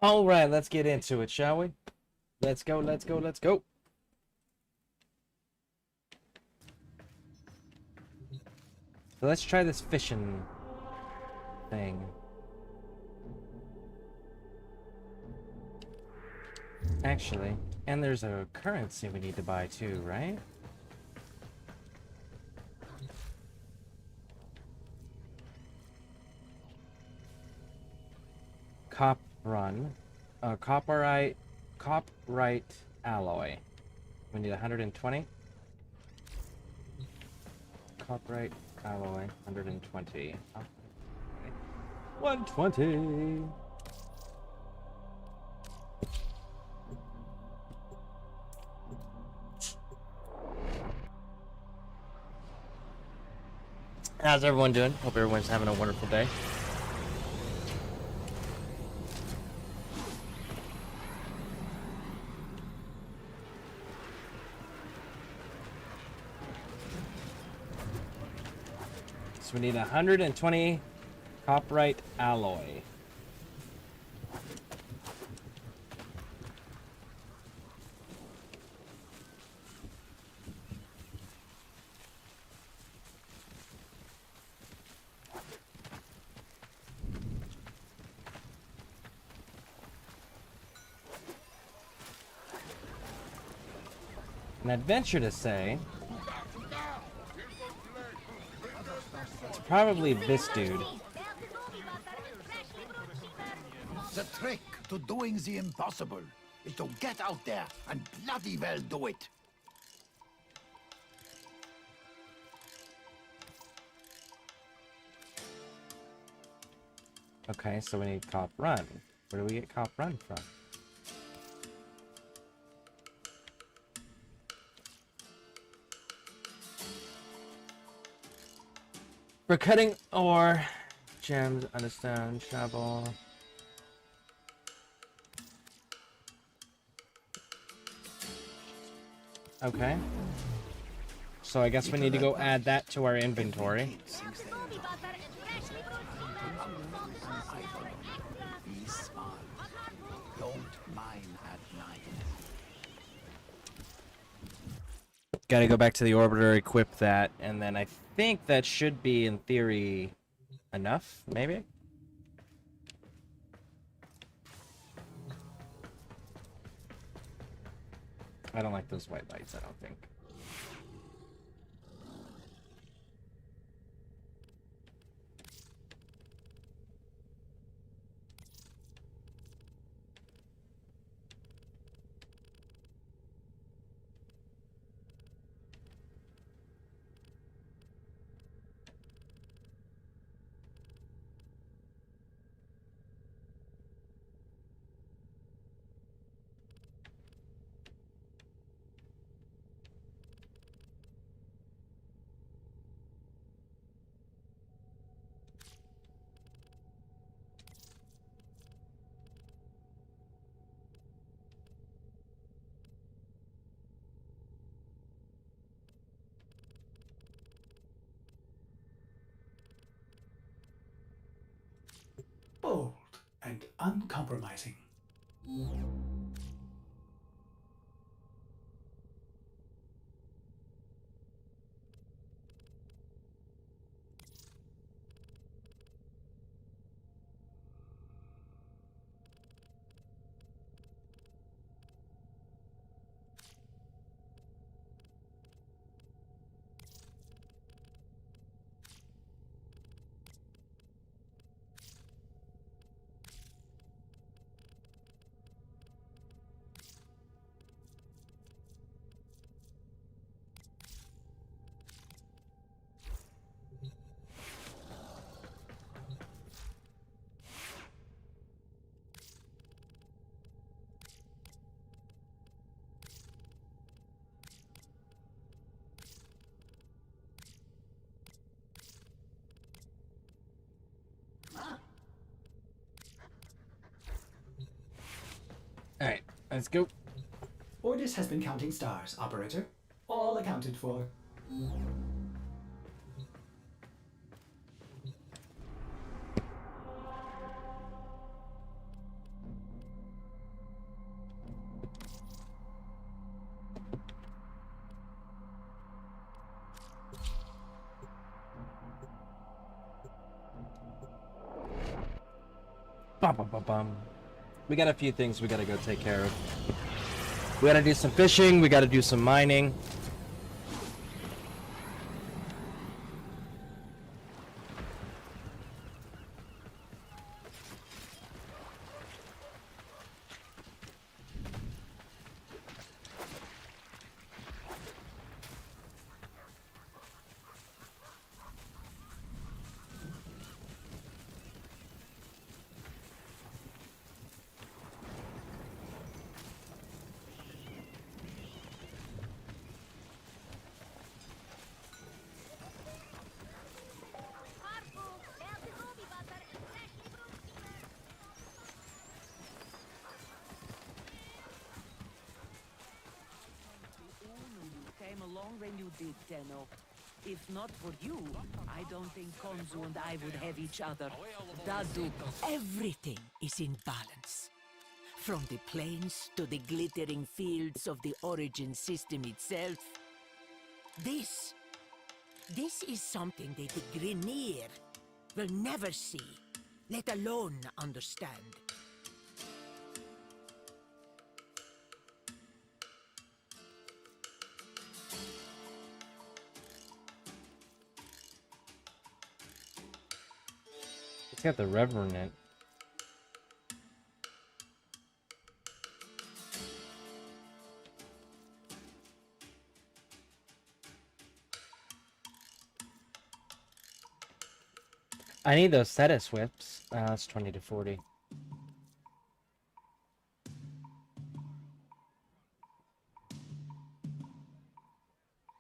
All right, let's get into it, shall we? Let's go, let's go, let's go. So let's try this fishing thing. Actually, and there's a currency we need to buy too, right? Copperite alloy. We need 120. Copperite alloy, 120. 120. How's everyone doing? Hope everyone's having a wonderful day. So we need 120 copperite alloy. And I'd venture to say it's probably this dude. The trick to doing the impossible is to get out there and bloody well do it. Okay, so we need Cop Run. Where do we get Cop Run from? For cutting ore, gems, understand, shovel. Okay. So I guess we need to go add that to our inventory. Gotta go back to the orbiter, equip that, and then I think that should be, in theory, enough, maybe? I don't like those white lights, I don't think. Bold and uncompromising. Alright, let's go. Ordis has been counting stars, operator. All accounted for. Bum, bum, bum, bum. We got a few things we gotta go take care of. We gotta do some fishing, we gotta do some mining. Came along when you did, Tenno. If not for you, I don't think Konzu and I would have each other. Dadu. Everything is in balance. From the plains to the glittering fields of the origin system itself. This is something that the Grineer will never see, let alone understand. It's got the Revenant. I need those status whips. It's 20 to 40.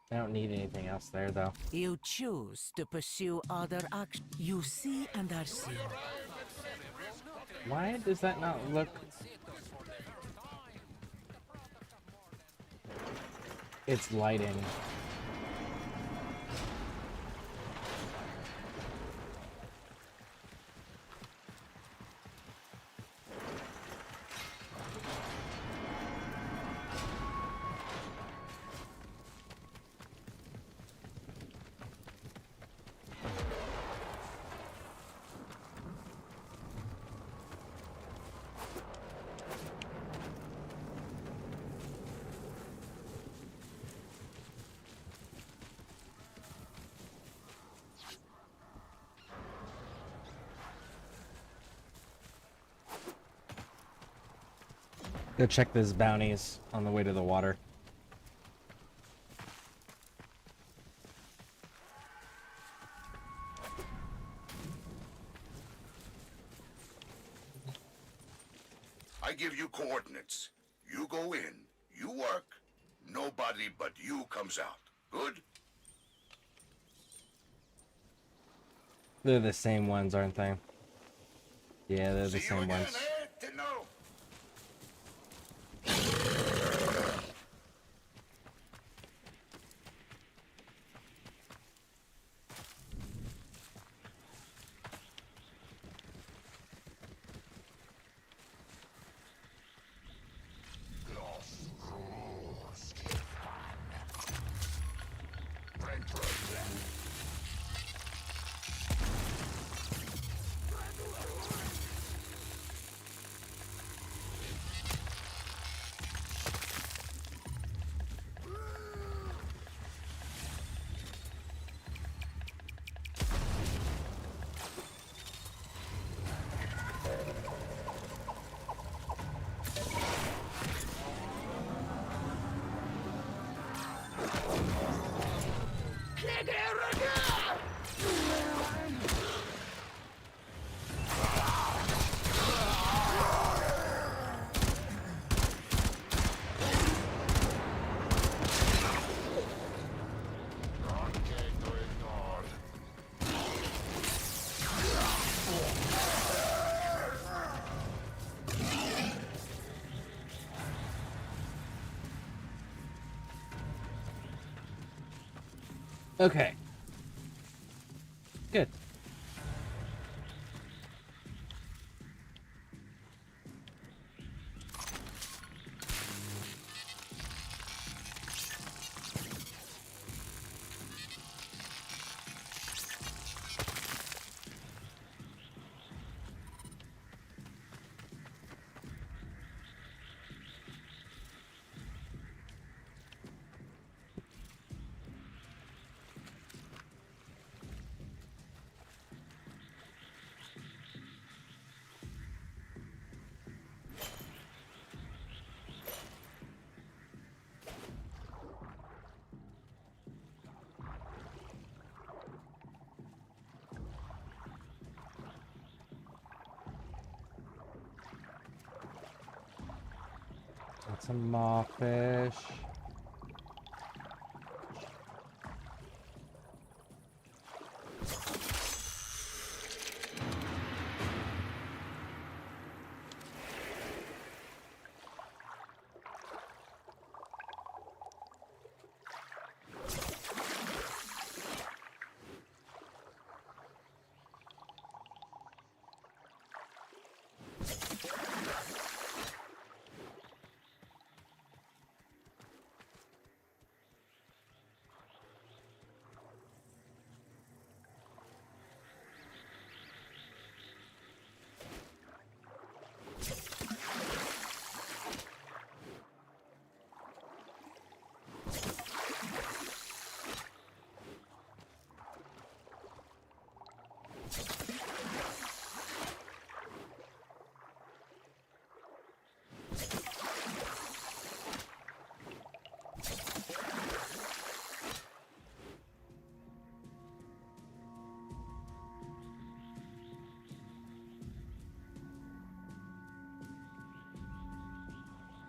I don't need anything else there, though. You choose to pursue other actions. You see and are seen. Why does that not look... It's lighting. Go check those bounties on the way to the water. I give you coordinates. You go in, you work, nobody but you comes out. Good? They're the same ones, aren't they? Yeah, they're the See you same again, ones. eh, Tenno? Okay. Good. some more fish.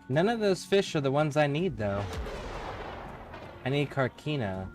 None of those fish are the ones I need, though. I need Carkina.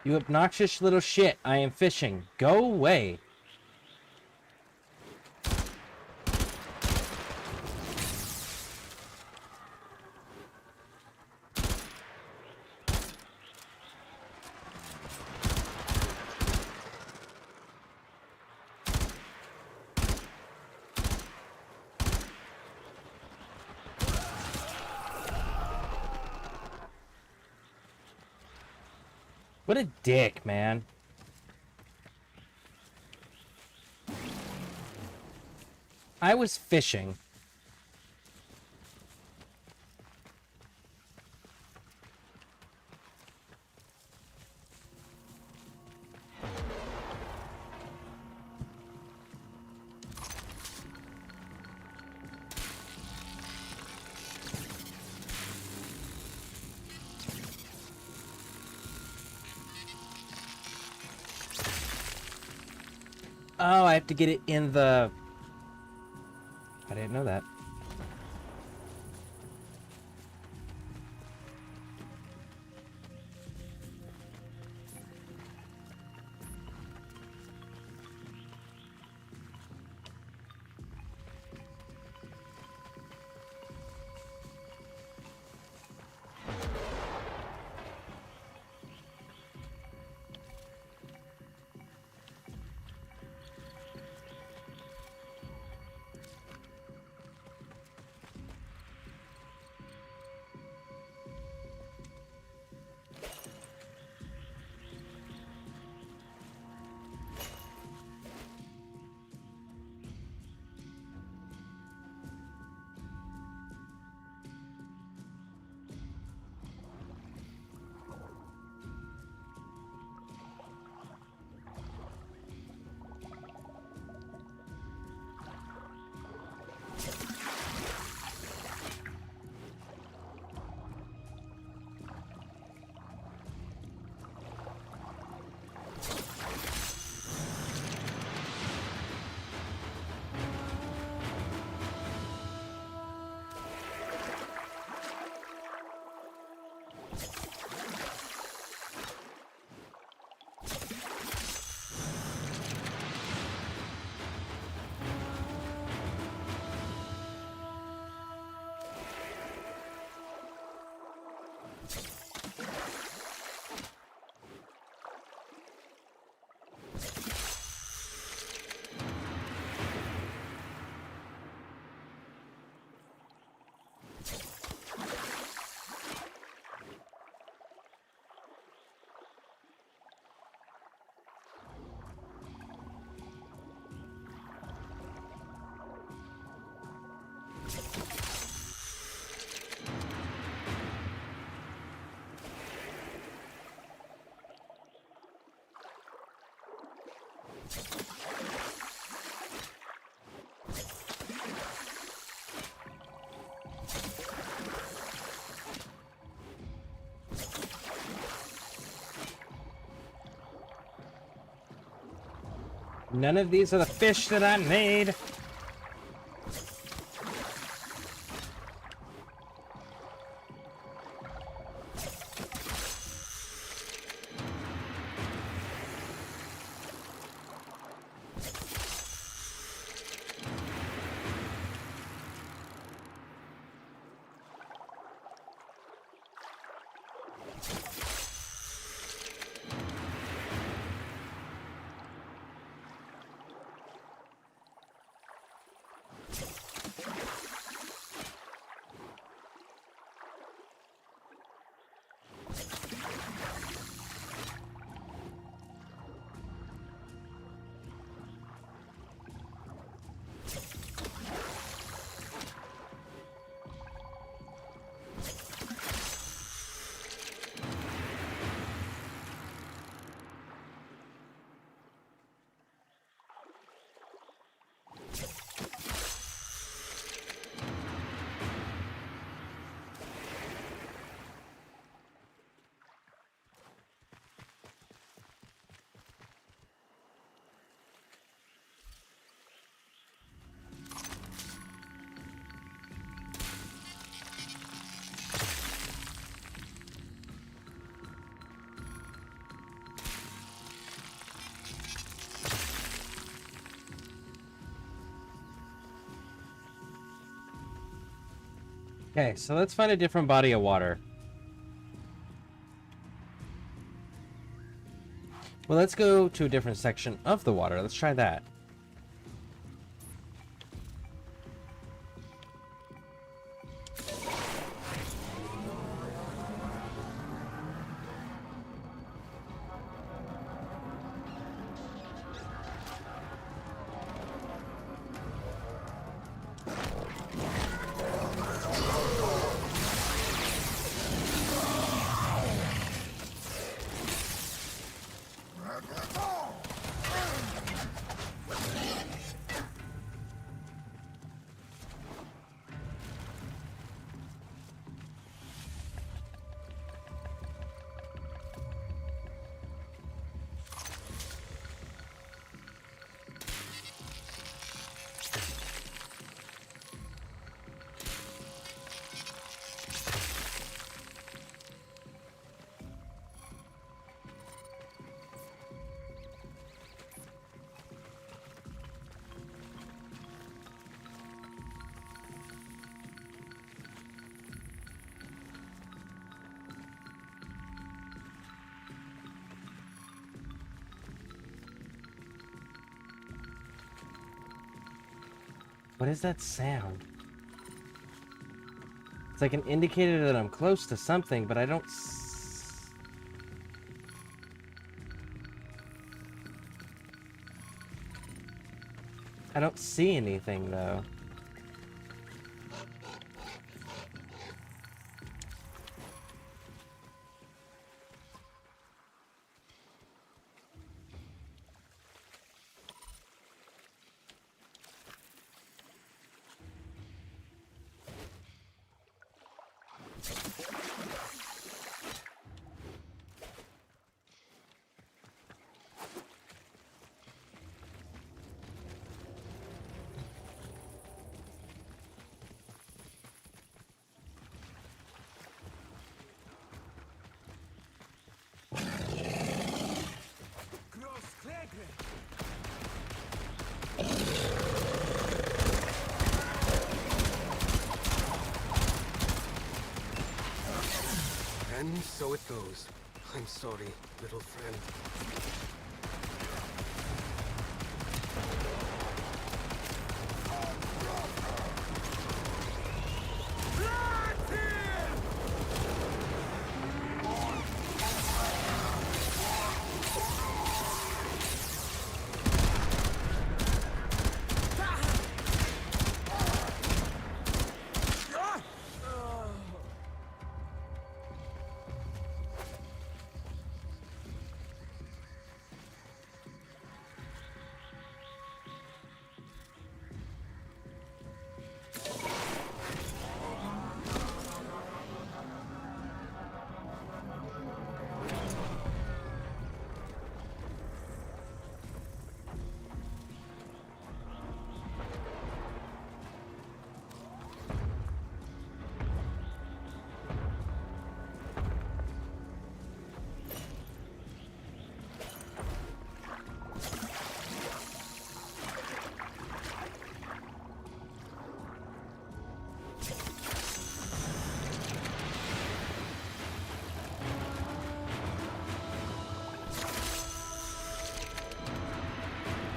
You obnoxious little shit. I am fishing. Go away. What a dick, man. I was fishing. Oh, I have to get it in the... I didn't know that. None of these are the fish that I need. Okay, so let's find a different body of water. Well, let's go to a different section of the water. Let's try that. What is that sound? It's like an indicator that I'm close to something, but I don't see anything, though. And so it goes. I'm sorry, little friend.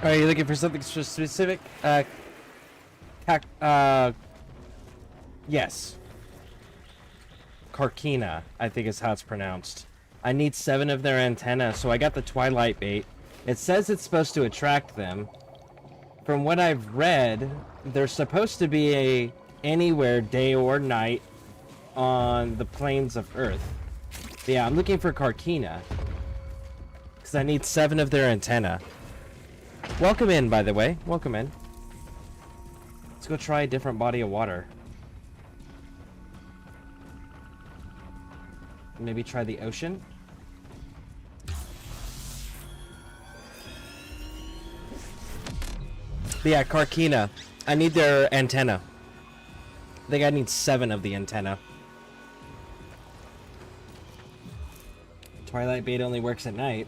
Are you looking for something specific? Yes. Carkina, I think is how it's pronounced. I need 7 of their antenna, so I got the Twilight bait. It says it's supposed to attract them. From what I've read, they're supposed to be anywhere, day or night, on the plains of Earth. But yeah, I'm looking for Carkina. Because I need 7 of their antenna. Welcome in, by the way. Welcome in. Let's go try a different body of water. Maybe try the ocean? But yeah, Carkina. I need their antenna. I think I need 7 of the antenna. Twilight bait only works at night.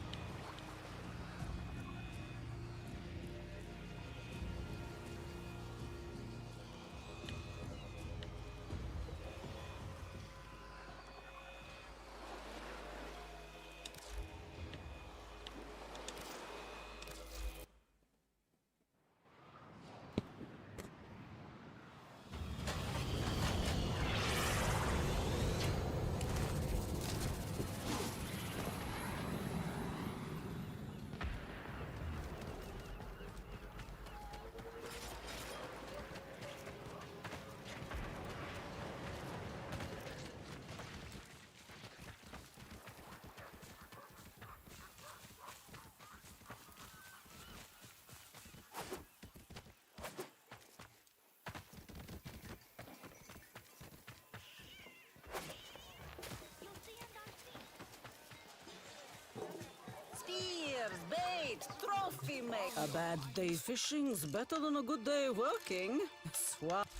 Spears, bait, trophy make. A bad day fishing's better than a good day working.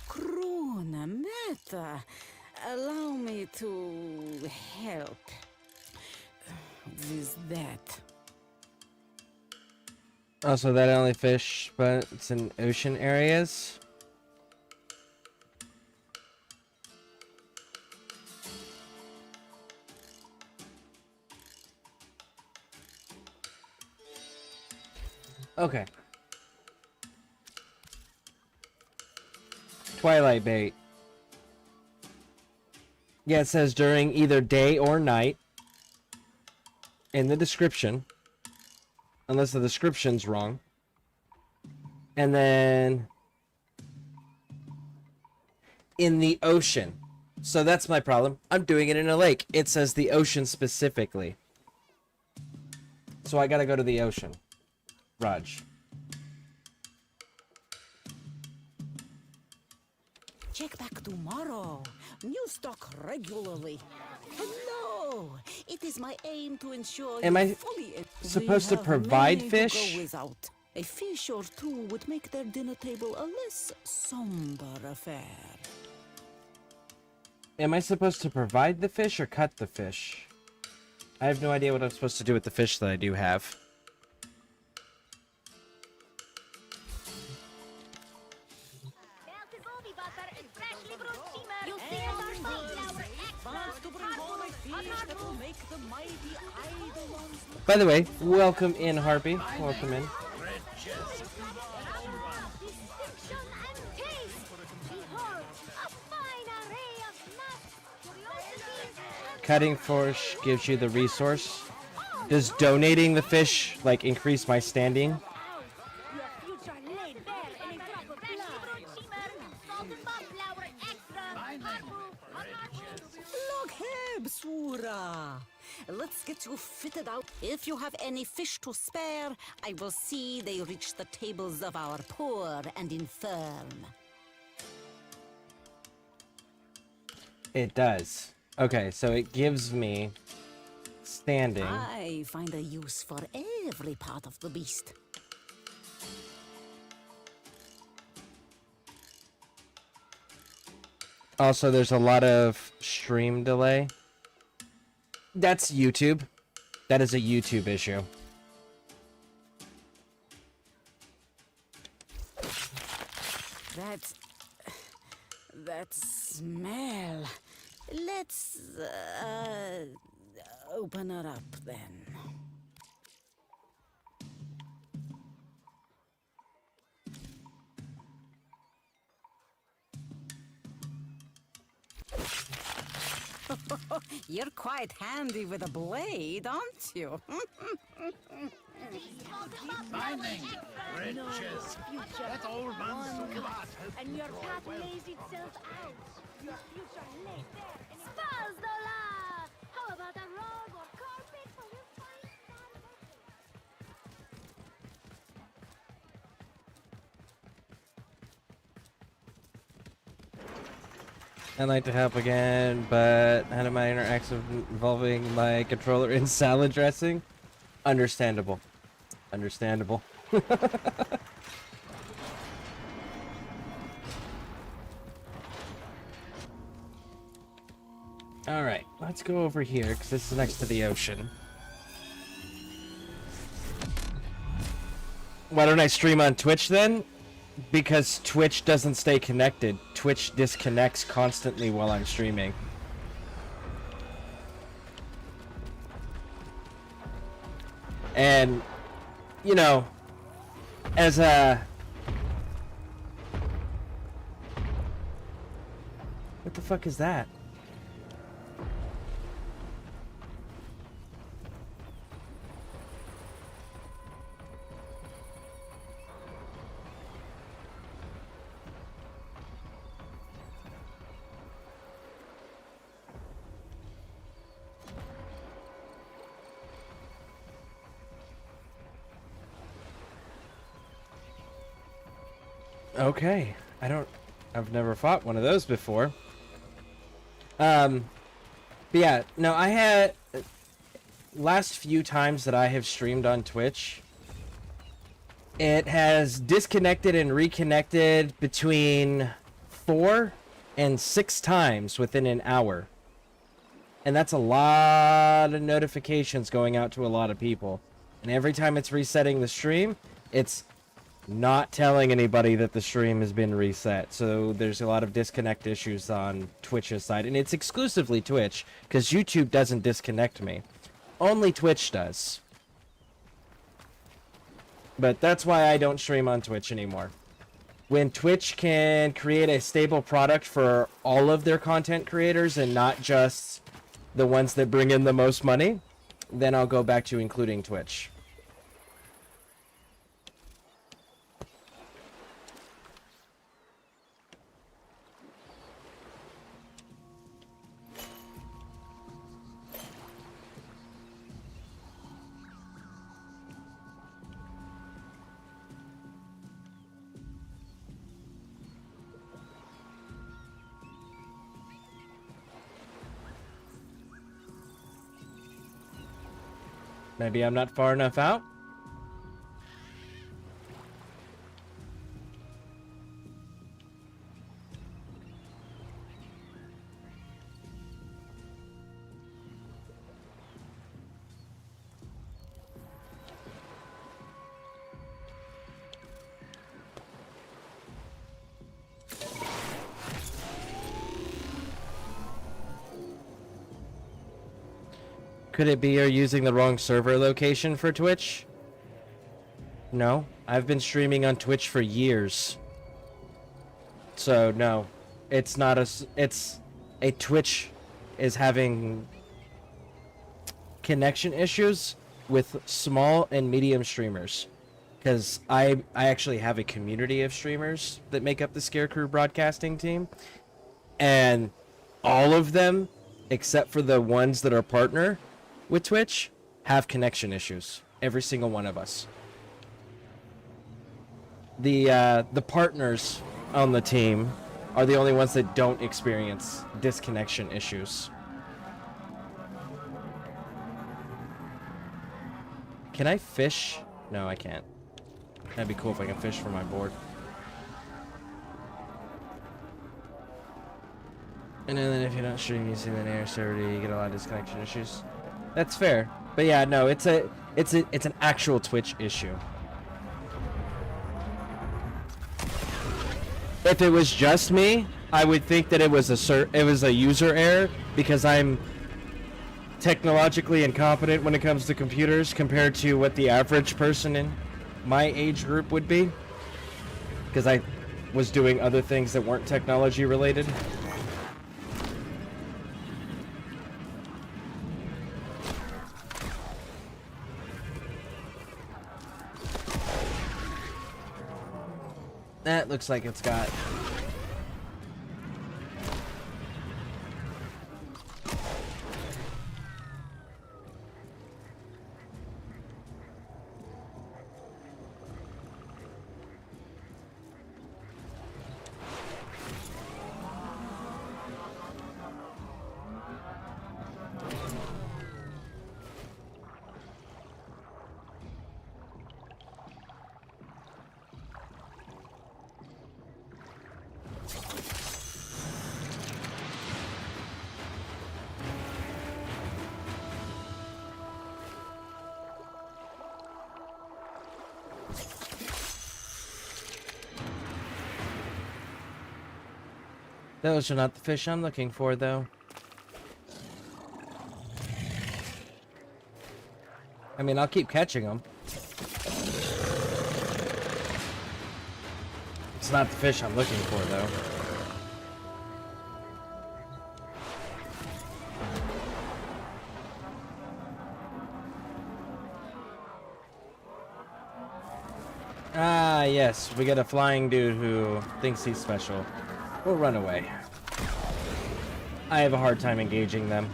Krona meta. Allow me to help with that. Oh, so that only fish, but it's in ocean areas? Okay. Twilight bait. Yeah, it says during either day or night in the description. Unless the description's wrong. And then in the ocean. So that's my problem. I'm doing it in a lake. It says the ocean specifically. So I gotta go to the ocean. Raj. Check back tomorrow. New stock regularly. Hello. It is my aim to ensure Am you I fully supposed to We have provide many who fish? go without. A fish or two would make their dinner table a less somber affair. Am I supposed to provide the fish or cut the fish? I have no idea what I'm supposed to do with the fish that I do have. By the way, welcome in, Harpy. Welcome in. Cutting fish gives you the resource. Does donating the fish, like, increase my standing? Look here, Bsura. Let's get you fitted out. If you have any fish to spare, I will see they reach the tables of our poor and infirm. It does. Okay, so it gives me standing. I find a use for every part of the beast. Also, there's a lot of stream delay. That's YouTube. That is a YouTube issue. That smell. Let's open her up then. You're quite handy with a blade, aren't you? Mining, riches. That old man's Suvat has And your path lays itself out. Your future lays there. Spaz dollar! How about a rug or carpet for your fine star I'd like to help again, but had a minor accident involving my controller in salad dressing. Understandable. Understandable. Alright, let's go over here, because this is next to the ocean. Why don't I stream on Twitch then? Because Twitch doesn't stay connected. Twitch disconnects constantly while I'm streaming. And, you know, as a... What the fuck is that? Okay, I've never fought one of those before. But yeah, no, I had, last few times that I have streamed on Twitch, it has disconnected and reconnected between 4 and 6 times within an hour. And that's a lot of notifications going out to a lot of people. And every time it's resetting the stream, it's not telling anybody that the stream has been reset. So there's a lot of disconnect issues on Twitch's side. And it's exclusively Twitch, because YouTube doesn't disconnect me. Only Twitch does. But that's why I don't stream on Twitch anymore. When Twitch can create a stable product for all of their content creators and not just the ones that bring in the most money, then I'll go back to including Twitch. Maybe I'm not far enough out? Could it be you're using the wrong server location for Twitch? No, I've been streaming on Twitch for years. So no, it's not a Twitch is having connection issues with small and medium streamers. Because I actually have a community of streamers that make up the ScareCrew broadcasting team. And all of them, except for the ones that are partner with Twitch, have connection issues. Every single one of us. The partners on the team are the only ones that don't experience disconnection issues. Can I fish? No, I can't. That'd be cool if I can fish from my board. And then if you're not streaming using an air server, you get a lot of disconnection issues. That's fair. But yeah, no, it's an actual Twitch issue. If it was just me, I would think that it was a user error because I'm technologically incompetent when it comes to computers compared to what the average person in my age group would be. Because I was doing other things that weren't technology related. That looks like it's got... Those are not the fish I'm looking for, though. I mean, I'll keep catching them. It's not the fish I'm looking for, though. Ah, yes. We got a flying dude who thinks he's special. We'll run away. I have a hard time engaging them.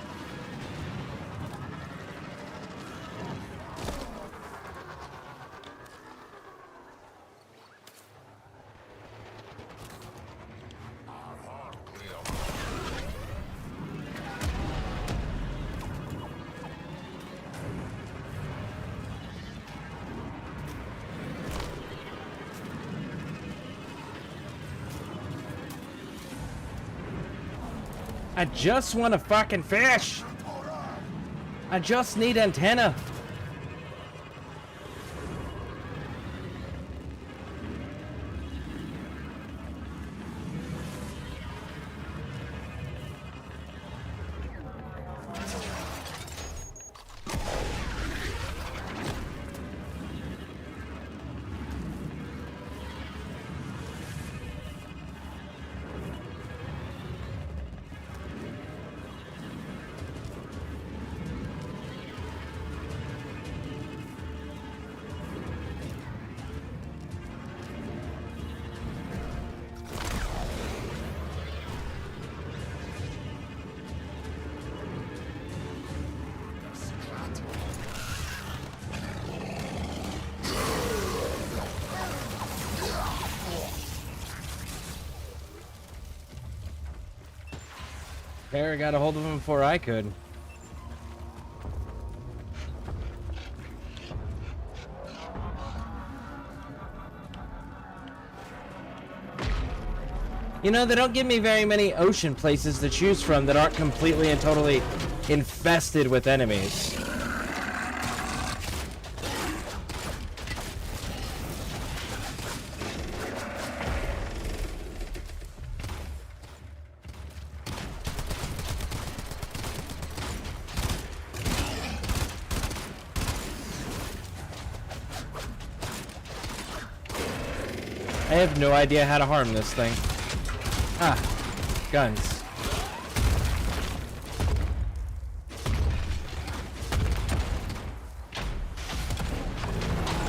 I just want a fucking fish. I just need antenna. Bear got a hold of him before I could. You know, they don't give me very many ocean places to choose from that aren't completely and totally infested with enemies. I have no idea how to harm this thing. Ah, guns.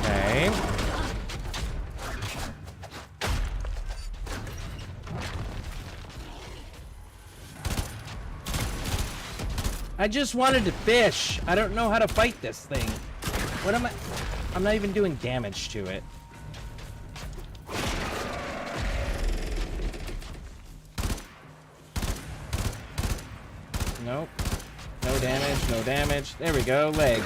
Okay. I just wanted to fish. I don't know how to fight this thing. What am I? I'm not even doing damage to it. Nope. No damage, no damage. There we go, leg.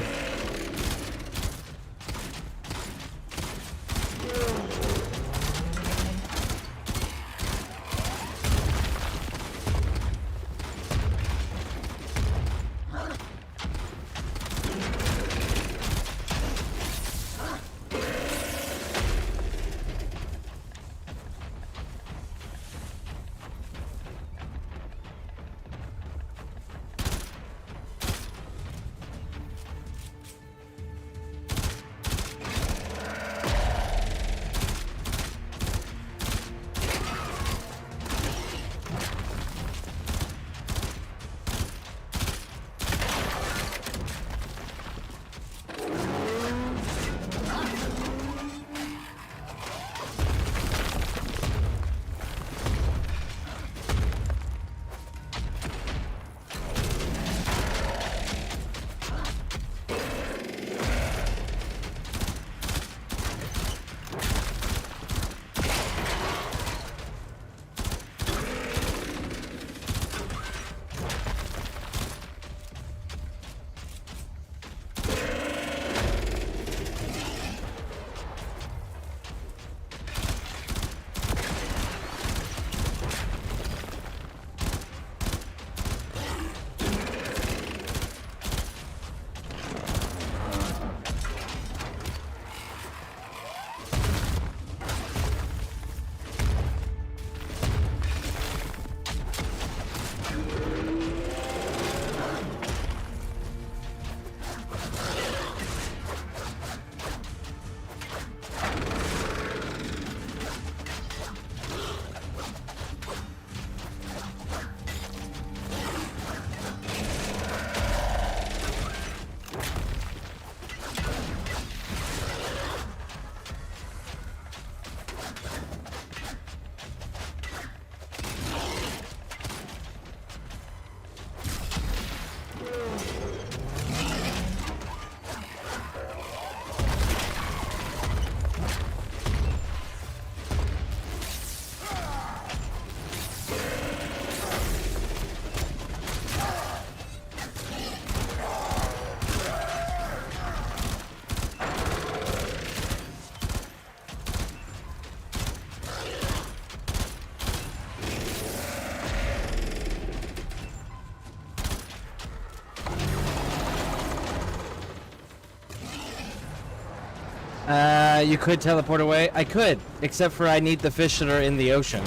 You could teleport away. I could, except for I need the fish that are in the ocean.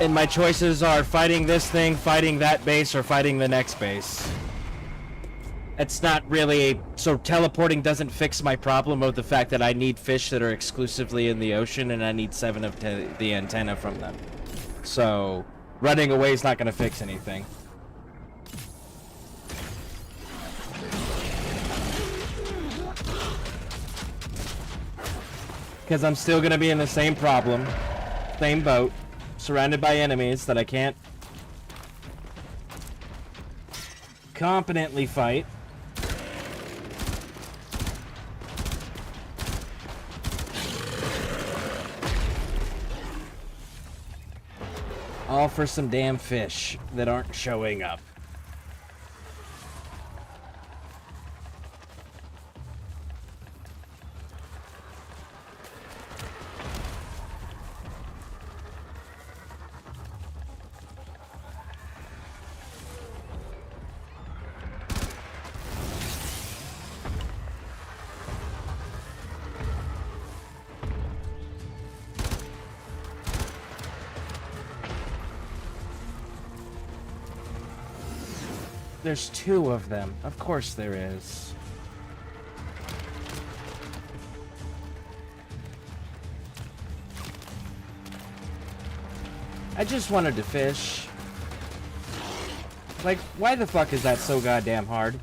And my choices are fighting this thing, fighting that base, or fighting the next base. It's not really... So teleporting doesn't fix my problem of the fact that I need fish that are exclusively in the ocean, and I need 7 of the antenna from them. So running away is not going to fix anything. Because I'm still going to be in the same problem, same boat, surrounded by enemies that I can't competently fight. All for some damn fish that aren't showing up. There's 2 of them. Of course there is. I just wanted to fish. Like, why the fuck is that so goddamn hard?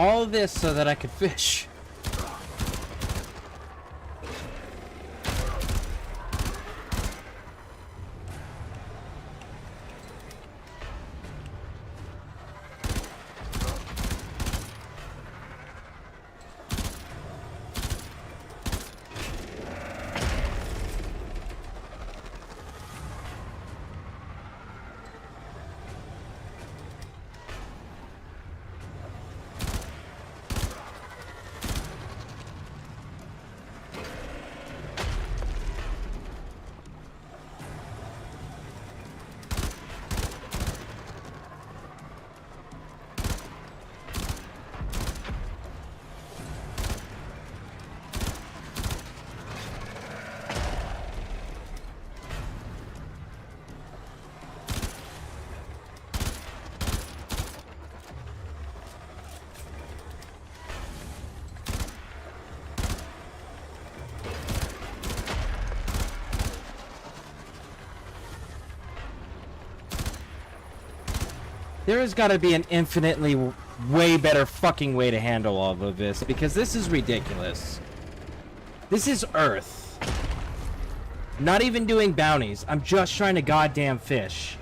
All this so that I could fish. There has got to be an infinitely way better fucking way to handle all of this, because this is ridiculous. This is Earth. Not even doing bounties. I'm just trying to goddamn fish.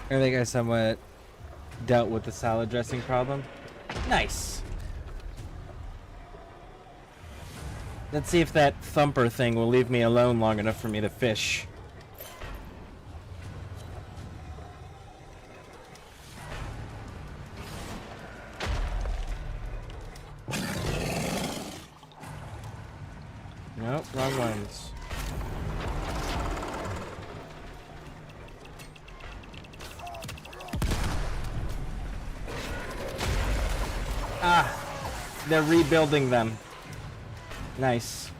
I think I somewhat dealt with the salad dressing problem. Nice. Let's see if that thumper thing will leave me alone long enough for me to fish. Nope, wrong ones. Ah, they're rebuilding them. Nice.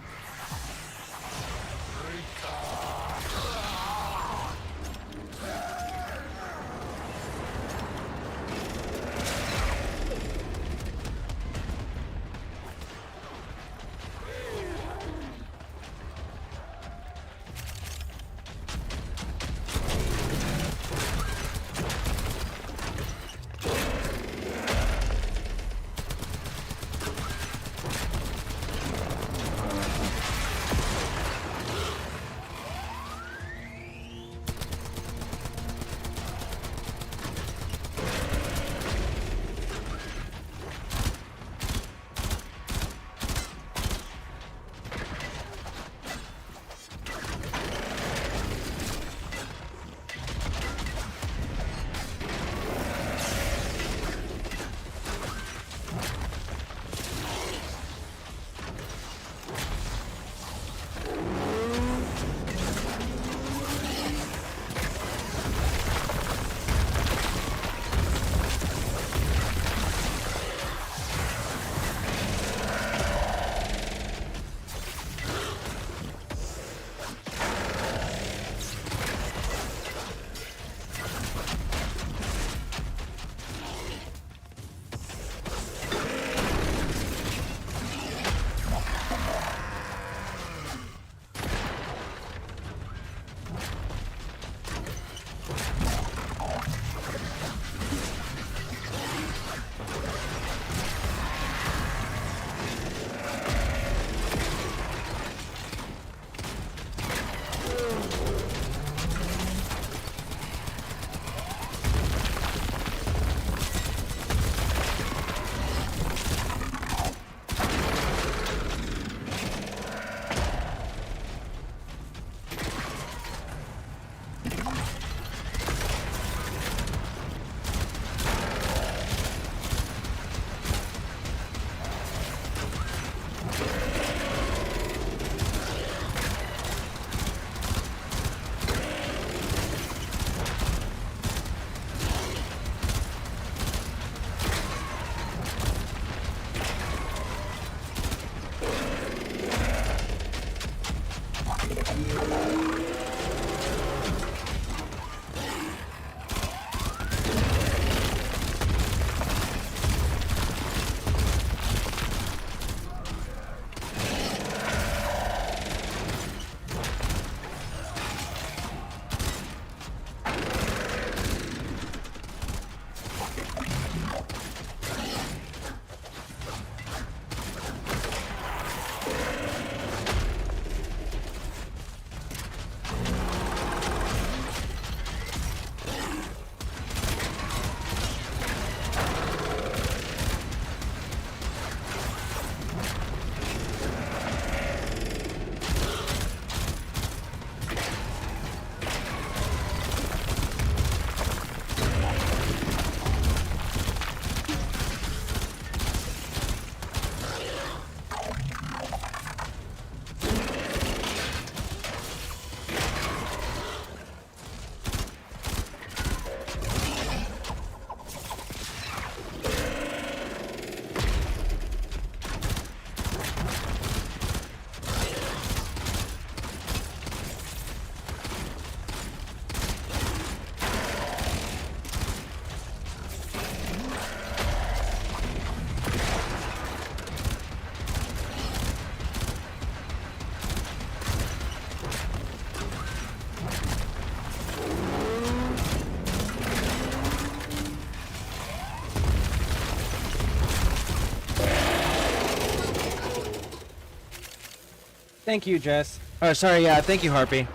Thank you, Jess. Oh, sorry, yeah, thank you, Harpy.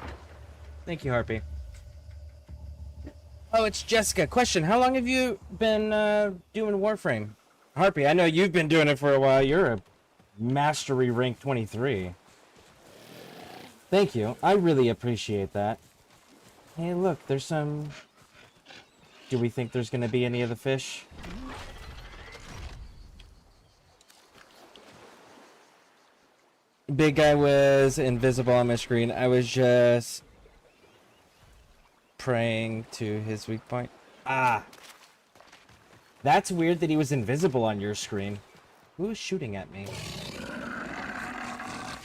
Thank you, Harpy. Oh, it's Jessica. Question, how long have you been doing Warframe? Harpy, I know you've been doing it for a while. You're a mastery rank 23. Thank you. I really appreciate that. Hey, look, there's some... Do we think there's going to be any of the fish? Big guy was invisible on my screen. I was just praying to his weak point. Ah. That's weird that he was invisible on your screen. Who is shooting at me?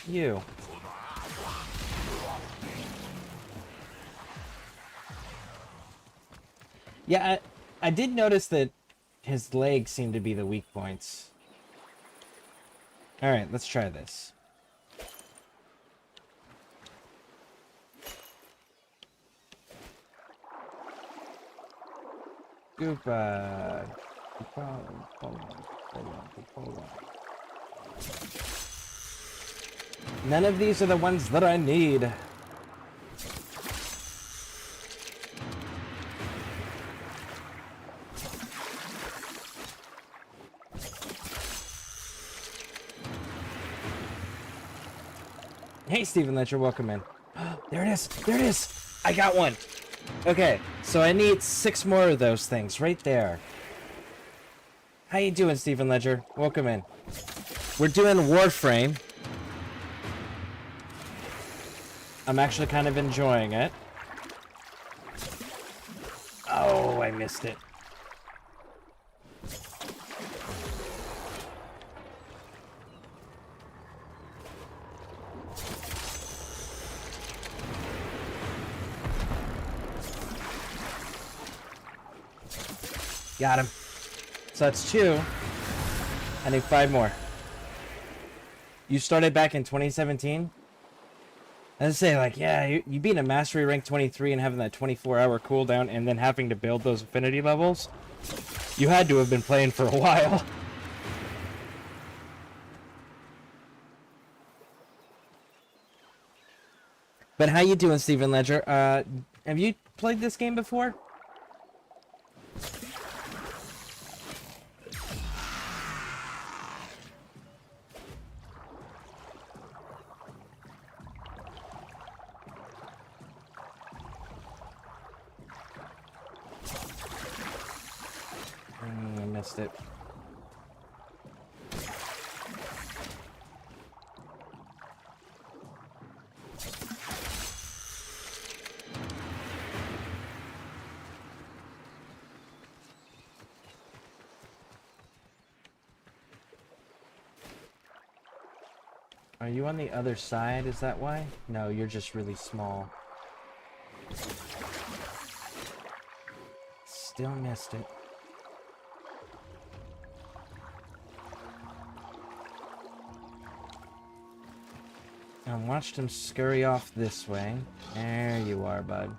You. Yeah, I did notice that his legs seem to be the weak points. Alright, let's try this. Goodbye. None of these are the ones that I need. Hey, Stephen Ledger, welcome in. There it is! There it is! I got one! Okay, so I need 6 more of those things right there. How you doing, Stephen Ledger? Welcome in. We're doing Warframe. I'm actually kind of enjoying it. Oh, I missed it. Got him. So that's 2. I need 5 more. You started back in 2017? I'd say, like, yeah, you being a mastery rank 23 and having that 24-hour cooldown and then having to build those affinity levels, you had to have been playing for a while. But how you doing, Stephen Ledger? Have you played this game before? I missed it. Are you on the other side? Is that why? No, you're just really small. Still missed it. I watched him scurry off this way. There you are, bud.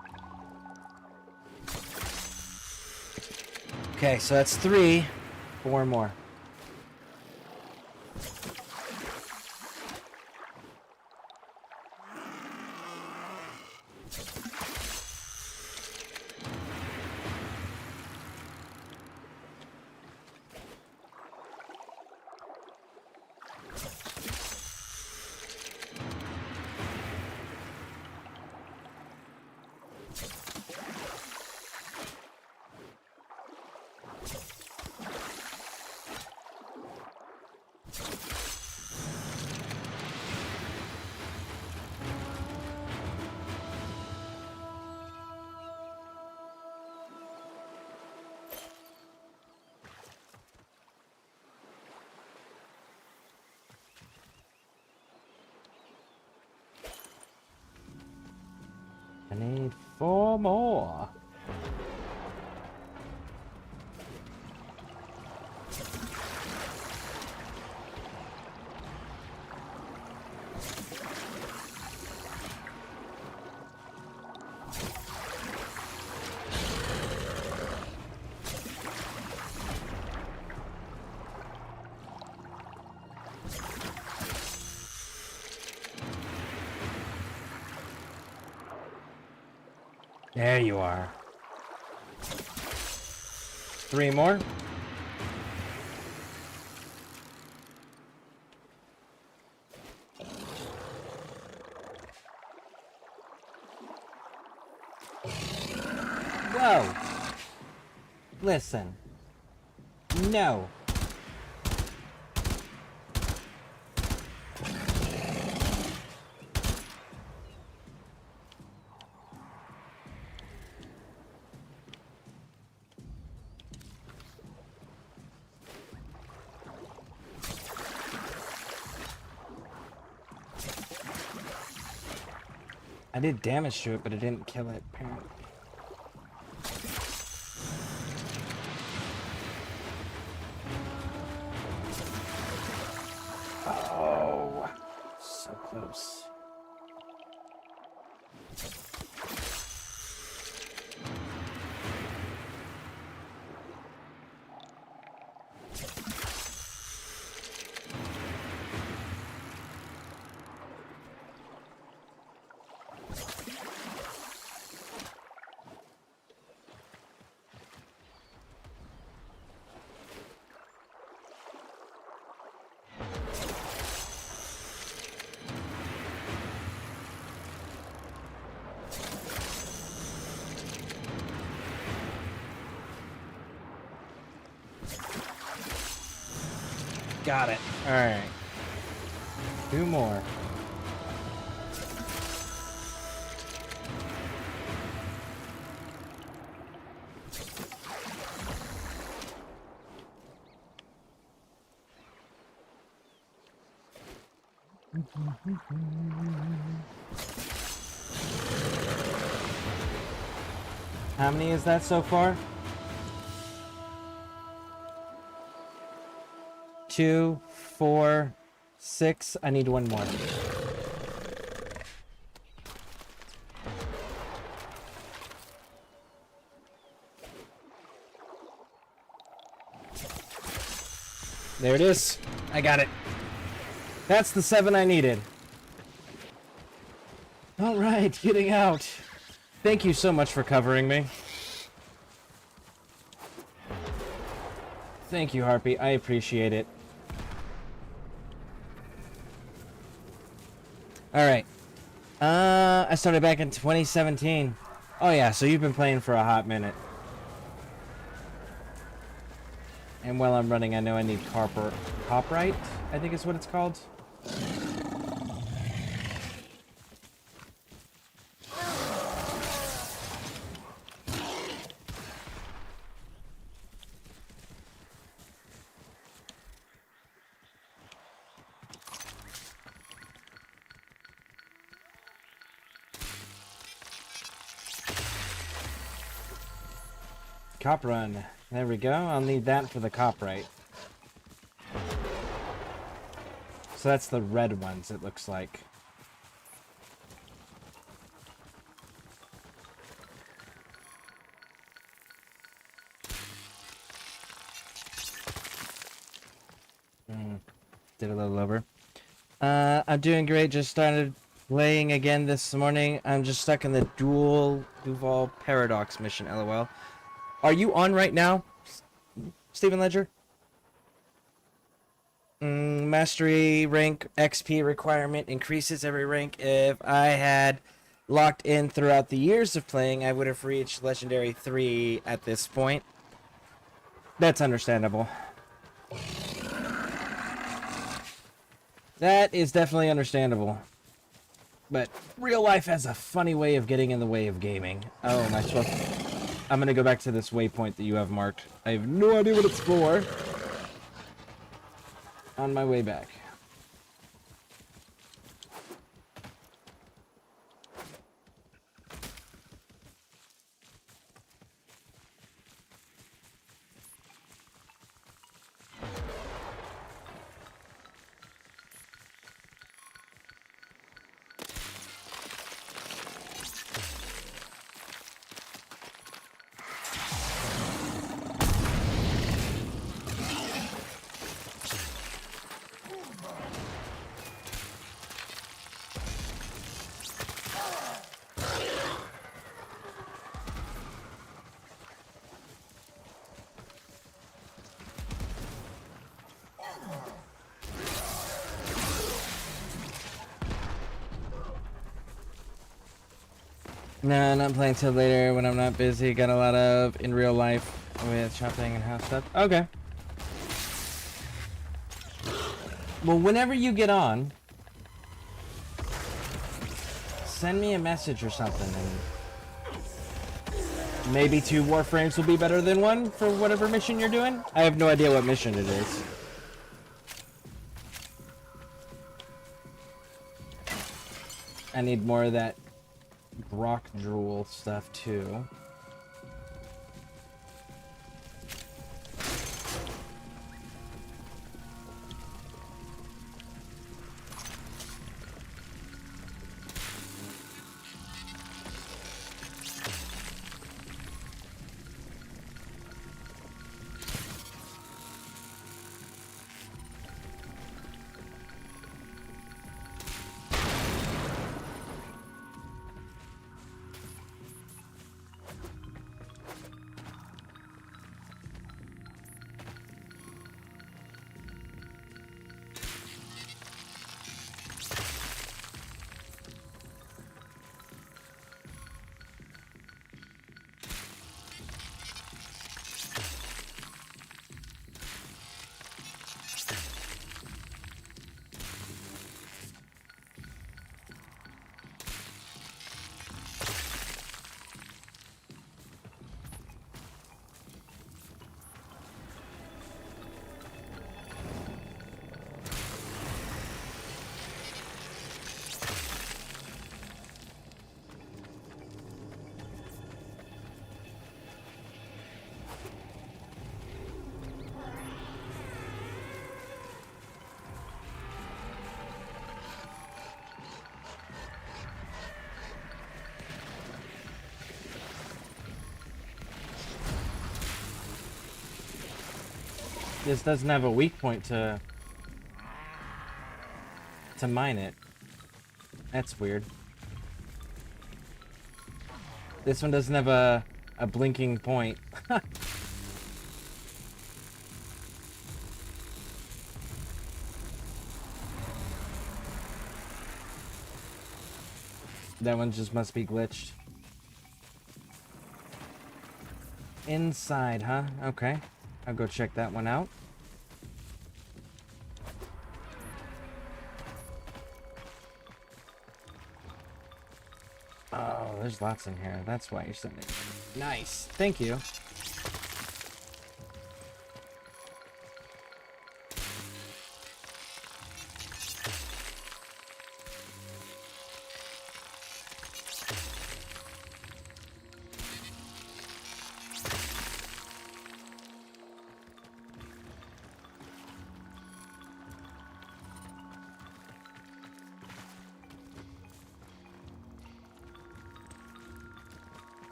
Okay, so that's 3. 4 more. I need 4 more. There you are. 3 more. Whoa! Listen. No. I did damage to it, but it didn't kill it, apparently. Oh, so close. Got it. All right. 2 more. How many is that so far? 2, 4, 6. I need 1 more. There it is. I got it. That's the 7 I needed. All right, getting out. Thank you so much for covering me. Thank you, Harpy. I appreciate it. Alright. I started back in 2017. Oh yeah, so you've been playing for a hot minute. And while I'm running, I know I need copyright, I think is what it's called. Cop run. There we go. I'll need that for the copyright. So that's the red ones, it looks like. Did a little over. I'm doing great. Just started playing again this morning. I'm just stuck in the Duval Paradox mission, LOL. Are you on right now, Stephen Ledger? Mastery rank XP requirement increases every rank. If I had locked in throughout the years of playing, I would have reached Legendary 3 at this point. That's understandable. That is definitely understandable. But real life has a funny way of getting in the way of gaming. Oh, am I supposed to... I'm gonna go back to this waypoint that you have marked. I have no idea what it's for. On my way back. Nah, not playing till later when I'm not busy. Got a lot of in real life with shopping and house stuff. Okay. Well, whenever you get on, send me a message or something, and maybe 2 Warframes will be better than 1 for whatever mission you're doing. I have no idea what mission it is. I need more of that Brock drool stuff too. This doesn't have a weak point to mine it. That's weird. This one doesn't have a blinking point. That one just must be glitched. Inside, huh? Okay. I'll go check that one out. Oh, there's lots in here. That's why you're sending it. Nice. Thank you.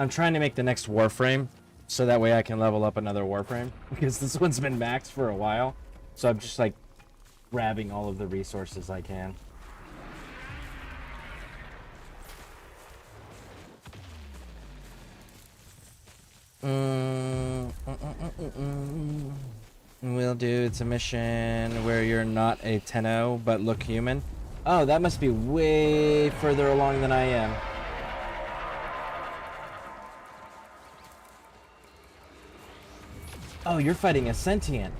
I'm trying to make the next Warframe, so that way I can level up another Warframe, because this one's been maxed for a while. So I'm just like grabbing all of the resources I can. Will do. It's a mission where you're not a Tenno, but look human. Oh, that must be way further along than I am. Oh, you're fighting a sentient.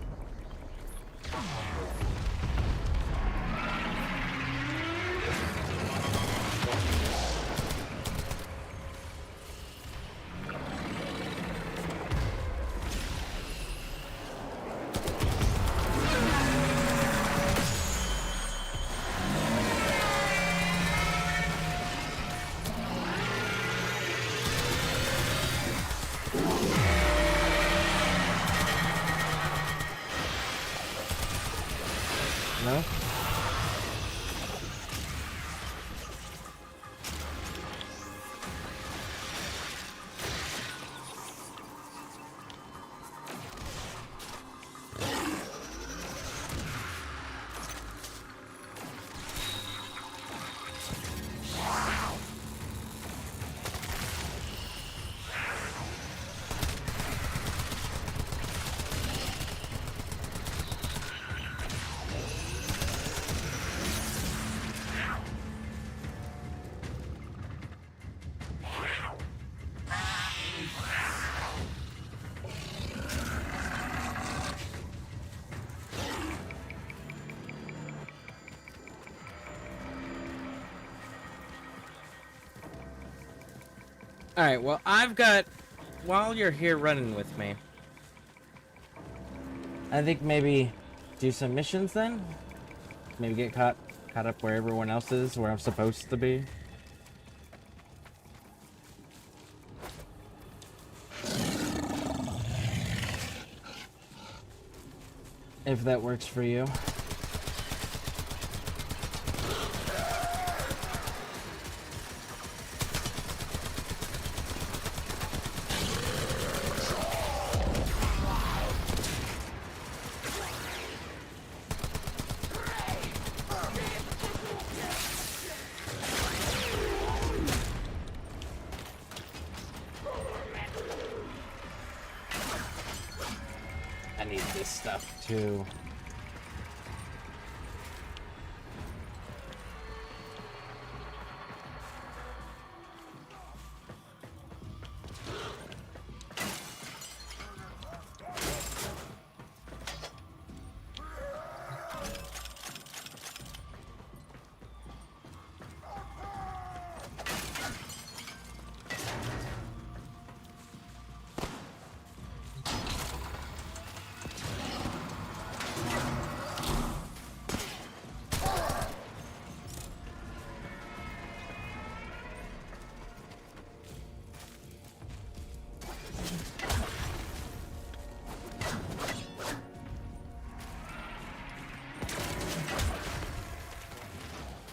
Alright, well, I've got... While you're here running with me, I think maybe do some missions then? Maybe get caught up where everyone else is, where I'm supposed to be. If that works for you. I need this stuff too.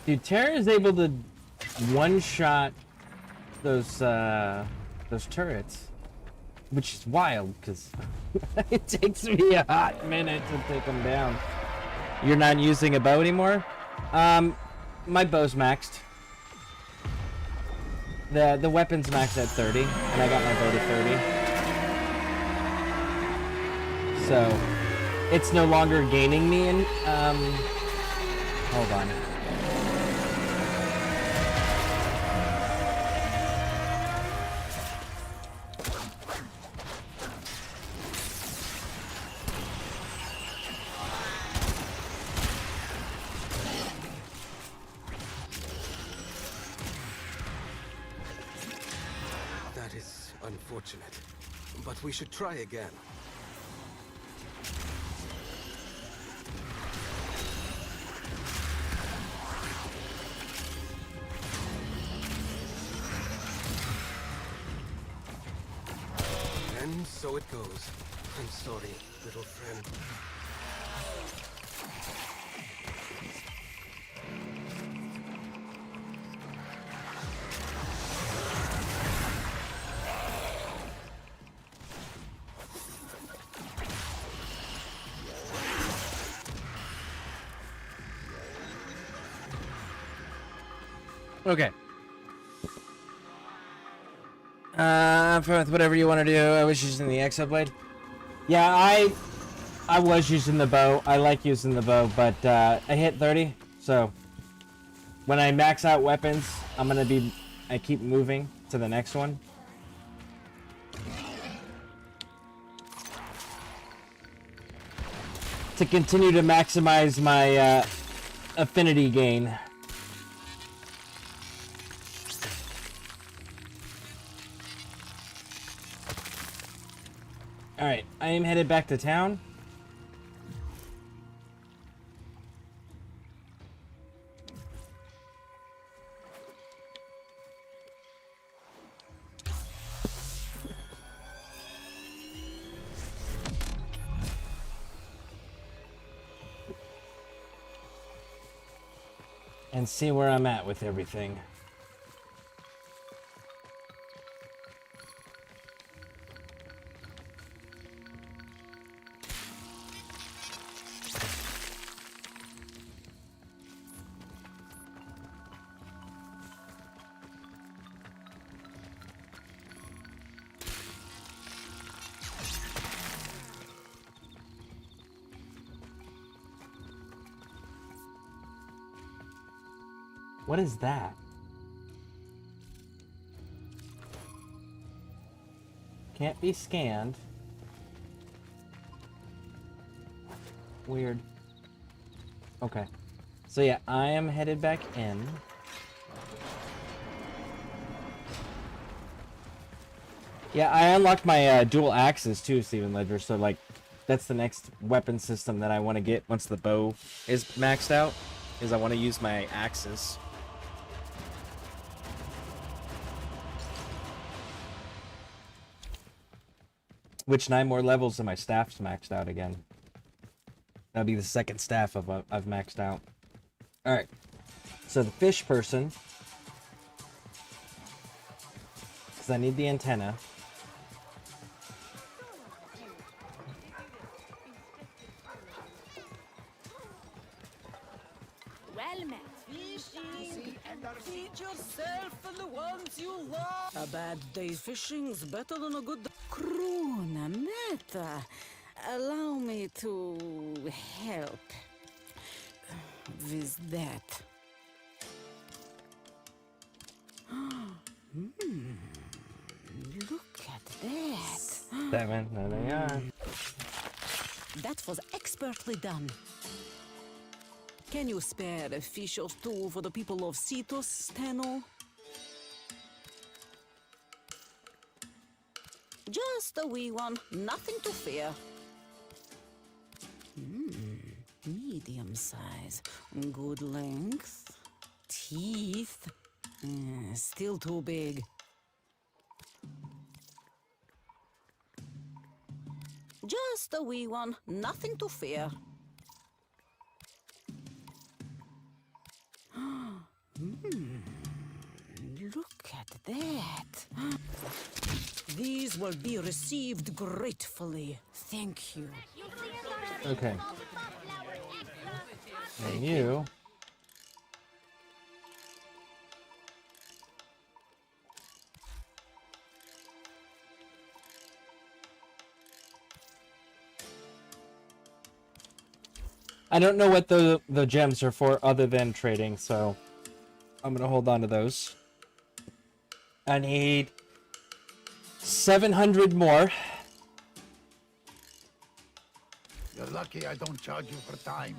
Dude, Terra is able to one-shot those turrets, which is wild because it takes me a hot minute to take them down. You're not using a bow anymore? My bow's maxed. The weapon's maxed at 30, and I got my bow to 30. So it's no longer gaining me in. Hold on. That is unfortunate. But we should try again. And so it goes. I'm sorry, little friend. Okay. I'm fine with whatever you want to do. I was using the Exoblade. Yeah, I was using the bow. I like using the bow, but I hit 30, so when I max out weapons, I keep moving to the next one. To continue to maximize my affinity gain. Alright, I am headed back to town. And see where I'm at with everything. What is that? Can't be scanned. Weird. Okay. So yeah, I am headed back in. Yeah, I unlocked my dual axes too, Steven Ledger. So like, that's the next weapon system that I want to get once the bow is maxed out. Is I want to use my axes. Which 9 more levels and my staff's maxed out again. That'll be the second staff I've maxed out. All right. So the fish person, because I need the antenna. Well met. Fishing. Feed yourself and the ones you love. A bad day's fishing's better than a good Kruna meta. Allow me to help with that. Look at that. 7, there they are. That was expertly done. Can you spare a fish or two for the people of Cetus, Tenno? Just a wee one, nothing to fear. Medium size, good length, teeth, still too big. Just a wee one, nothing to fear. Look at that. These will be received gratefully. Thank you. Okay. And you. I don't know what the gems are for other than trading, so I'm gonna hold on to those. I need 700 more. You're lucky I don't charge you for time.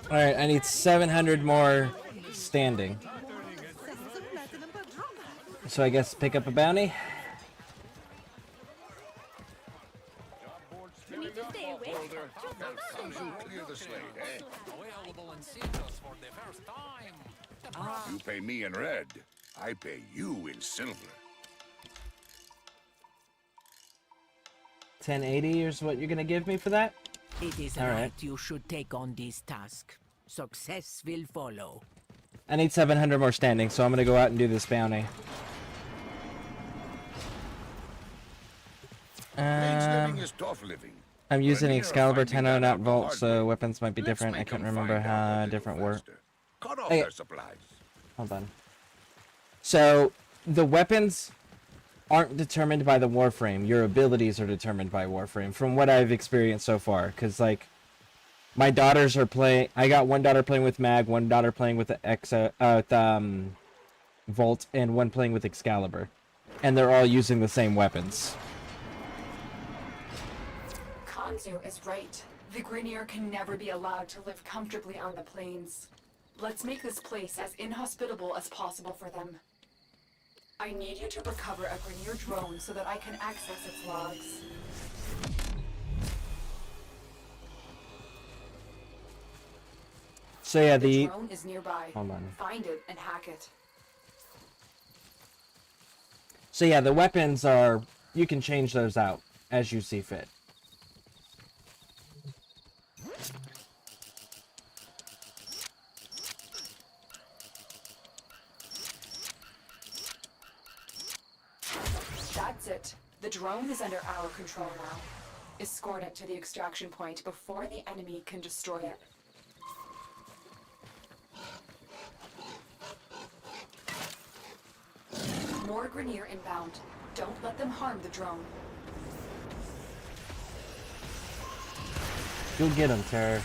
Alright, I need 700 more standing. So I guess pick up a bounty. Clear the slate, eh? You pay me in red. I pay you in silver. 1080 is what you're gonna give me for that? It is All right right. you should take on this task. Success will follow. I need 700 more standing, so I'm gonna go out and do this bounty. Mage living is tough living. I'm using Grenier Excalibur finding 10, that not out the Vault, hard so way. weapons might be Let's different. I make can't 'em remember find out how a little different were. faster. Cut off Hey. their supplies. Hold on. So, the weapons aren't determined by the Warframe. Your abilities are determined by Warframe, from what I've experienced so far. Because, like, my daughters are playing... I got one daughter playing with Mag, one daughter playing with the Vault, and one playing with Excalibur. And they're all using the same weapons. Kanzu is right. The Grenier can never be allowed to live comfortably on the plains. Let's make this place as inhospitable as possible for them. I need you to recover a Grenier drone so that I can access its logs. So yeah, The drone is nearby. Hold on. Find it and hack it. So yeah, the weapons are... You can change those out as you see fit. That's it. The drone is under our control now. Escort it to the extraction point before the enemy can destroy it. More Grenier inbound. Don't let them harm the drone. You'll get him, Terror.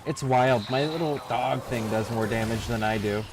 It's wild. My little dog thing does more damage than I do.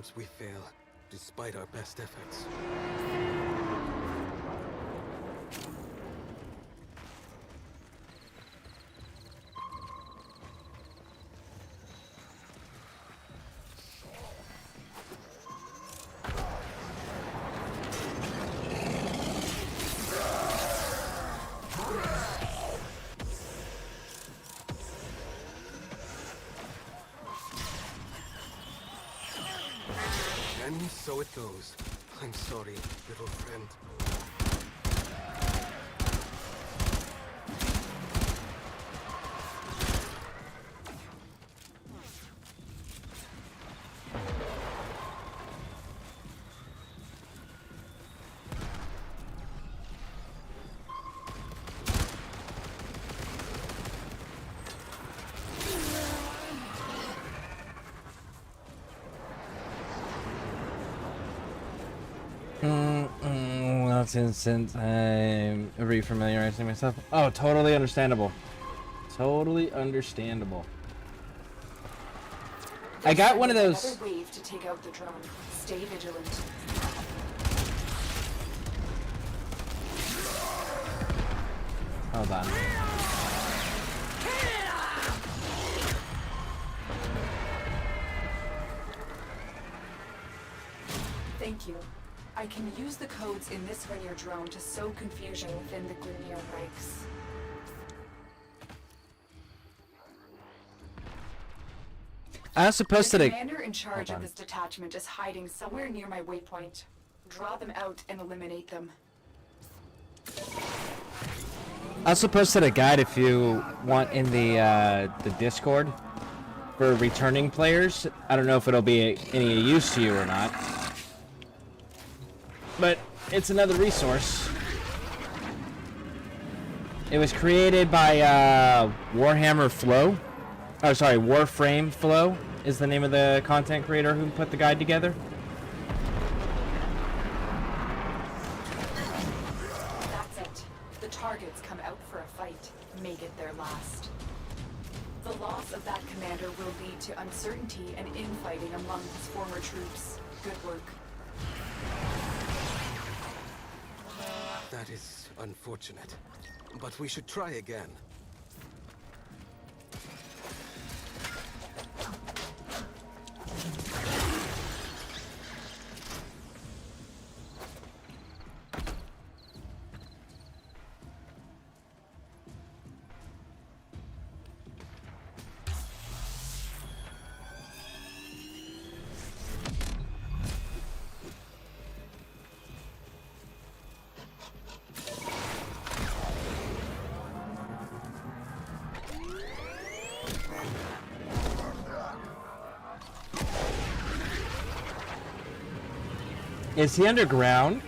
Sometimes we fail, despite our best efforts. And so it goes. I'm sorry, little friend. That's instant. I'm refamiliarizing myself. Oh, totally understandable. Totally understandable. I got one of those. Another wave to take out the drone. Stay vigilant. Hold on. Thank you. I can use the codes in this Grineer drone to sow confusion within the Grineer ranks. I was supposed The to. commander in charge of this detachment is hiding somewhere near my waypoint. Draw them out and eliminate them. I also posted a guide if you want in the Discord for returning players. I don't know if it'll be any use to you or not, but it's another resource. It was created by Warhammer Flow. Oh, sorry, Warframe Flow is the name of the content creator who put the guide together. That's it. The targets come out for a fight. Make it their last. The loss of that commander will lead to uncertainty and infighting among his former troops. Good work. That is unfortunate. But we should try again. Is he underground?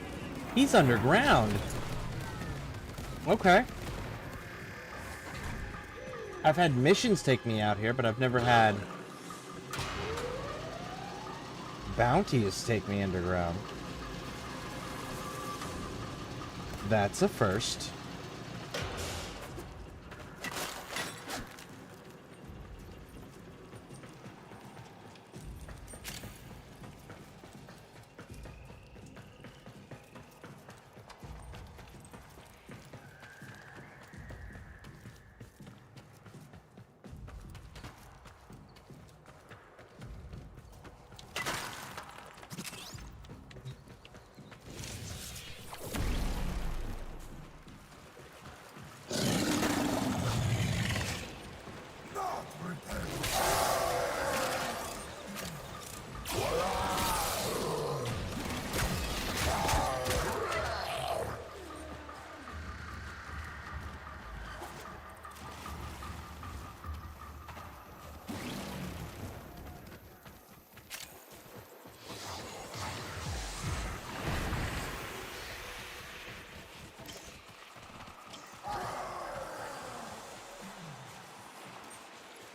He's underground. Okay. I've had missions take me out here, but I've never had bounties take me underground. That's a first.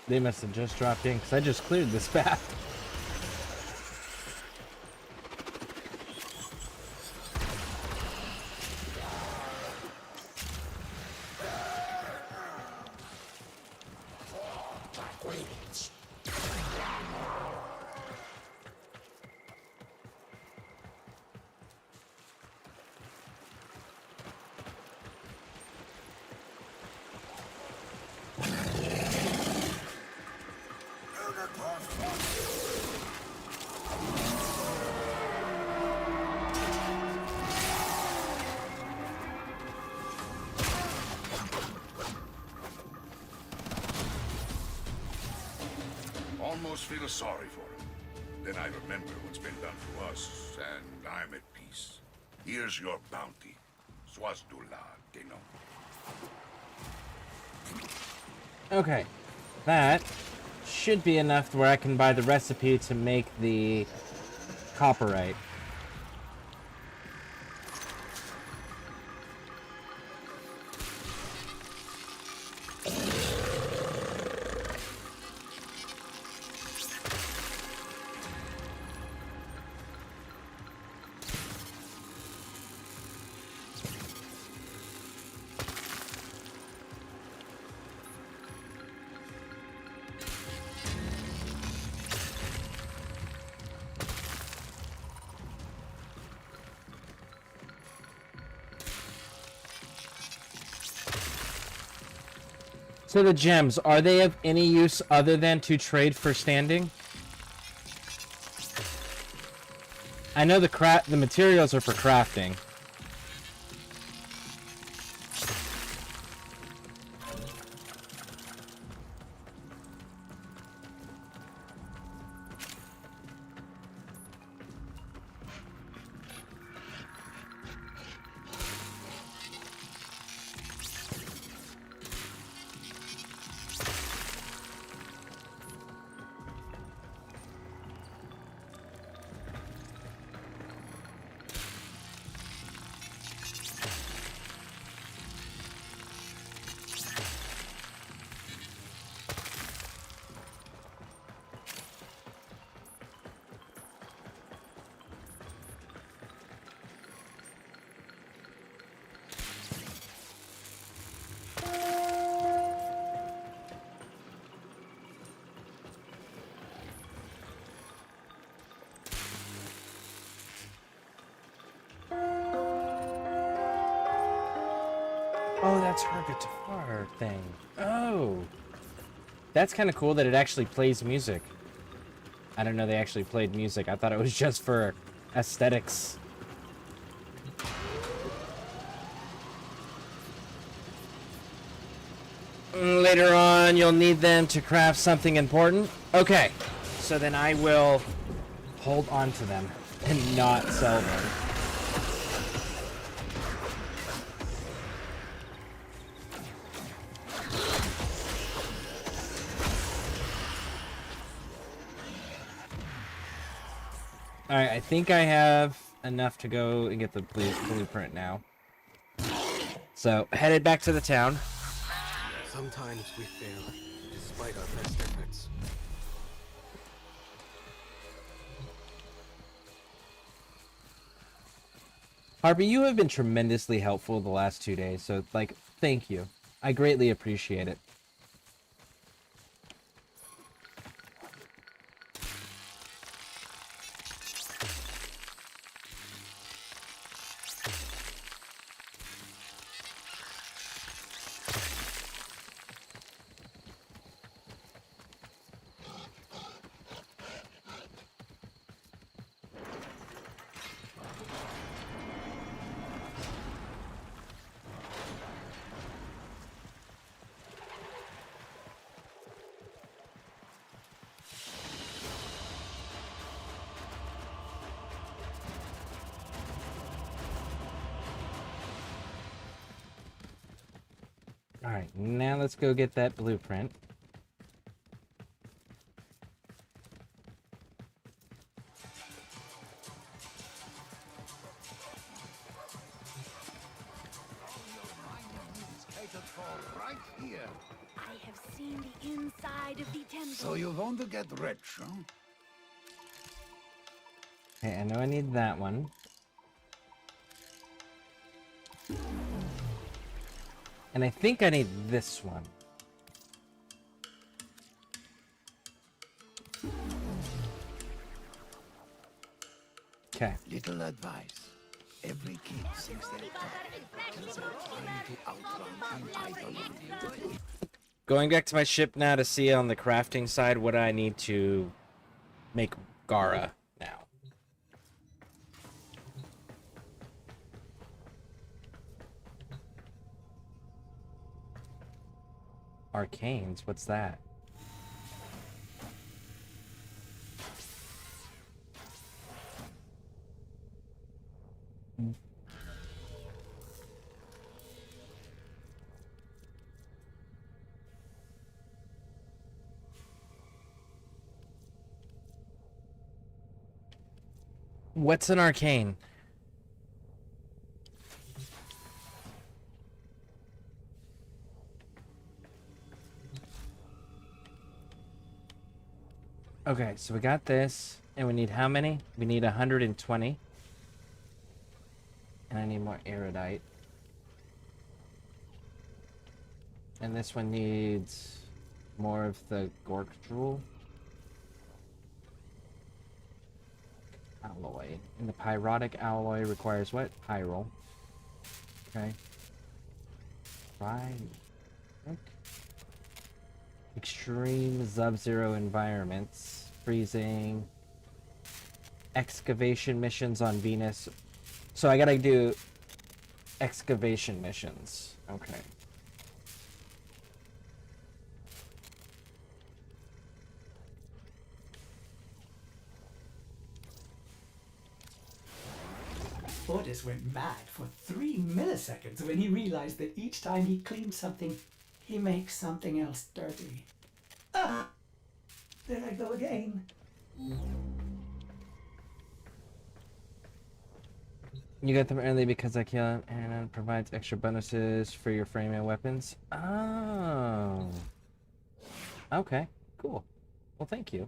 They must have just dropped in because I just cleared this path. almost feel sorry for him. Then I remember what's been done to us, and I'm at peace. Here's your bounty. Swazdula, Dino. Okay. That should be enough where I can buy the recipe to make the copperite. So the gems, are they of any use other than to trade for standing? I know the materials are for crafting. Oh, that's her guitar thing. Oh. That's kind of cool that it actually plays music. I don't know they actually played music. I thought it was just for aesthetics. Later on, you'll need them to craft something important. Okay. So then I will hold on to them and not sell them. Alright, I think I have enough to go and get the blueprint now. So, headed back to the town. Sometimes we fail, despite our best efforts. Harpy, you have been tremendously helpful the last 2 days, so, like, thank you. I greatly appreciate it. Alright, now let's go get that blueprint. Right here. I have seen the inside of the temple. So you want to get rich, huh? Okay, I know I need that one. And I think I need this one. Okay. Little advice. Every kid thinks they're tough until they're trying to outrun an idol. Going back to my ship now to see on the crafting side what I need to make Gara now. Arcanes, what's that? What's an arcane? Okay, so we got this, and we need how many? We need 120. And I need more erudite. And this one needs more of the gork drool. Alloy. And the pyrotic alloy requires what? Pyro. Okay. Extreme sub-zero environments. Freezing. Excavation missions on Venus. So I gotta do excavation missions. Okay. Otis went mad for 3 milliseconds when he realized that each time he cleans something, he makes something else dirty. Ah! There I go again. You got them early because I kill and it provides extra bonuses for your frame and weapons. Oh. Okay, cool. Well, thank you.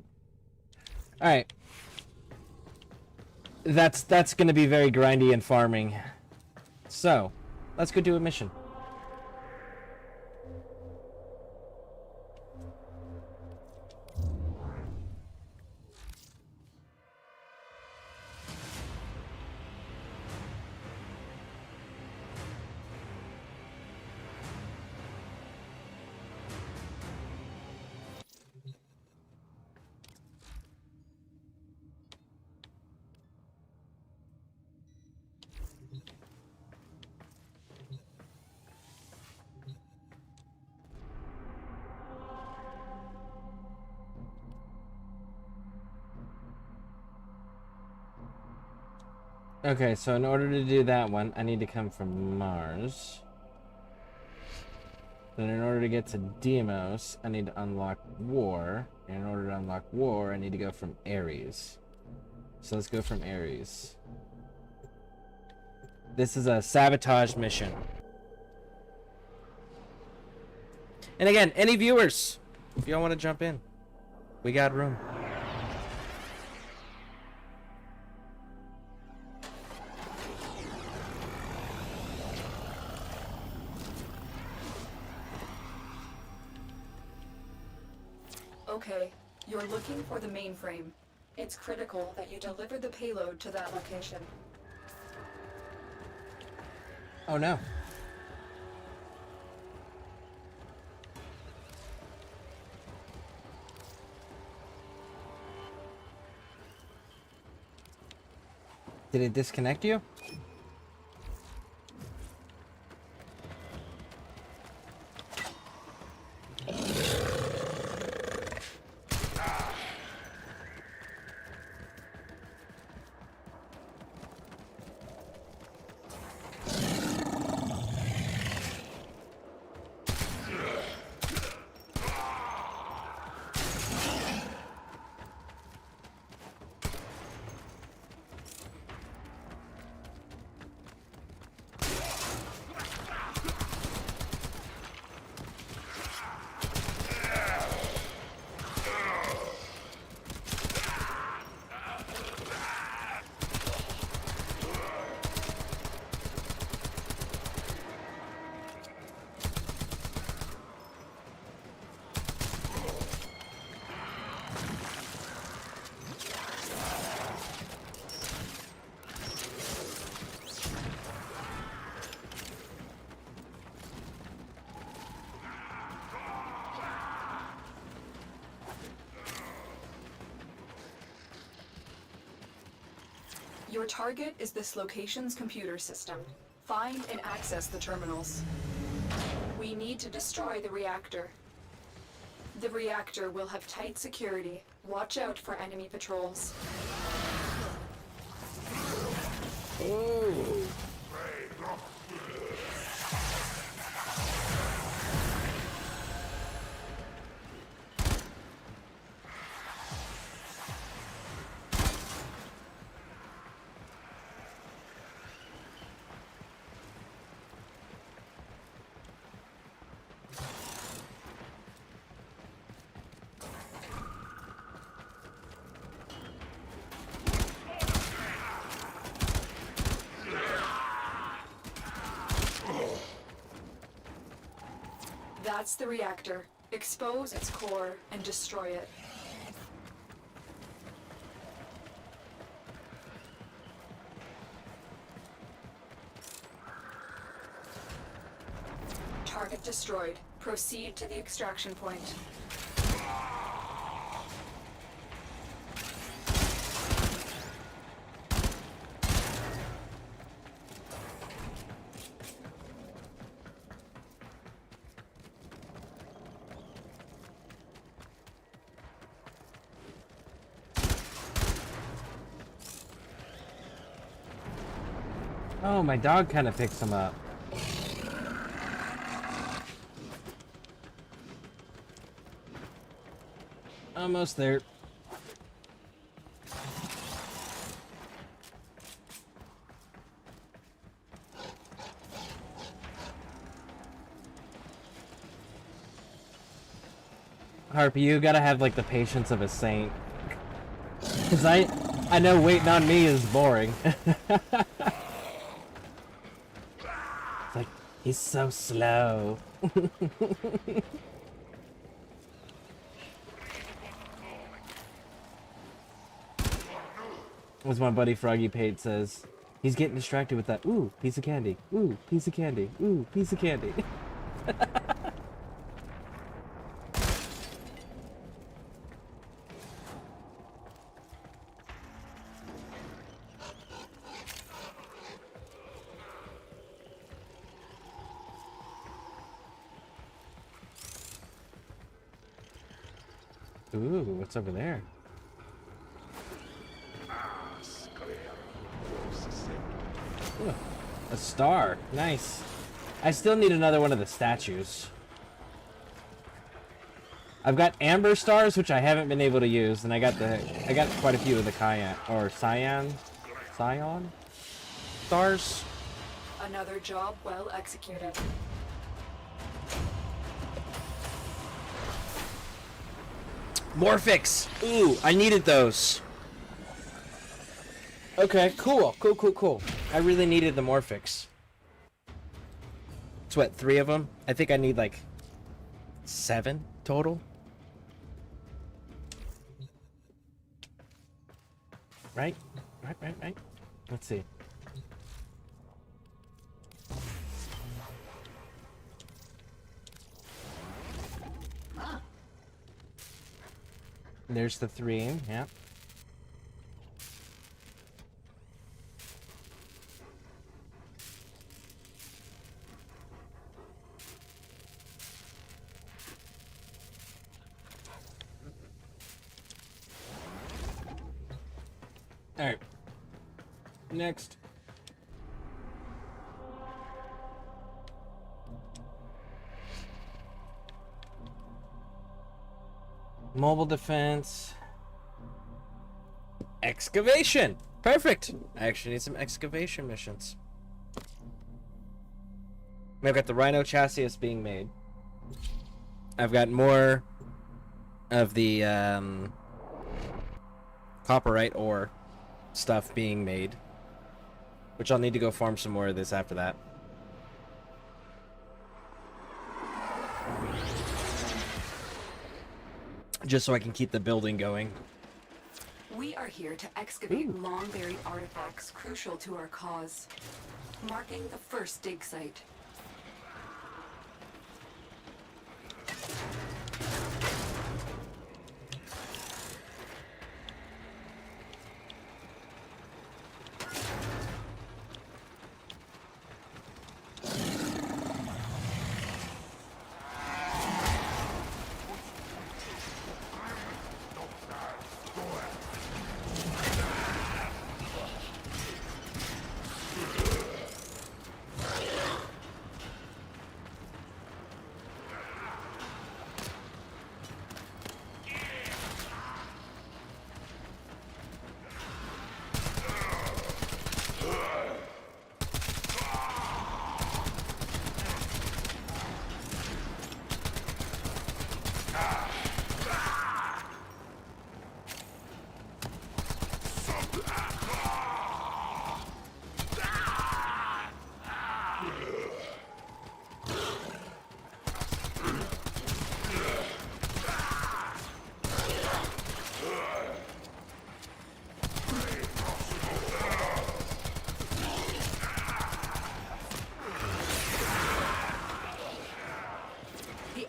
Alright. That's gonna be very grindy and farming. So, let's go do a mission. Okay, so in order to do that one, I need to come from Mars. Then in order to get to Deimos, I need to unlock War. And in order to unlock War, I need to go from Ares. So let's go from Ares. This is a sabotage mission. And again, any viewers, if y'all want to jump in, we got room. Okay, you're looking for the mainframe. It's critical that you deliver the payload to that location. Oh no. Did it disconnect you? Your target is this location's computer system. Find and access the terminals. We need to destroy the reactor. The reactor will have tight security. Watch out for enemy patrols. Oh. That's the reactor. Expose its core and destroy it. Target destroyed. Proceed to the extraction point. Oh, my dog kind of picks him up. Almost there. Harp, you gotta have like the patience of a saint. Cause I know waiting on me is boring. It's like, he's so slow. As my buddy Froggy Pate says, he's getting distracted with that, ooh, piece of candy, ooh, piece of candy, ooh, piece of candy. Ooh, what's over there? Ooh, a star. Nice. I still need another one of the statues. I've got amber stars, which I haven't been able to use, and I got quite a few of the cyan stars. Another job well executed. Morphix! Ooh, I needed those. Okay, cool. I really needed the Morphix. It's what, 3 of them? I think I need like 7 total. Right? Right. Let's see. There's the 3, yeah. Alright. Next. Mobile defense. Excavation! Perfect! I actually need some excavation missions. I've got the Rhino chassis that's being made. I've got more of the copperite ore stuff being made, which I'll need to go farm some more of this after that. Just so I can keep the building going. We are here to excavate long-buried artifacts crucial to our cause, marking the first dig site.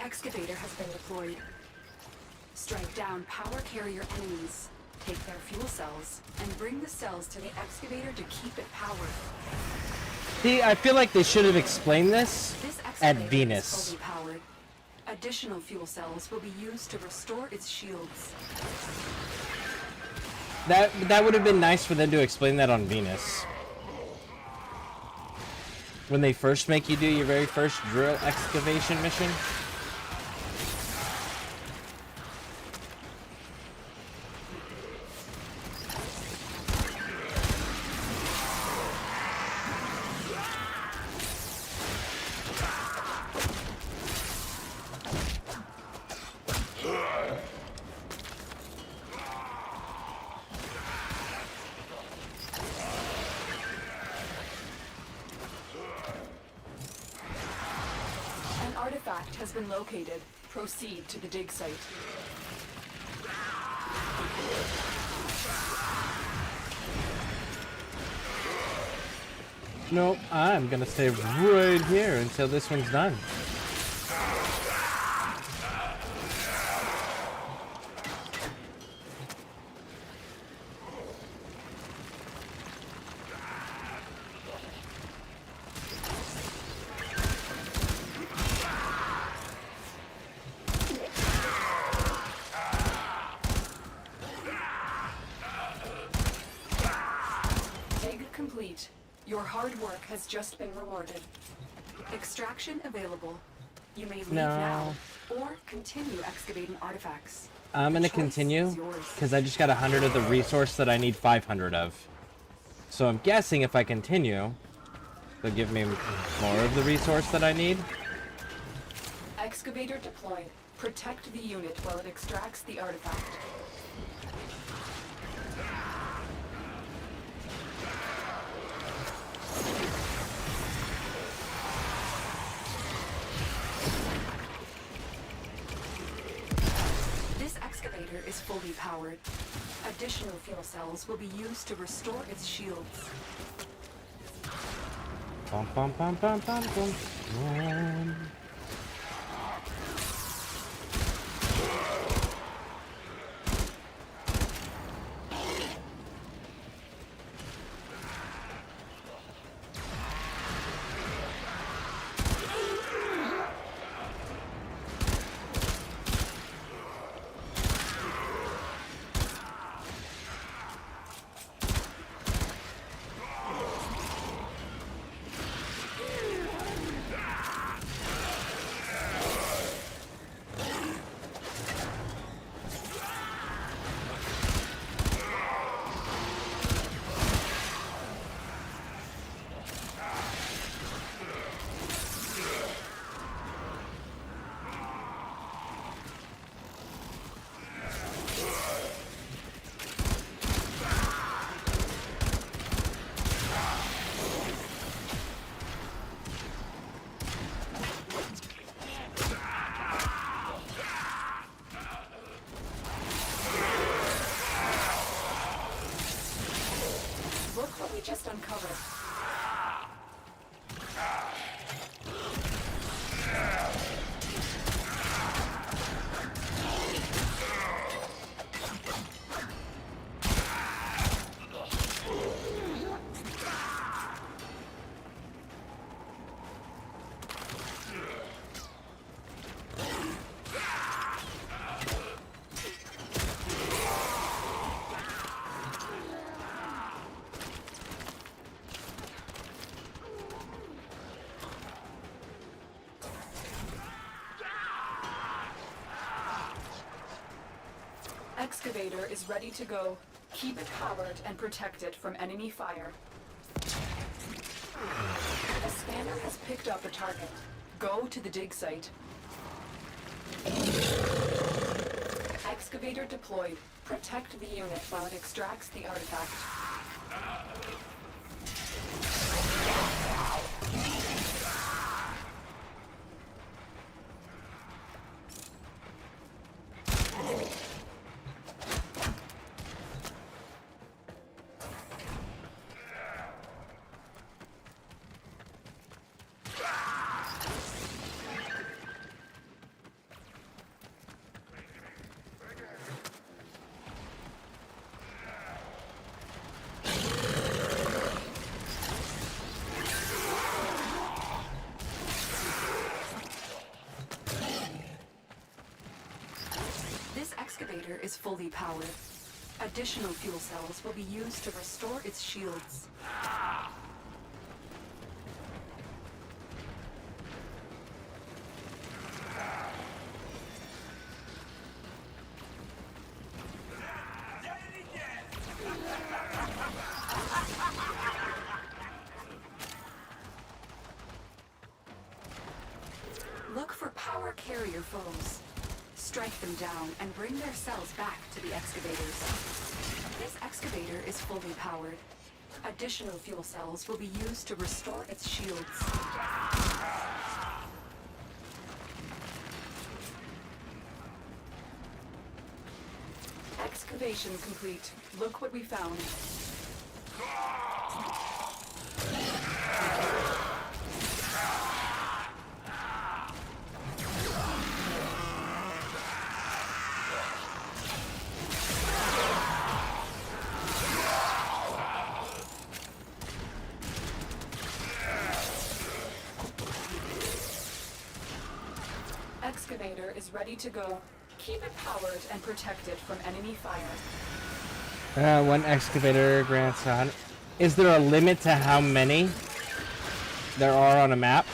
excavator has been deployed. Strike down power carrier enemies, take their fuel cells, and bring the cells to the excavator to keep it powered. See, I feel like they should have explained this This at excavator Venus. is fully powered. Additional fuel cells will be used to restore its shields. That would have been nice for them to explain that on Venus. When they first make you do your very first drill excavation mission. An artifact has been located. Proceed to the dig site. Nope, I'm gonna stay right here until this one's done. Dig complete. Your hard work has just been rewarded. Extraction available. You may leave now, or continue excavating artifacts. I'm gonna The choice continue is yours. because I just got 100 of the resource that I need 500 of. So I'm guessing if I continue, they'll give me more of the resource that I need. Excavator deployed. Protect the unit while it extracts the artifact. This excavator is fully powered. Additional fuel cells will be used to restore its shields. Bum, bum, bum, bum, bum, bum, bum. Look what we just uncovered. Excavator is ready to go. Keep it powered and protect it from enemy fire. The scanner has picked up a target. Go to the dig site. Excavator deployed. Protect the unit while it extracts the artifact. excavator is fully powered. Additional fuel cells will be used to restore its shields. Look for power carrier foes. Strike them down and bring their cells back to the excavators. This excavator is fully powered. Additional fuel cells will be used to restore its shields. Excavation complete. Look what we found. Excavator is ready to go. Keep it powered and protected from enemy fire. One excavator grants on. Is there a limit to how many there are on a map?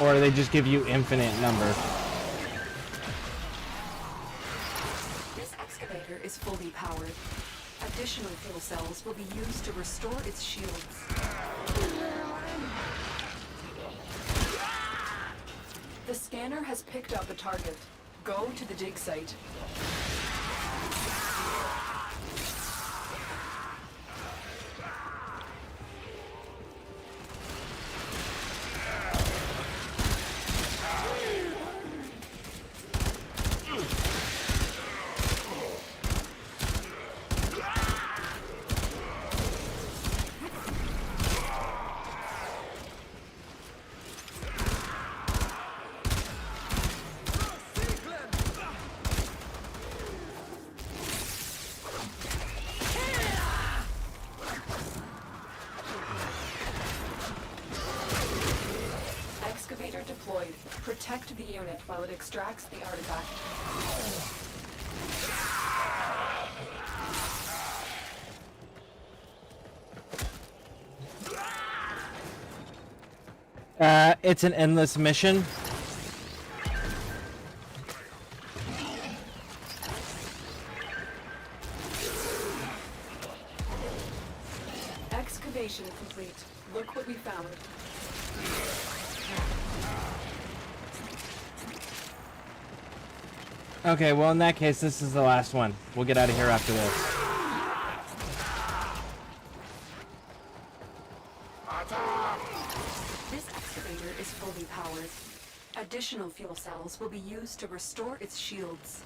Or do they just give you infinite number? This excavator is fully powered. Additional fuel cells will be used to restore its shields. The scanner has picked up a target. Go to the dig site. Excavator deployed. Protect the unit while it extracts the artifact. It's an endless mission. Excavation complete. Look what we found. Okay, well in that case, this is the last one. We'll get out of here after this. This excavator is fully powered. Additional fuel cells will be used to restore its shields.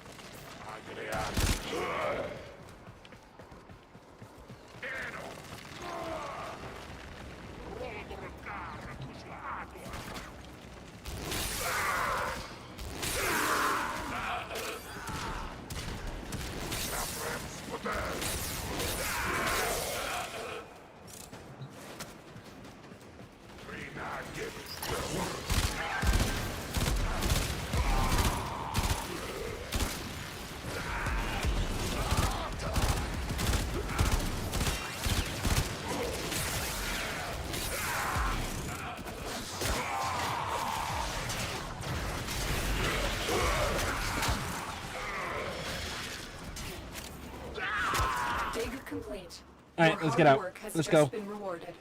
Dig complete. All right, Your let's get hard out. work has Let's just go. been rewarded.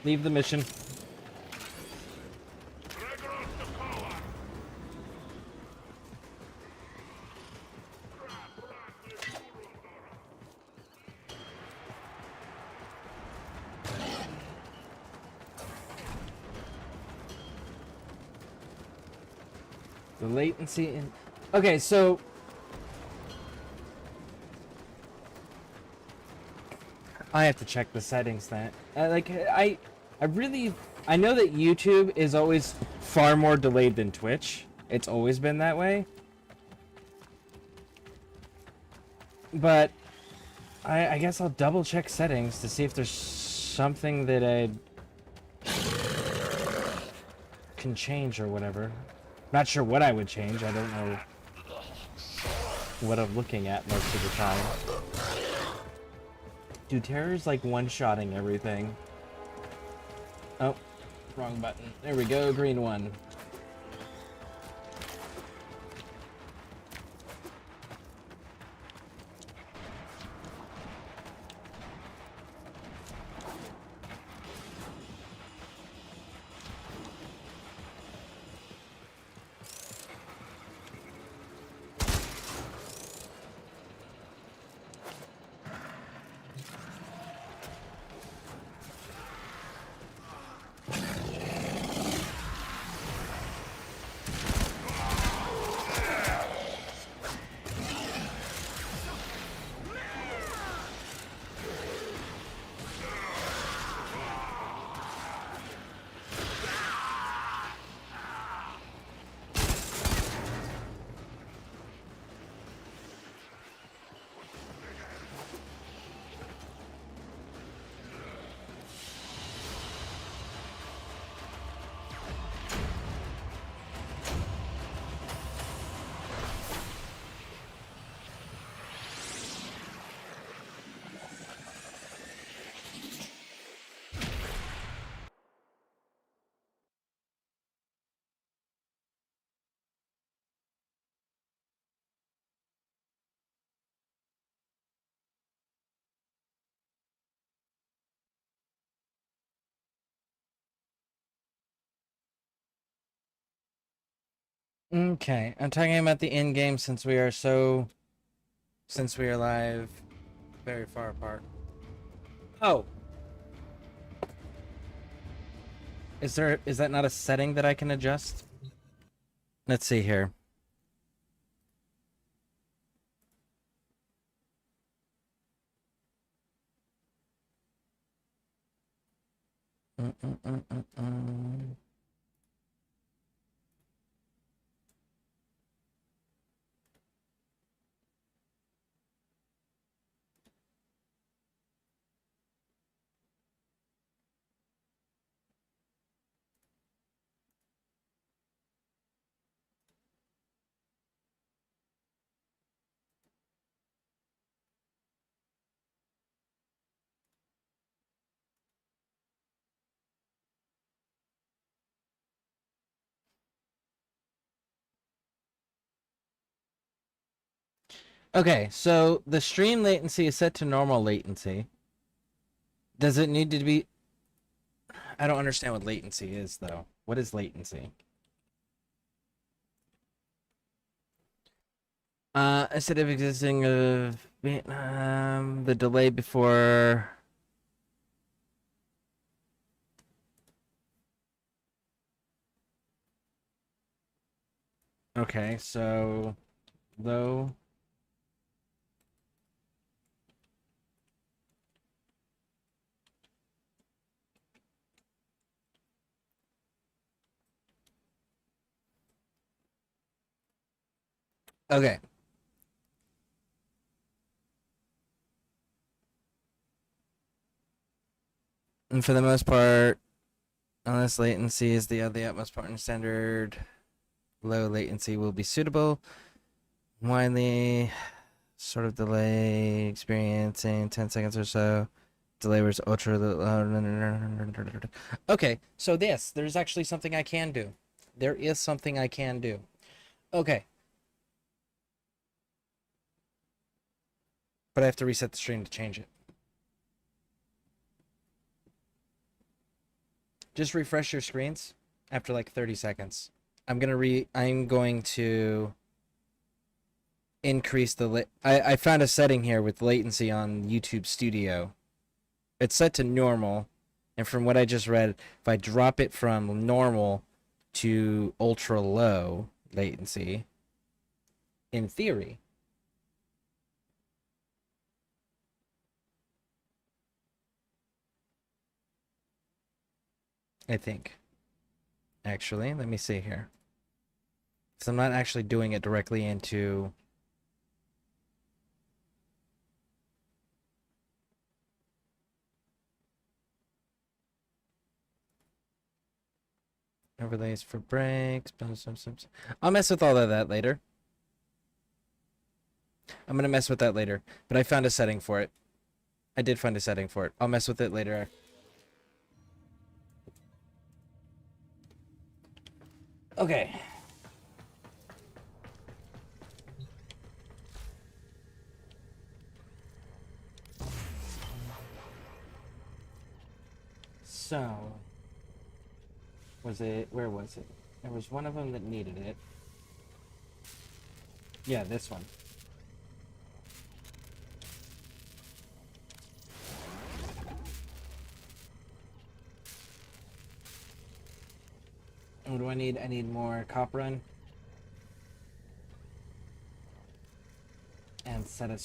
Leave the mission. The latency in... Okay, so... I have to check the settings then. I really... I know that YouTube is always far more delayed than Twitch. It's always been that way. But... I guess I'll double check settings to see if there's something that I can change or whatever. Not sure what I would change, I don't know. what I'm looking at most of the time. Dude, Terror's like one-shotting everything. Oh, wrong button. There we go, green one. Okay, I'm talking about the end game since we are live very far apart. Oh, is that not a setting that I can adjust? Let's see here. Okay, so the stream latency is set to normal latency. Does it need to be... I don't understand what latency is, though. What is latency? Instead of existing of the delay before... Okay, so... Low... Okay. And for the most part, unless latency is the utmost partner standard, low latency will be suitable. Widely sort of delay experiencing 10 seconds or so. Delay was ultra low. Okay, so there's actually something I can do. There is something I can do. Okay. But I have to reset the stream to change it. Just refresh your screens after like 30 seconds. I'm going to increase the I found a setting here with latency on YouTube Studio. It's set to normal, and from what I just read, if I drop it from normal to ultra low latency, in theory, I think. Actually, let me see here. So I'm not actually doing it directly into... Overlays for breaks. I'll mess with all of that later. I'm gonna mess with that later. But I found a setting for it. I did find a setting for it. I'll mess with it later. Okay. So, where was it? There was one of them that needed it. Yeah, this one. What do I need? I need more copper run. And set of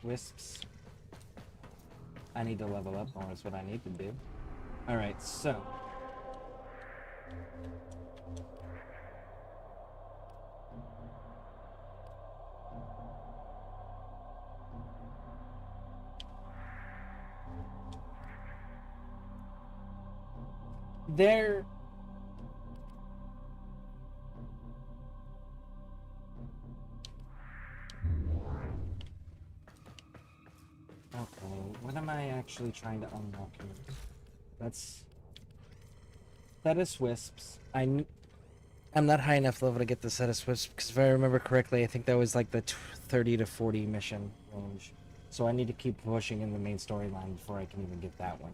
wisps. I need to level up more is what I need to do. Alright, so. There. Okay, what am I actually trying to unlock here? That's Status Wisps. I'm not high enough level to get the Status Wisps, because if I remember correctly, I think that was like the 30 to 40 mission range. So I need to keep pushing in the main storyline before I can even get that one.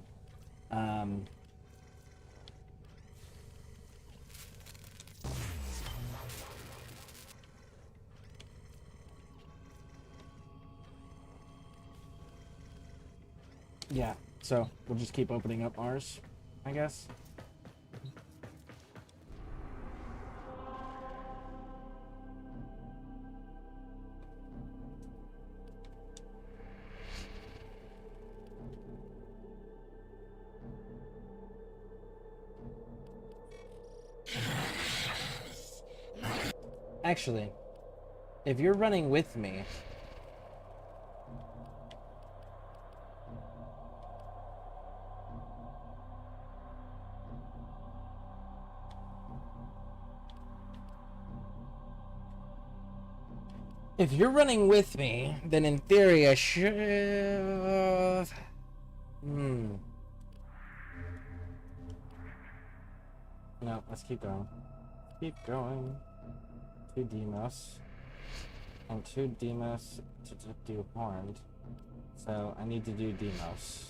Yeah, so we'll just keep opening up ours, I guess. Actually, if you're running with me, then in theory I should... No, let's keep going. Keep going. 2 Demos. And 2 Demos to do Horned. So I need to do Demos.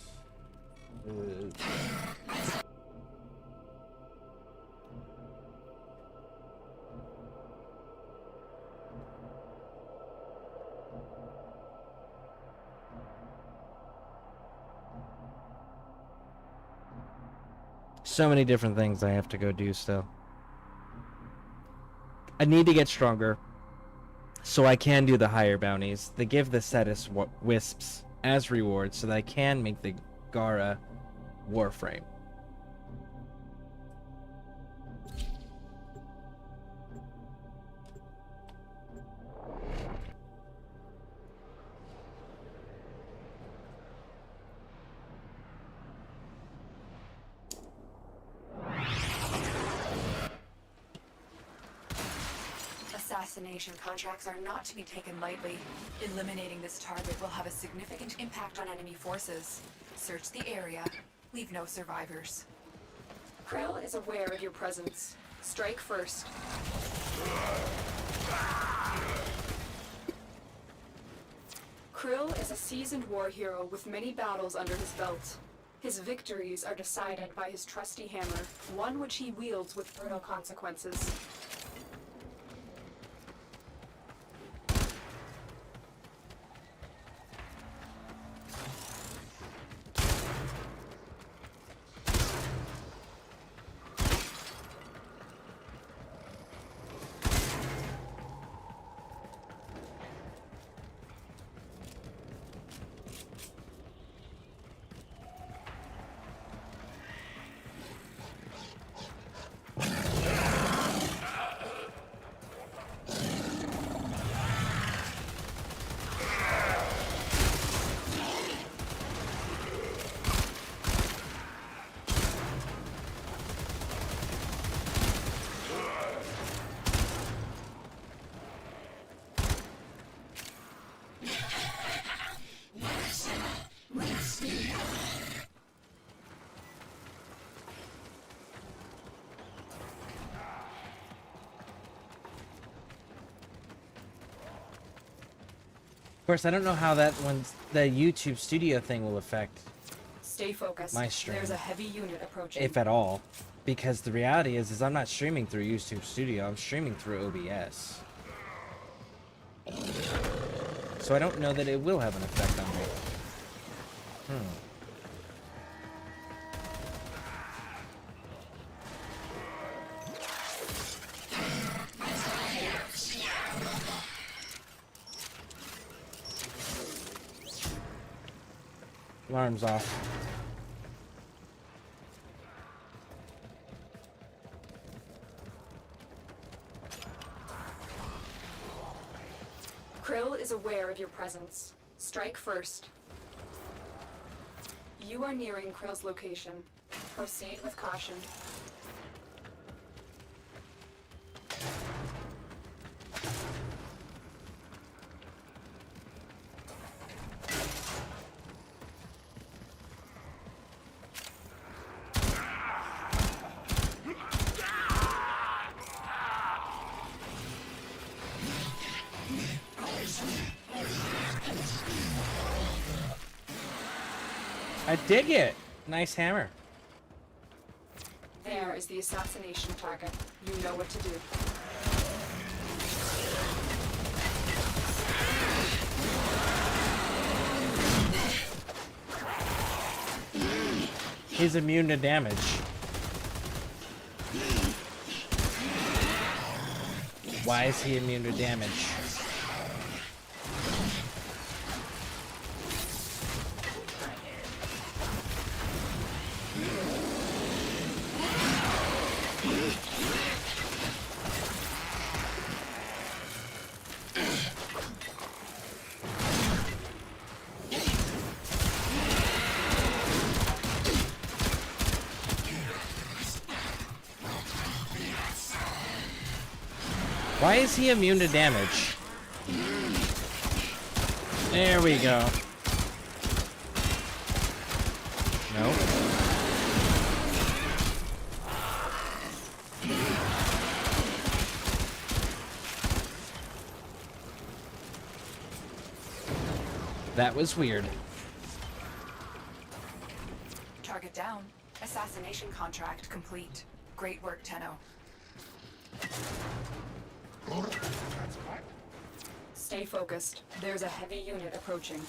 So many different things I have to go do still. I need to get stronger so I can do the higher bounties. They give the Cetus Wisps as rewards so that I can make the Gara Warframe. Assassination contracts are not to be taken lightly. Eliminating this target will have a significant impact on enemy forces. Search the area. Leave no survivors. Krill is aware of your presence. Strike first. Krill is a seasoned war hero with many battles under his belt. His victories are decided by his trusty hammer, one which he wields with brutal consequences. course, I don't know how that one's the YouTube studio thing will affect, Stay focused. My stream. There's a heavy unit approaching. if at all, because the reality is I'm not streaming through YouTube Studio. I'm streaming through OBS. So I don't know that it will have an effect on me. Alarm's off. Krill is aware of your presence. Strike first. You are nearing Krill's location. Proceed with caution. I dig it. Nice hammer. There is the assassination target. You know what to do. He's immune to damage. Why is he immune to damage? Why is he immune to damage? There we go. Nope. That was weird. Target down. Assassination contract complete. Great work, Tenno. Stay focused. There's a heavy unit approaching.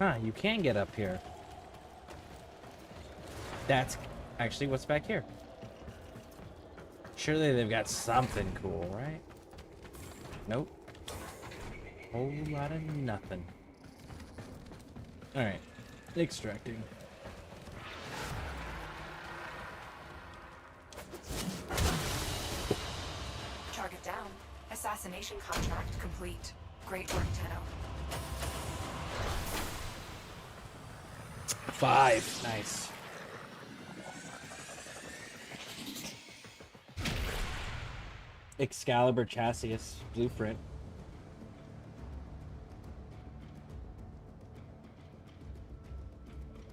Huh, you can get up here. That's actually what's back here. Surely they've got something cool, right? Nope. Whole lot of nothing. Alright. Extracting. Target down. Assassination contract complete. Great work, Tenno. 5. Nice. Excalibur chassis blueprint.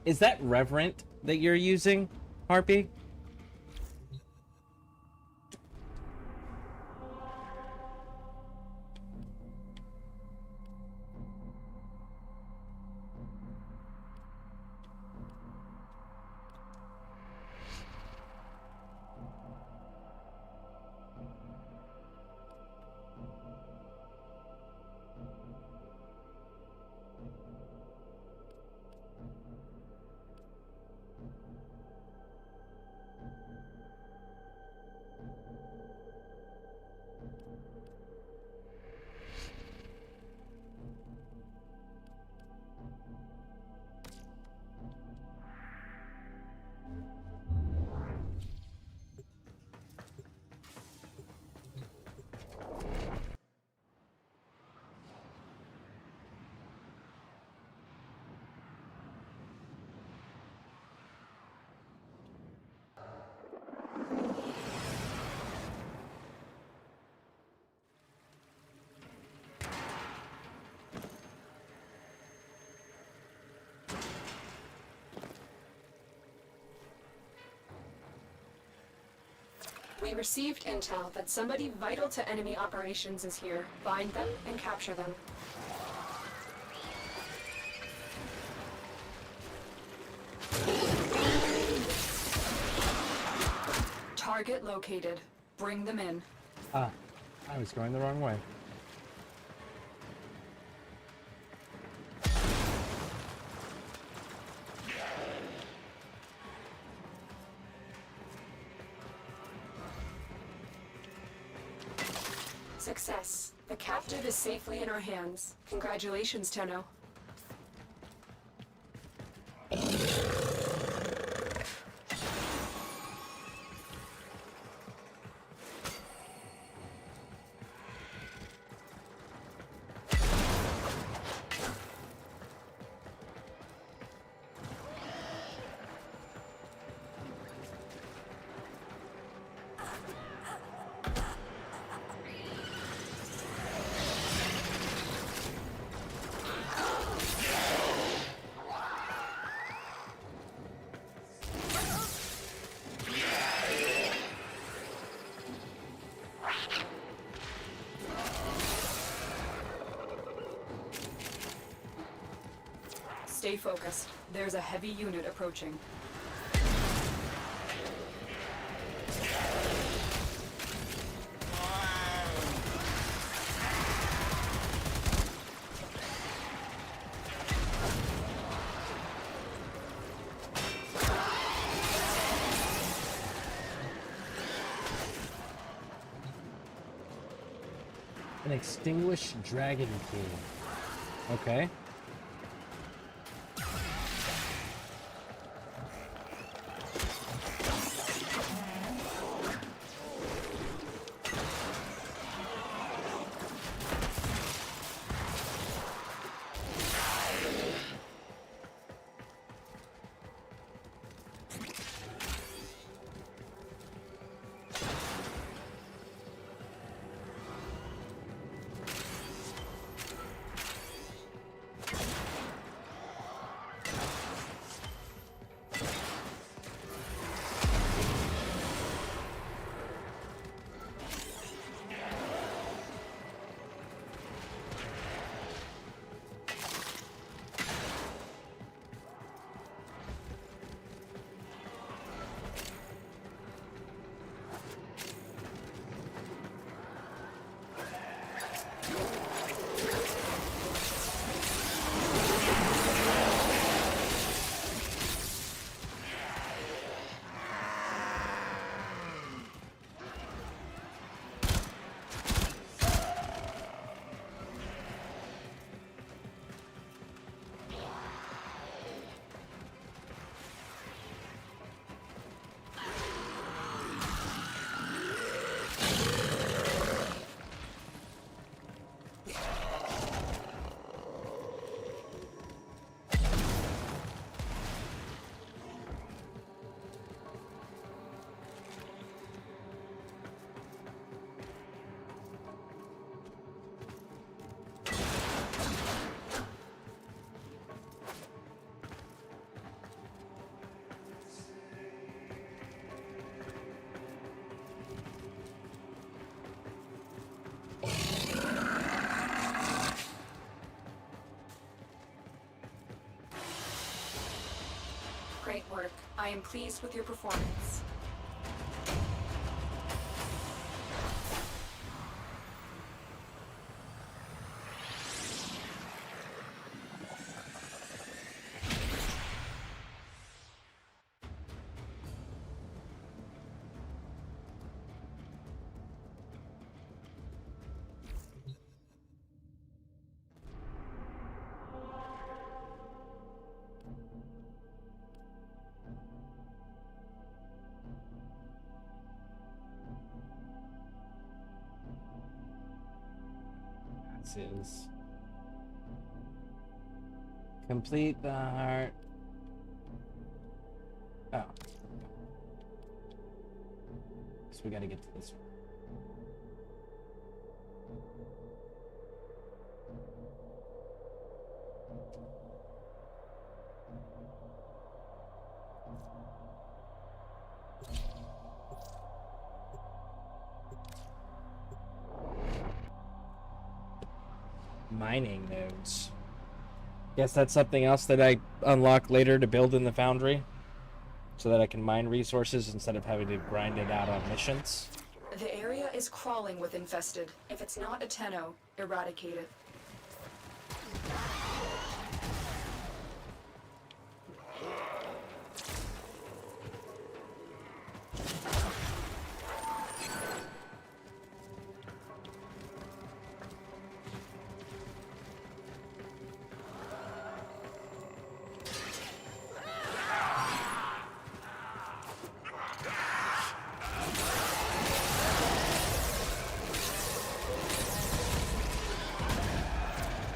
Is that Reverent that you're using, Harpy? We received intel that somebody vital to enemy operations is here. Find them and capture them. Target located. Bring them in. Ah, I was going the wrong way. Success. The captive is safely in our hands. Congratulations, Tenno. Stay focused. There's a heavy unit approaching. An extinguished dragon king. Okay. Great work. I am pleased with your performance. Is complete the heart. Oh, so we got to get to this one. Mining nodes. Guess that's something else that I unlock later to build in the foundry, so that I can mine resources instead of having to grind it out on missions. The area is crawling with infested. If it's not a Tenno, eradicate it.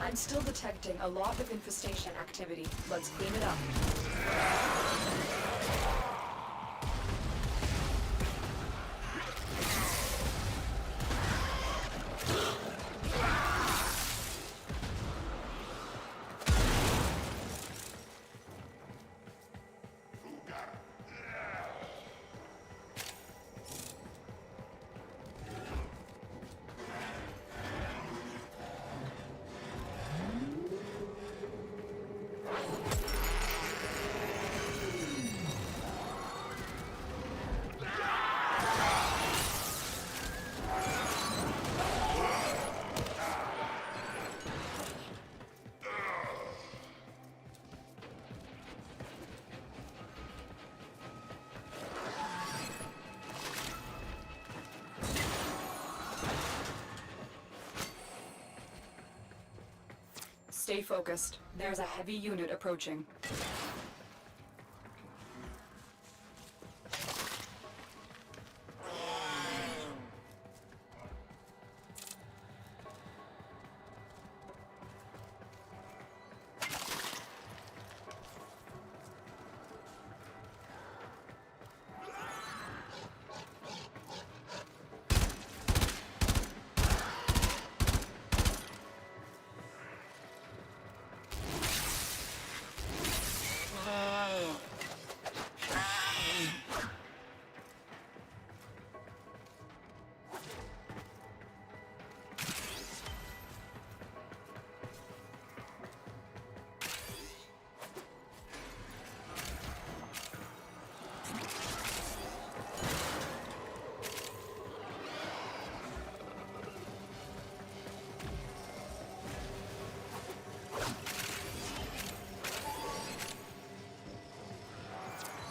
I'm still detecting a lot of infestation activity. Let's clean it up. Stay focused. There's a heavy unit approaching.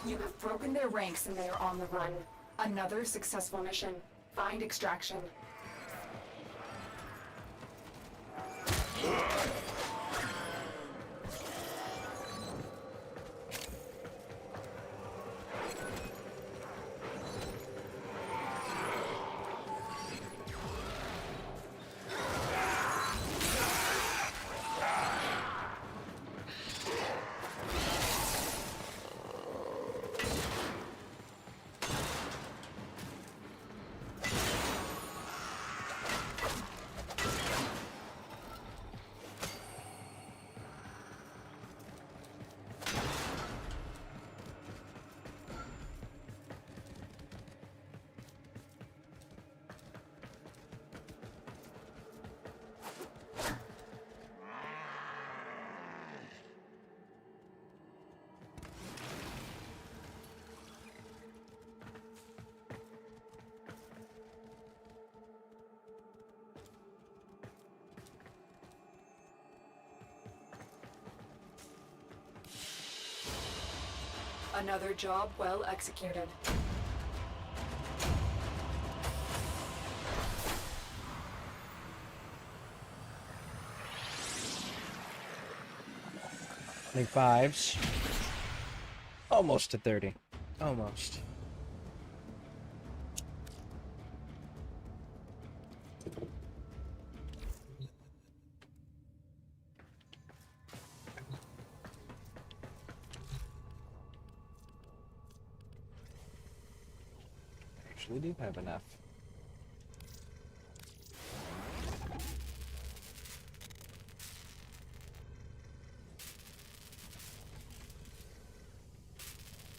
You have broken their ranks and they are on the run. Another successful mission. Find extraction. Another job well executed. Make fives. Almost to 30. Almost. Actually do have enough.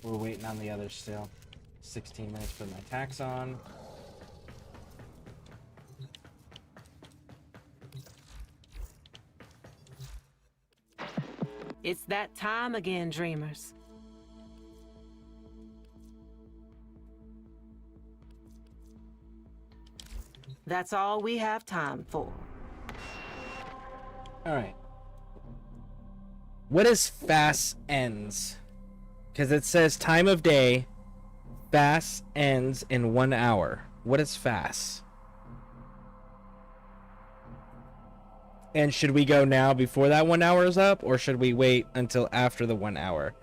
We're waiting on the others still. 16 minutes for my tax on. It's that time again, dreamers. That's all we have time for. All right. What is fast ends? Because it says time of day, fast ends in 1 hour. What is fast? And should we go now before that 1 hour is up, or should we wait until after the 1 hour?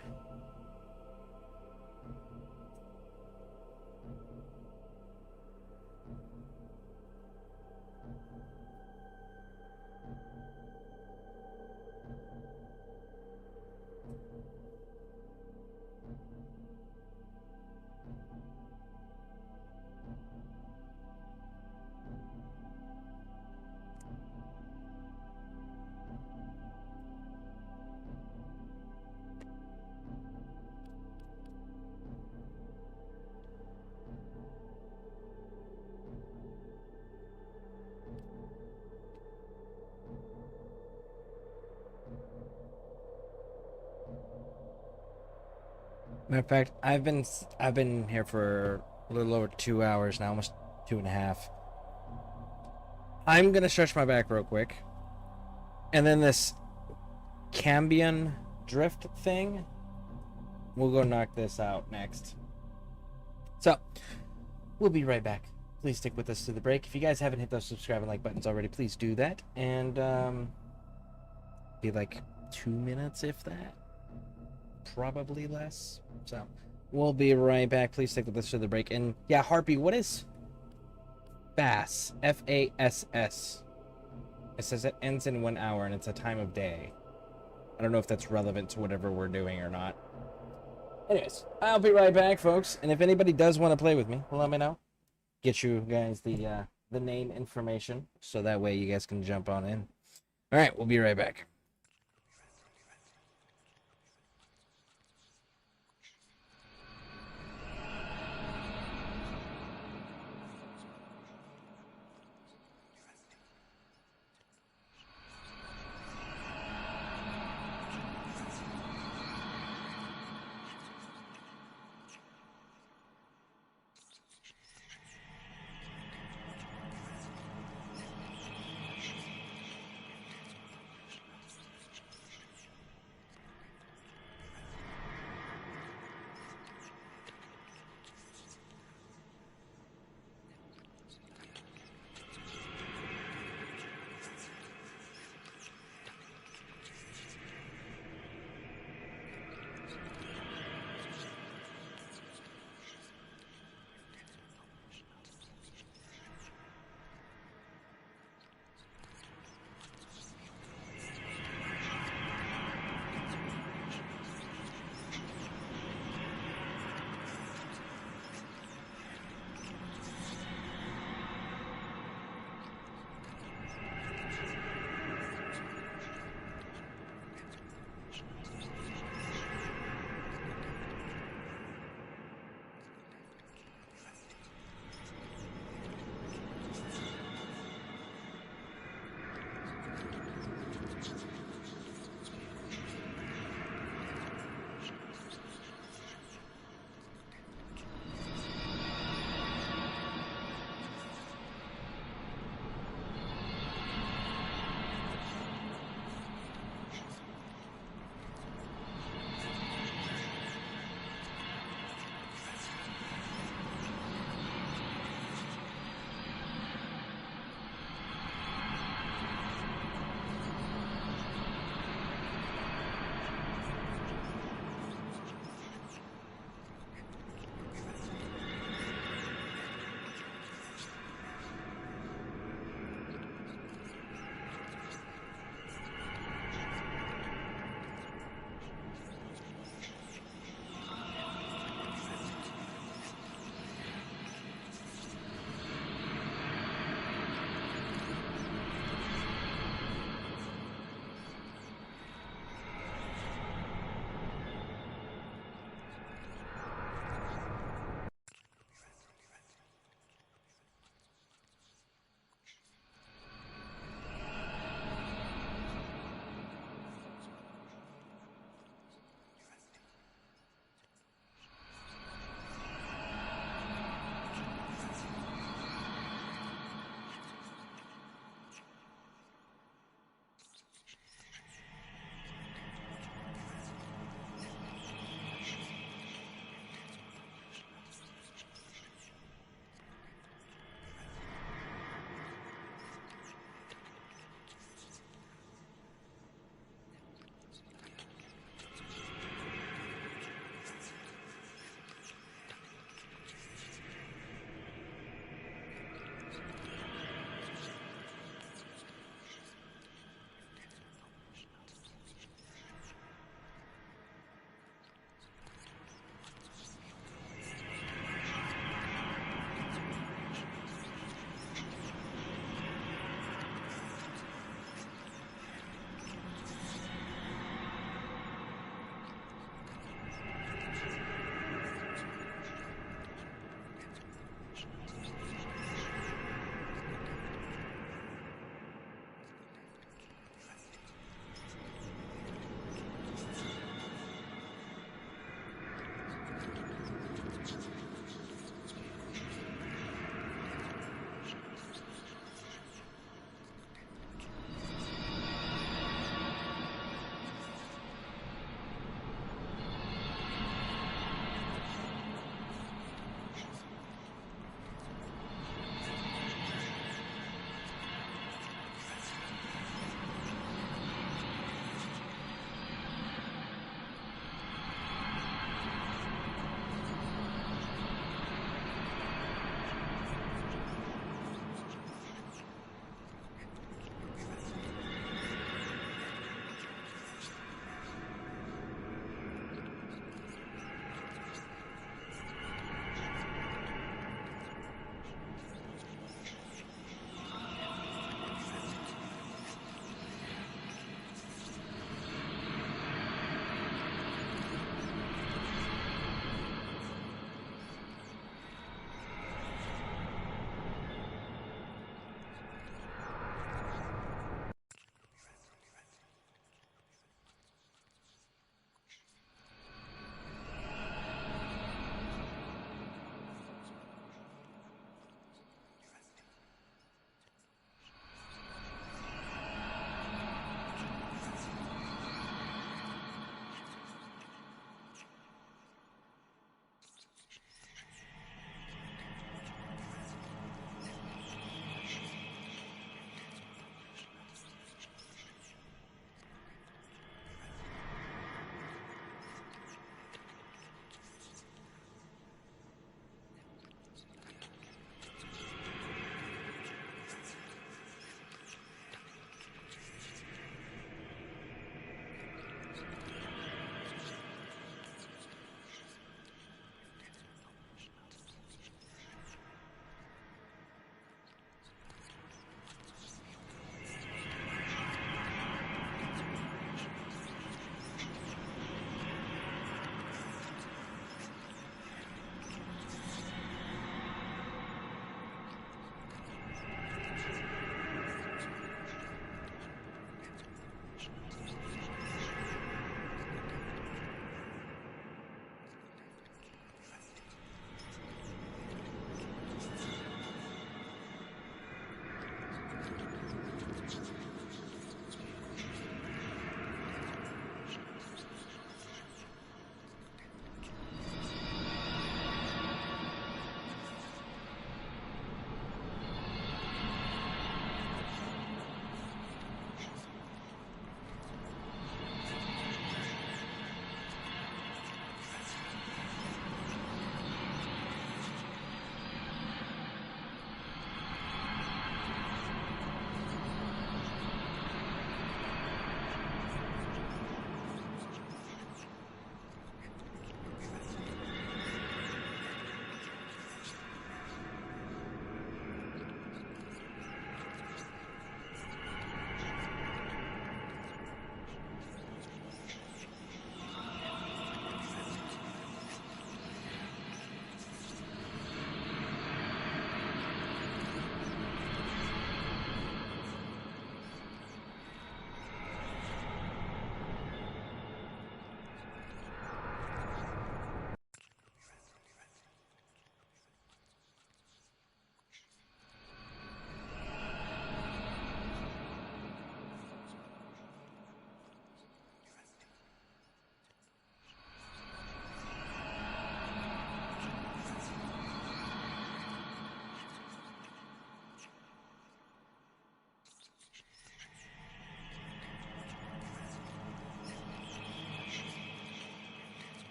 Matter of fact, I've been here for a little over 2 hours now, almost 2.5. I'm gonna stretch my back real quick, and then this Cambion drift thing, we'll go knock this out next. So, we'll be right back. Please stick with us to the break. If you guys haven't hit those subscribe and like buttons already, please do that. And be like 2 minutes, if that. Probably less. So, we'll be right back. Please stick with us to the break. And yeah, Harpy, what is FASS? FASS. It says it ends in 1 hour and it's a time of day. I don't know if that's relevant to whatever we're doing or not. Anyways, I'll be right back, folks. And if anybody does want to play with me, let me know. Get you guys the name information so that way you guys can jump on in. All right, we'll be right back.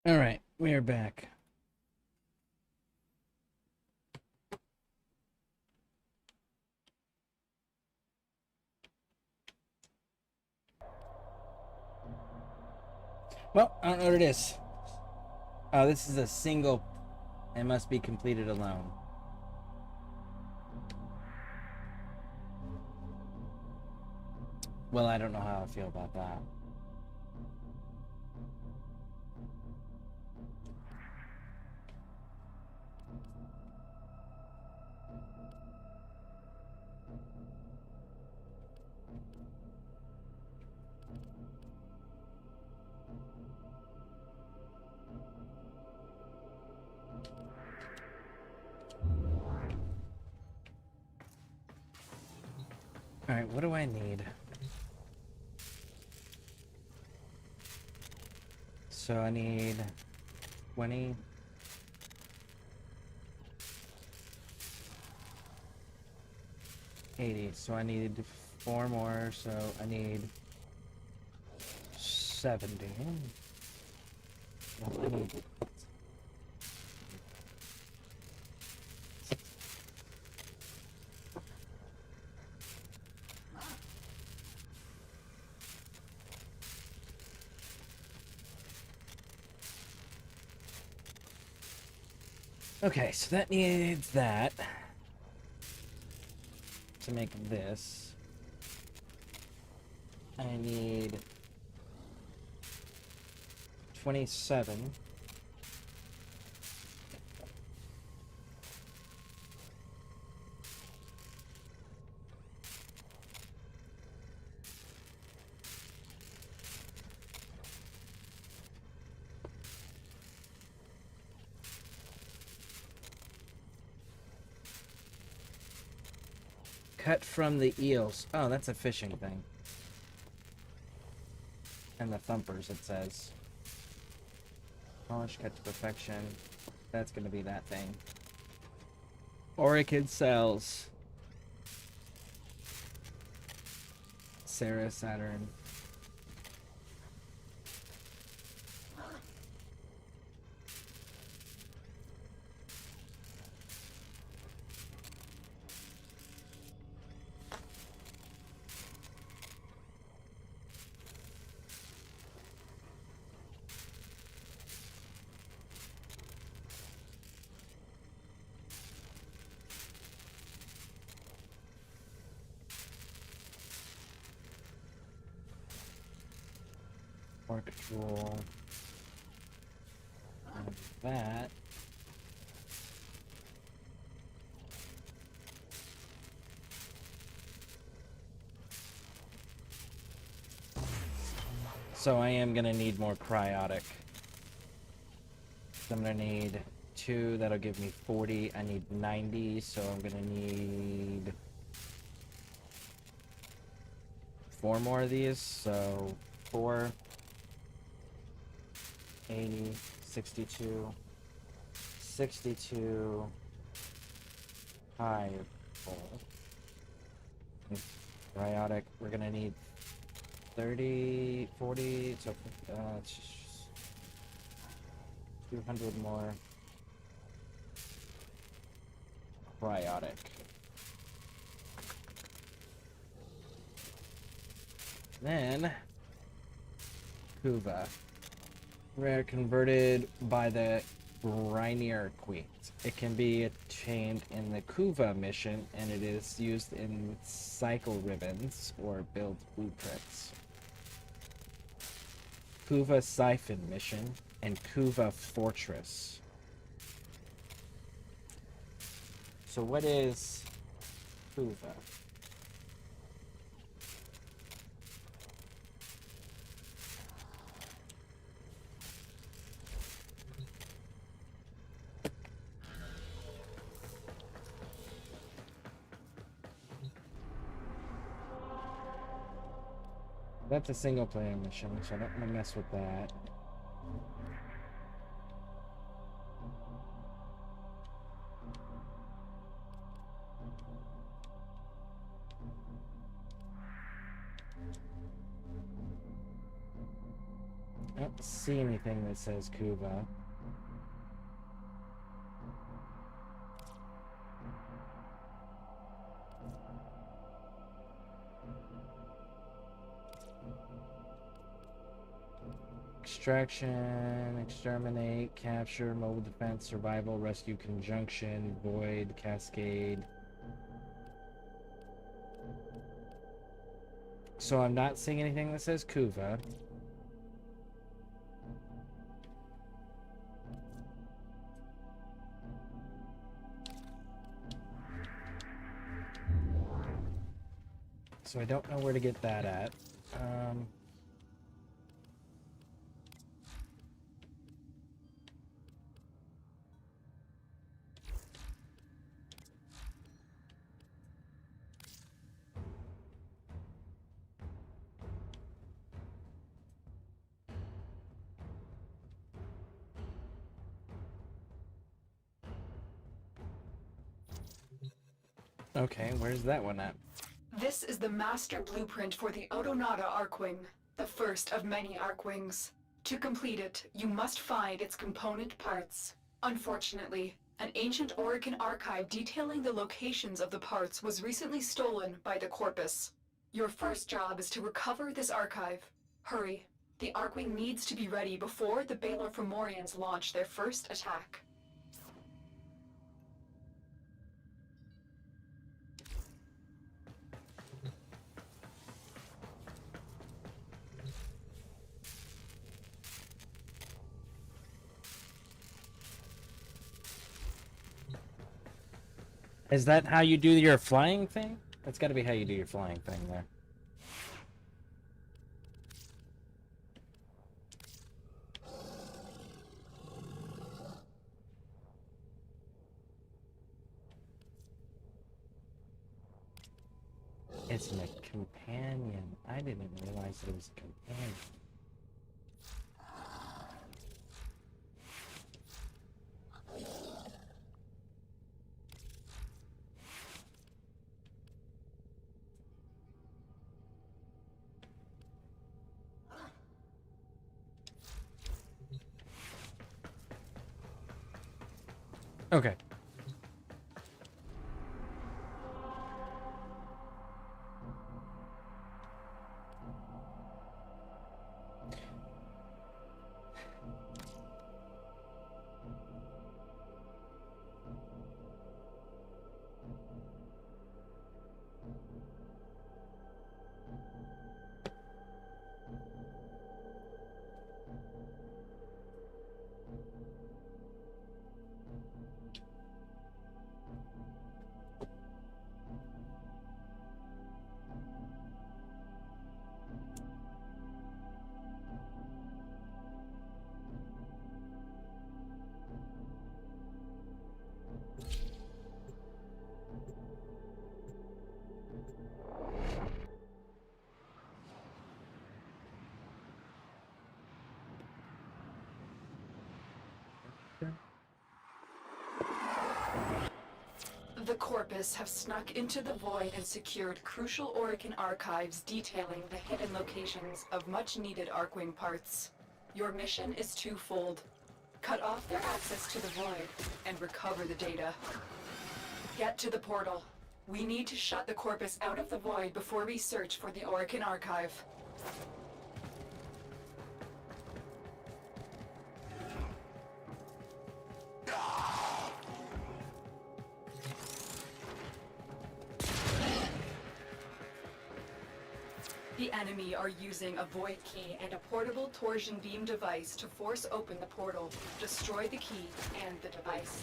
Alright, we are back. Well, I don't know what it is. Oh, this is a single. It must be completed alone. Well, I don't know how I feel about that. Alright, what do I need? So I need 20. $80. So I need 4 more, so I need 70. No, I need okay, so that needs that to make this. I need 27. Cut from the eels. Oh, that's a fishing thing. And the thumpers, it says. Polish cut to perfection. That's gonna be that thing. Orchid cells. Sarah, Saturn. More control. And that. So I am gonna need more cryotic. So I'm gonna need 2, that'll give me 40. I need 90, so I'm gonna need 4 more of these. So 4, 80, 62, 62, high full. Cryotic, we're gonna need 30, 40, so it's just 200 more cryotic. Then Kuva. Rare converted by the Rainier Queen. It can be obtained in the Kuva mission, and it is used in cycle ribbons or build blueprints. Kuva Siphon mission and Kuva Fortress. So what is Kuva? That's a single player mission, so I don't want to mess with that. Oh, see anything that says Kuva. Extraction, exterminate, capture, mobile defense, survival, rescue, conjunction, void, cascade. So I'm not seeing anything that says Kuva. So I don't know where to get that at. Okay, where's that one at? This is the master blueprint for the Odonata Arcwing, the first of many Arcwings. To complete it, you must find its component parts. Unfortunately, an ancient Orokin archive detailing the locations of the parts was recently stolen by the Corpus. Your first job is to recover this archive. Hurry. The Arcwing needs to be ready before the Baylor Fomorians launch their first attack. Is that how you do your flying thing? That's got to be how you do your flying thing there. It's a companion. I didn't realize it was a companion. Okay. The Corpus have snuck into the Void and secured crucial Orokin archives detailing the hidden locations of much-needed Arcwing parts. Your mission is twofold. Cut off their access to the Void and recover the data. Get to the portal. We need to shut the Corpus out of the Void before we search for the Orokin archive. The enemy are using a void key and a portable torsion beam device to force open the portal, destroy the key and the device.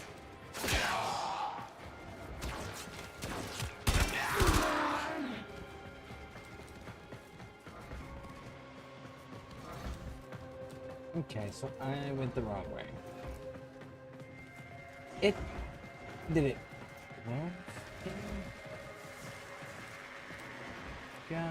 Okay, so I went the wrong way. It... Did it... Well... Go...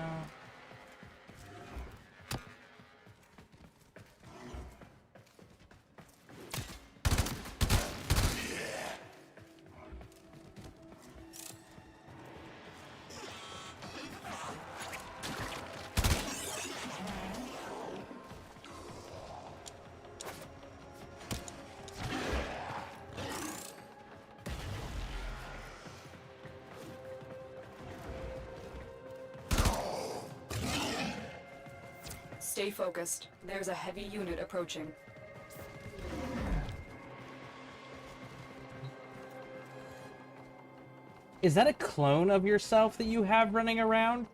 Stay focused. There's a heavy unit approaching. Is that a clone of yourself that you have running around?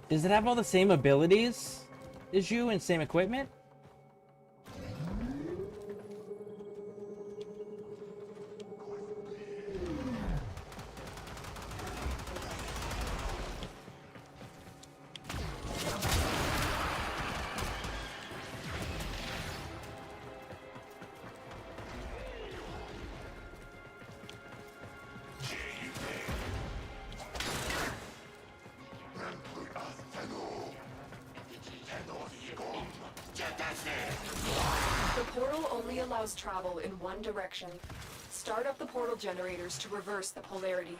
Does it have all the same abilities as you and same equipment? The portal only allows travel in one direction. Start up the portal generators to reverse the polarity.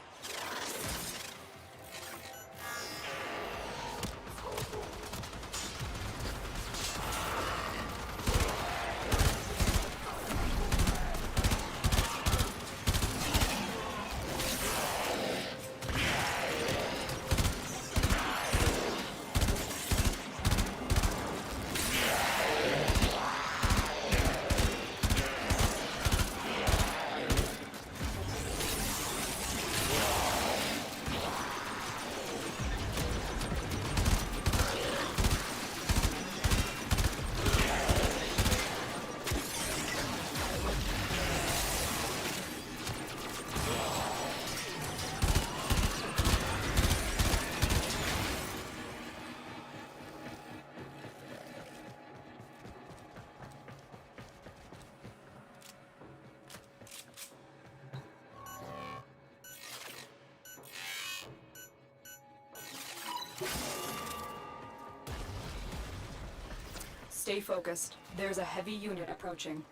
Stay focused. There's a heavy unit approaching.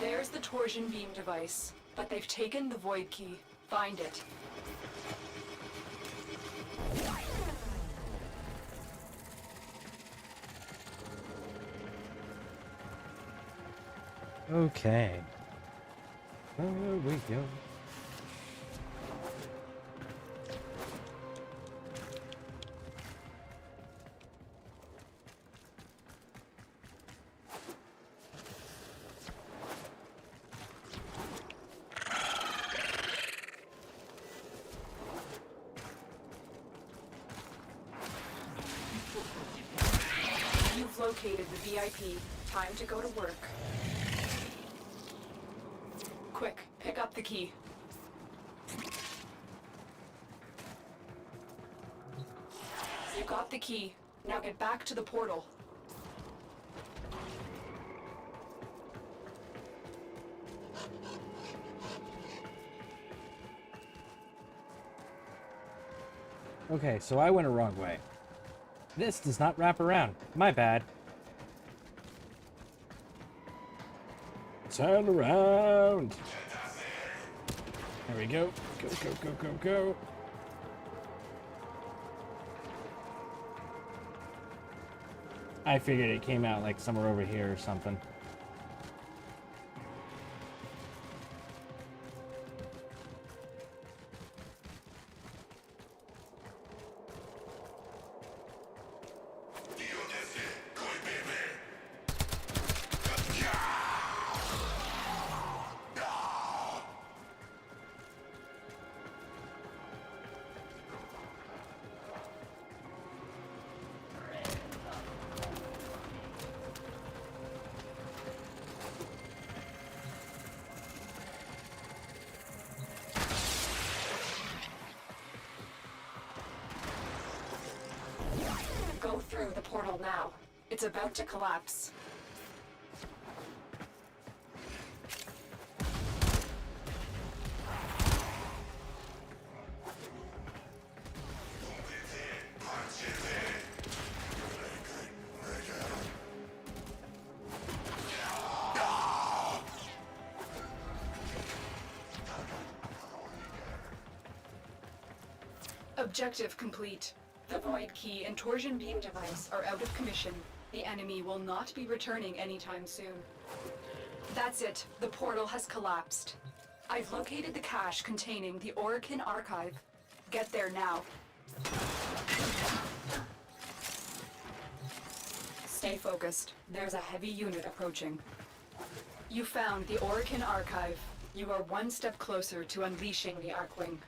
There's the torsion beam device, but they've taken the void key. Find it. Okay. There we go. You've located the VIP. Time to go to work. Quick, pick up the key. You got the key. Now get back to the portal. Okay, so I went a wrong way. This does not wrap around. My bad. Turn around. There we go. Go, go, go, go, go. I figured it came out like somewhere over here or something. Go through the portal now. It's about to collapse. Objective complete. The Void Key and Torsion Beam device are out of commission. The enemy will not be returning anytime soon. That's it. The portal has collapsed. I've located the cache containing the Orokin archive. Get there now. Stay focused. There's a heavy unit approaching. You found the Orokin archive. You are one step closer to unleashing the Arkwing.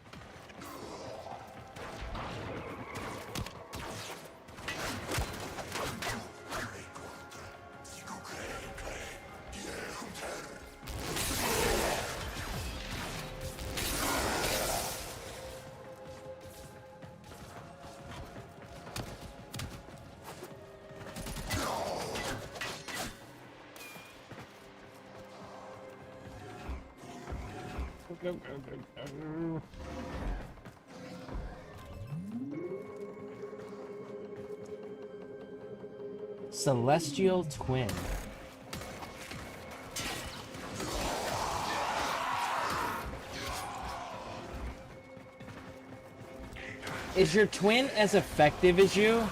Celestial Twin. Is your twin as effective as you?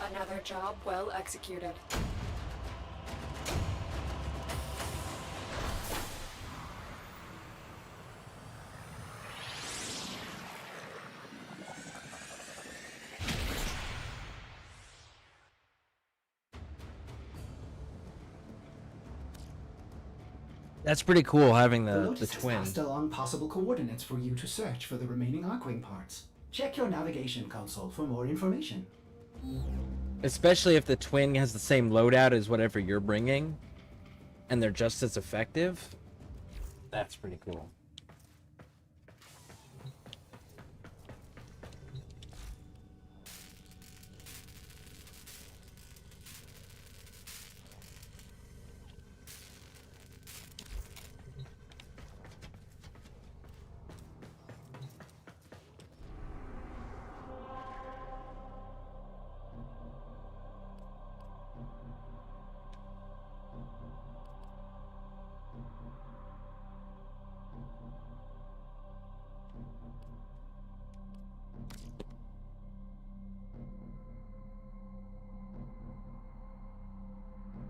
Another job well executed. That's pretty cool having The the Lotus has twin. passed along possible coordinates for you to search for the remaining Arkwing parts. Check your navigation console for more information. Especially if the twin has the same loadout as whatever you're bringing, and they're just as effective. That's pretty cool.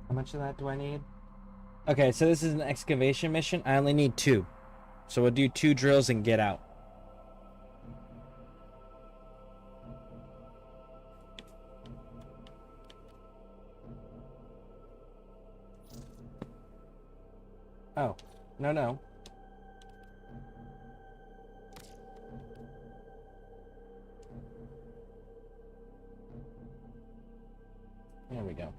How much of that do I need? Okay, so this is an excavation mission. I only need 2. So we'll do 2 drills and get out. Oh, no. There we go.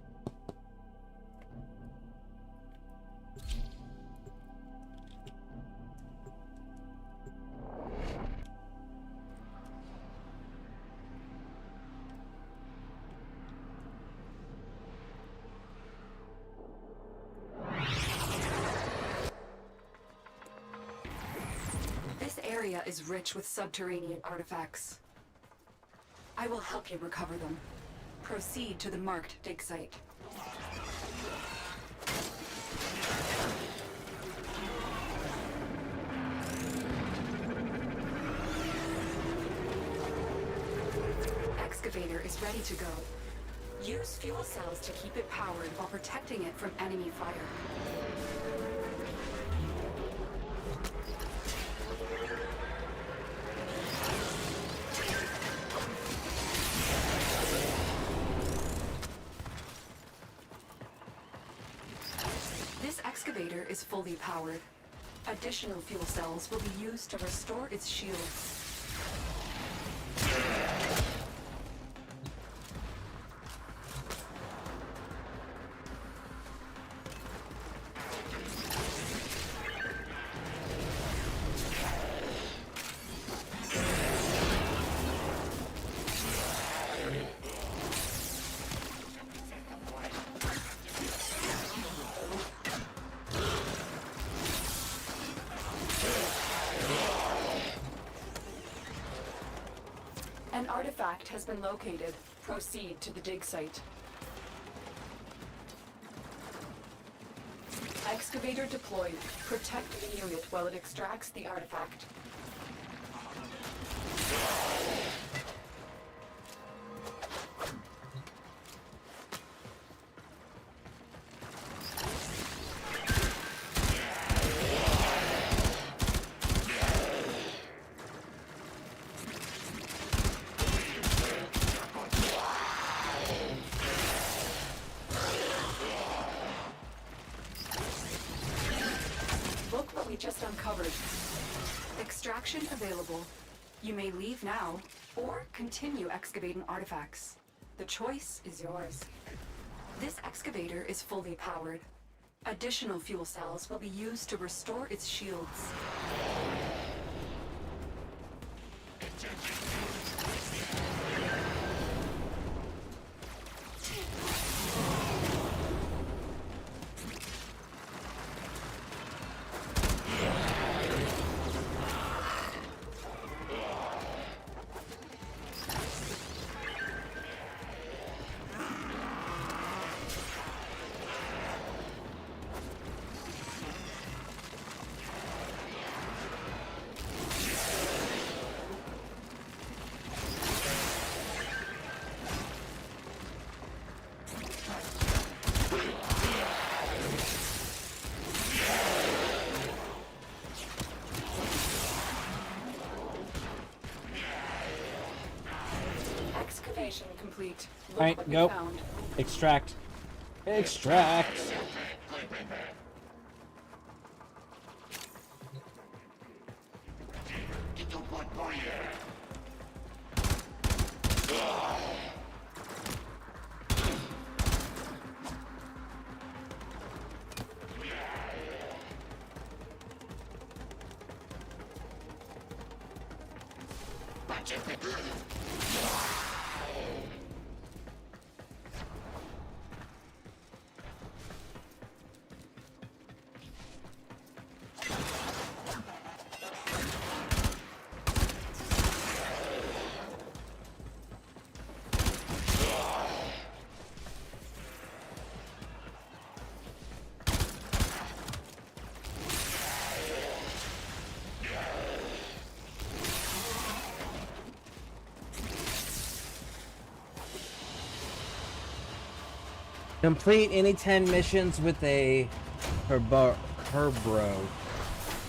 This area is rich with subterranean artifacts. I will help you recover them. Proceed to the marked dig site. excavator is ready to go. Use fuel cells to keep it powered while protecting it from enemy fire. This excavator is fully powered. Additional fuel cells will be used to restore its shields. An artifact has been located. Proceed to the dig site. Excavator deployed. Protect the unit while it extracts the artifact. Look what we just uncovered. Extraction available. You may leave now, or continue excavating artifacts. The choice is yours. This excavator is fully powered. Additional fuel cells will be used to restore its shields. Excavation complete. Look Alright, what we go. found. Extract. Extract. Complete any 10 missions with a Herbro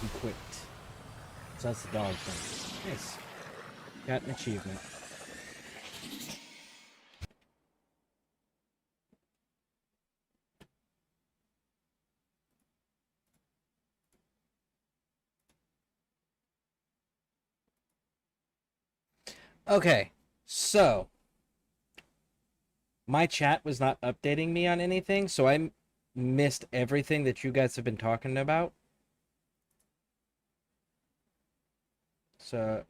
equipped. So that's the dog thing. Nice. Got an achievement. Okay, so my chat was not updating me on anything, so I missed everything that you guys have been talking about. So,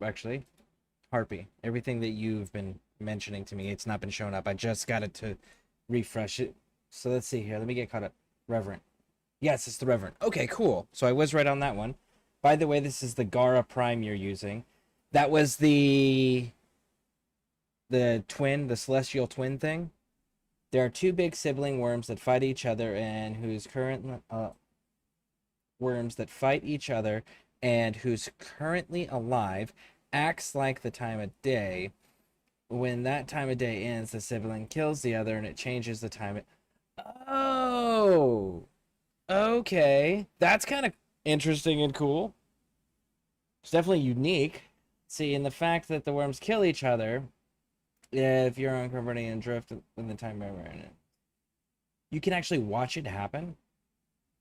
actually, Harpy, everything that you've been mentioning to me, it's not been showing up. I just got it to refresh it. So let's see here. Let me get caught up. Reverend. Yes, it's the Reverend. Okay, cool. So I was right on that one. By the way, this is the Gara Prime you're using. That was the twin, the celestial twin thing. There are two big sibling worms that fight each other and whose currently alive, acts like the time of day, When that time of day ends, the sibling kills the other and it changes the time. Oh, okay. That's kind of interesting and cool. It's definitely unique. See, in the fact that the worms kill each other, if you're unconverting and drift in the time you can actually watch it happen.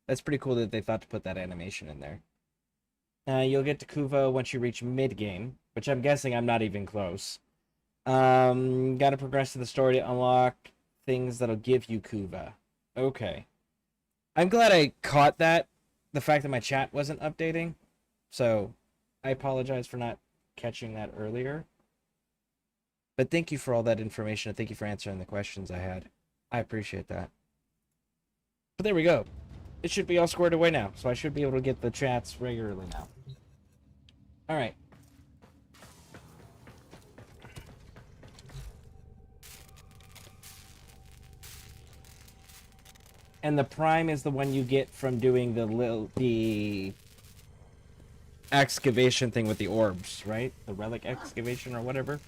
That's pretty cool that they thought to put that animation in there. You'll get to Kuvo once you reach mid-game, which I'm guessing I'm not even close. Gotta progress to the story to unlock things that'll give you Kuva. Okay. I'm glad I caught that. The fact that my chat wasn't updating. So, I apologize for not catching that earlier. But thank you for all that information, and thank you for answering the questions I had. I appreciate that. But there we go. It should be all squared away now, so I should be able to get the chats regularly now. Alright. And the prime is the one you get from doing the excavation thing with the orbs, right? The relic excavation or whatever.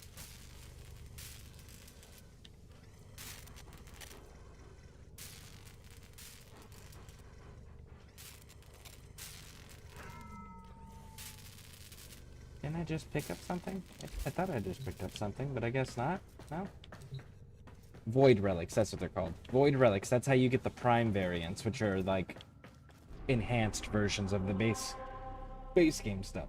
Didn't I just pick up something? I thought I just picked up something, but I guess not. No? Void relics, that's what they're called. Void relics, that's how you get the prime variants, which are like enhanced versions of the base game stuff.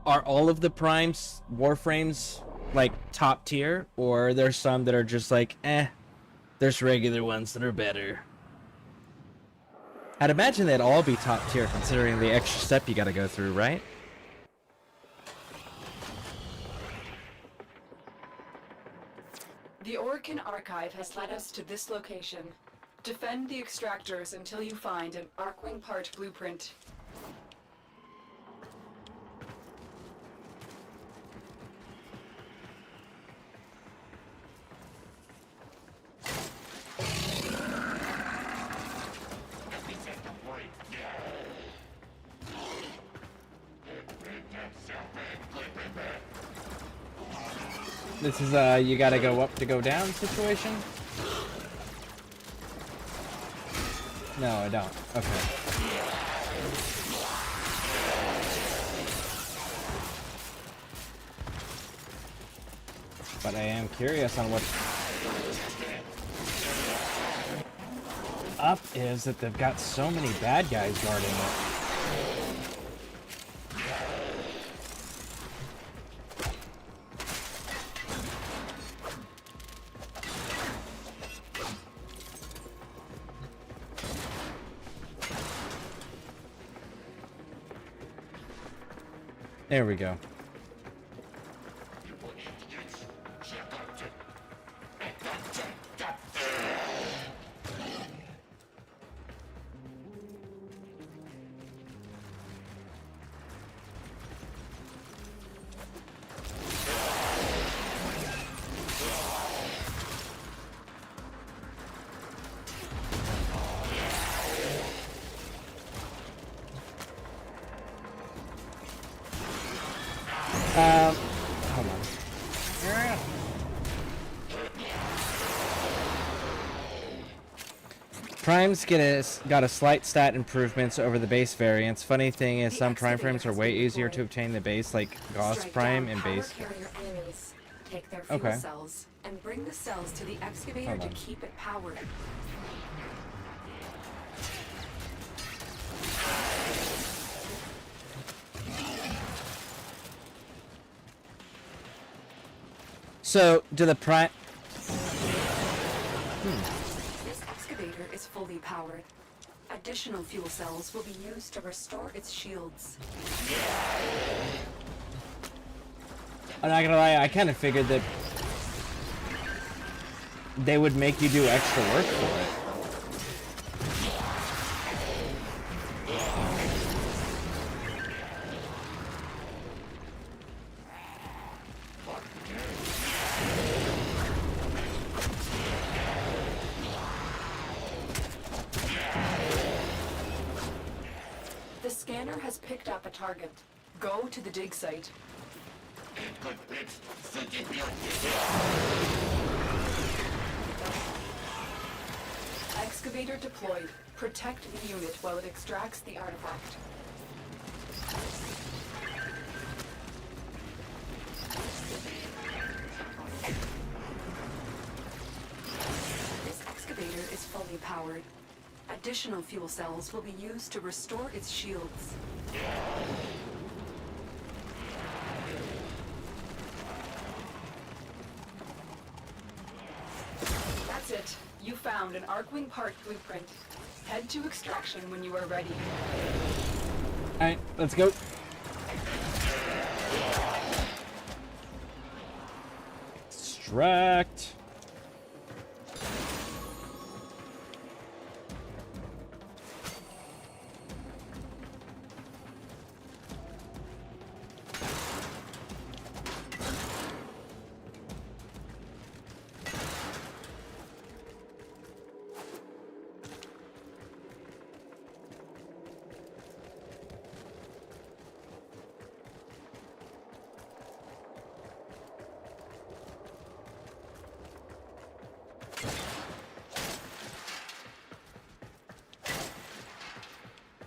Are all of the primes Warframes like top tier, or there's some that are just like there's regular ones that are better? I'd imagine they'd all be top tier considering the extra step you gotta go through, right? The Orkin Archive has led us to this location. Defend the extractors until you find an Arkwing part blueprint. This is you gotta go up to go down situation? No, I don't. Okay. But I am curious on what up is that they've got so many bad guys guarding it. There we go. Hold on. Primes got a slight stat improvements over the base variants. Funny thing is, some prime frames are way easier to obtain than base, like Gauss Prime and base. Take their fuel cells and bring the cells to the excavator to keep it powered. So, do the prime... This excavator is fully powered. Additional fuel cells will be used to restore its shields. I'm not gonna lie, I kind of figured that they would make you do extra work for it. target. Go to the dig site. Excavator deployed. Protect the unit while it extracts the artifact. This excavator is fully powered. Additional fuel cells will be used to restore its shields. That's it. You found an Arcwing part blueprint. Head to extraction when you are ready. Alright, let's go. Extract.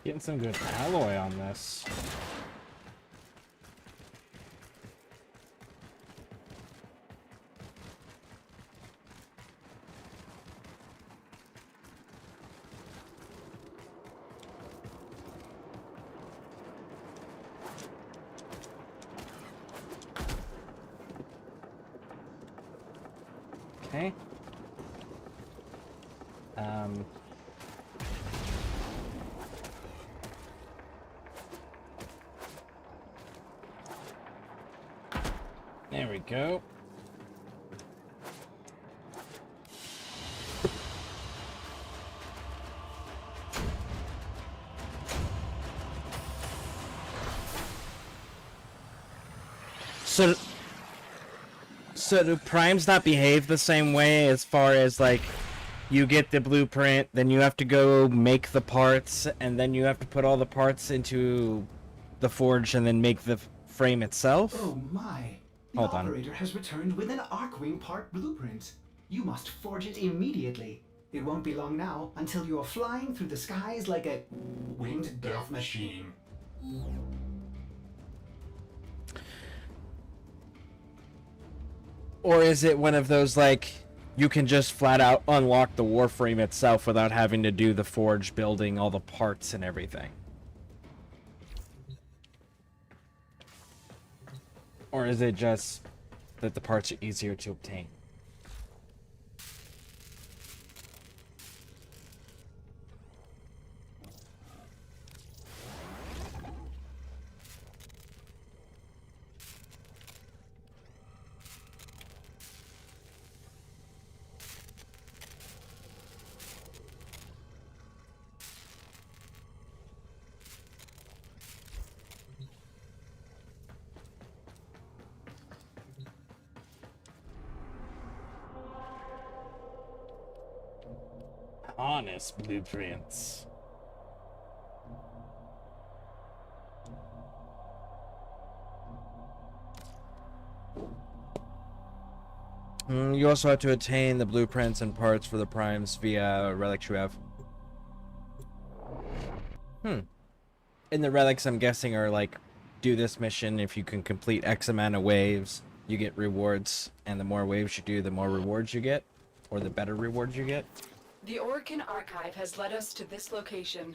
Getting some good alloy on this. Okay. There we go. So do primes not behave the same way as far as like you get the blueprint, then you have to go make the parts, and then you have to put all the parts into the forge and then make the frame itself? Oh my. The Hold on. operator has returned with an Arcwing part blueprint. You must forge it immediately. It won't be long now until you're flying through the skies like a winged death machine. Or is it one of those, like, you can just flat out unlock the Warframe itself without having to do the forge building, all the parts and everything? Or is it just that the parts are easier to obtain? Honest blueprints. You also have to attain the blueprints and parts for the primes via relics you have. And the relics, I'm guessing, are like, do this mission. If you can complete X amount of waves, you get rewards. And the more waves you do, the more rewards you get. Or the better rewards you get. The Orkin Archive has led us to this location.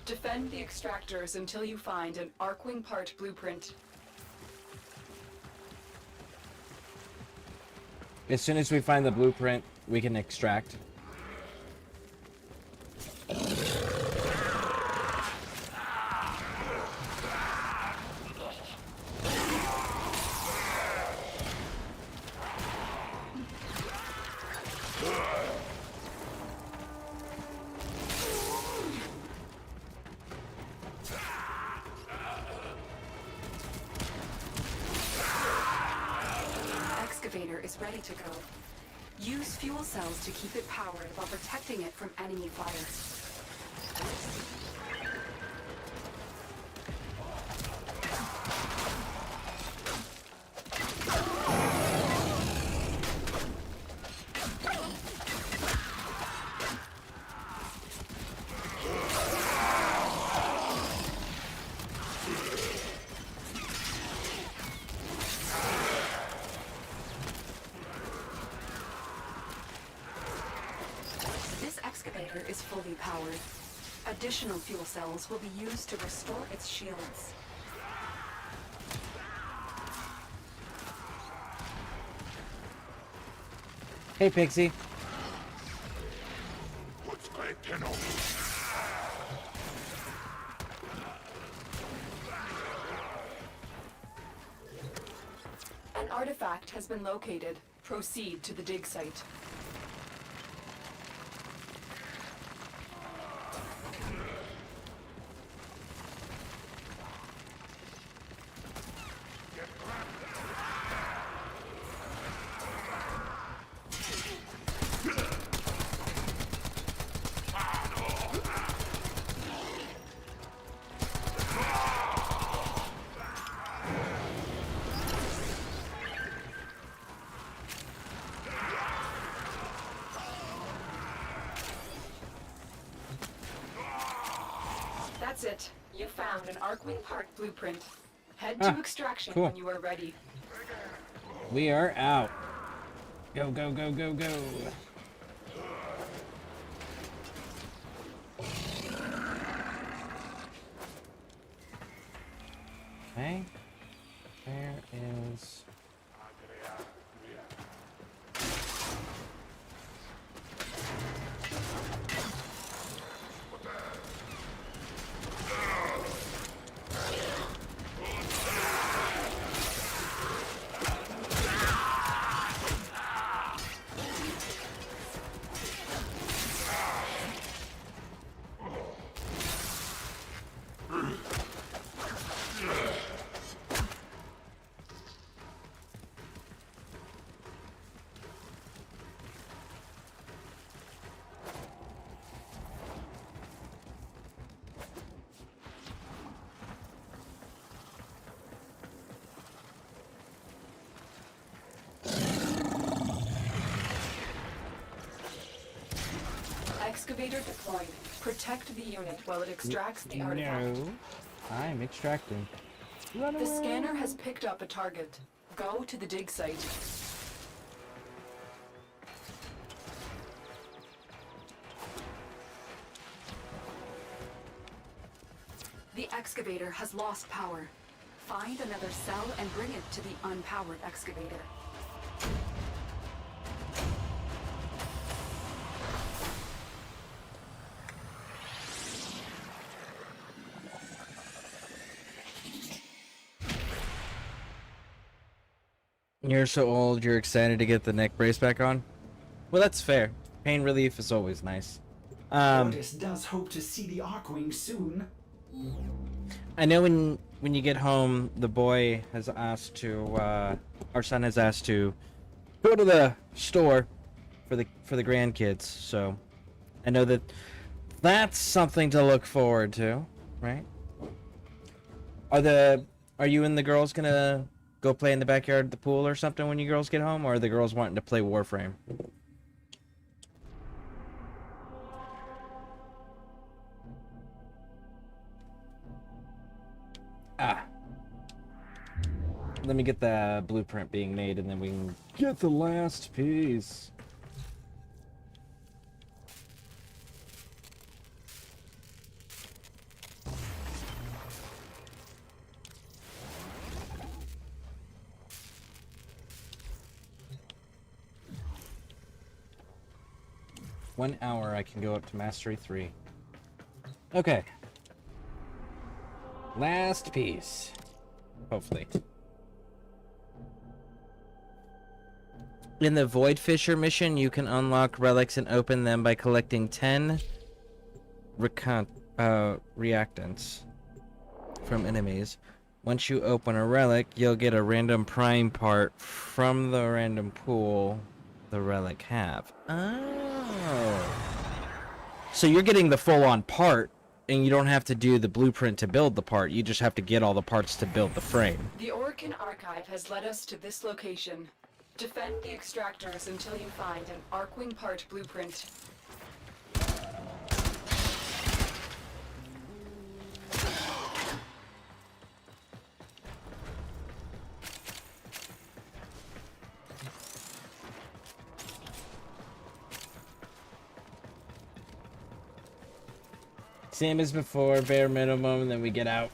Defend the extractors until you find an Arcwing part blueprint. As soon as we find the blueprint, we can extract. Is ready to go. Use fuel cells to keep it powered while protecting it from enemy fire. is fully powered. Additional fuel cells will be used to restore its shields. Hey, Pixie. An artifact has been located. Proceed to the dig site. That's it. You found an Arcwing Park blueprint. Head to extraction cool. when you are ready. We are out. Go, go, go, go, go. Okay. There is... Excavator deployed. Protect the unit while it extracts the artifact. No, I'm extracting. Run The away. scanner has picked up a target. Go to the dig site. The excavator has lost power. Find another cell and bring it to the unpowered excavator. You're so old, you're excited to get the neck brace back on? Well, that's fair. Pain relief is always nice. Otis does hope to see the Arcwing soon. I know when you get home, the boy has asked to, our son has asked to go to the store for the grandkids. So I know that that's something to look forward to, right? Are you and the girls gonna go play in the backyard at the pool or something when you girls get home, or are the girls wanting to play Warframe? Let me get the blueprint being made, and then we can get the last piece. One hour, I can go up to Mastery 3. Okay. Last piece. Hopefully. In the Void Fisher mission, you can unlock relics and open them by collecting 10 reactants from enemies. Once you open a relic, you'll get a random prime part from the random pool the relic have. Oh. So you're getting the full-on part, and you don't have to do the blueprint to build the part. You just have to get all the parts to build the frame. The Orkin Archive has led us to this location. Defend the extractors until you find an Arcwing part blueprint. Same as before, bare minimum, and then we get out.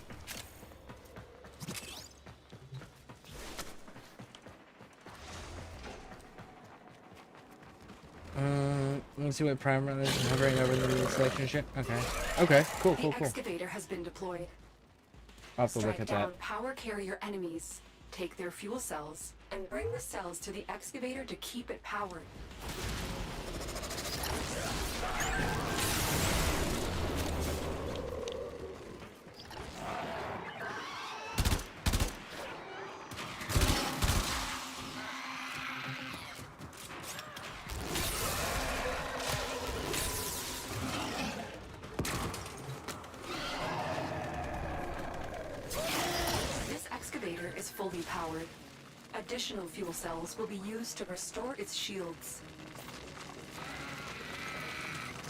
Let me see what primer is hovering over the selection shit. Okay. Okay, cool, cool, The cool. excavator has been deployed. I'll have to look Strike at down that. power carrier enemies, take their fuel cells, and bring the cells to the excavator to keep it powered. This excavator is fully powered. Additional fuel cells will be used to restore its shields.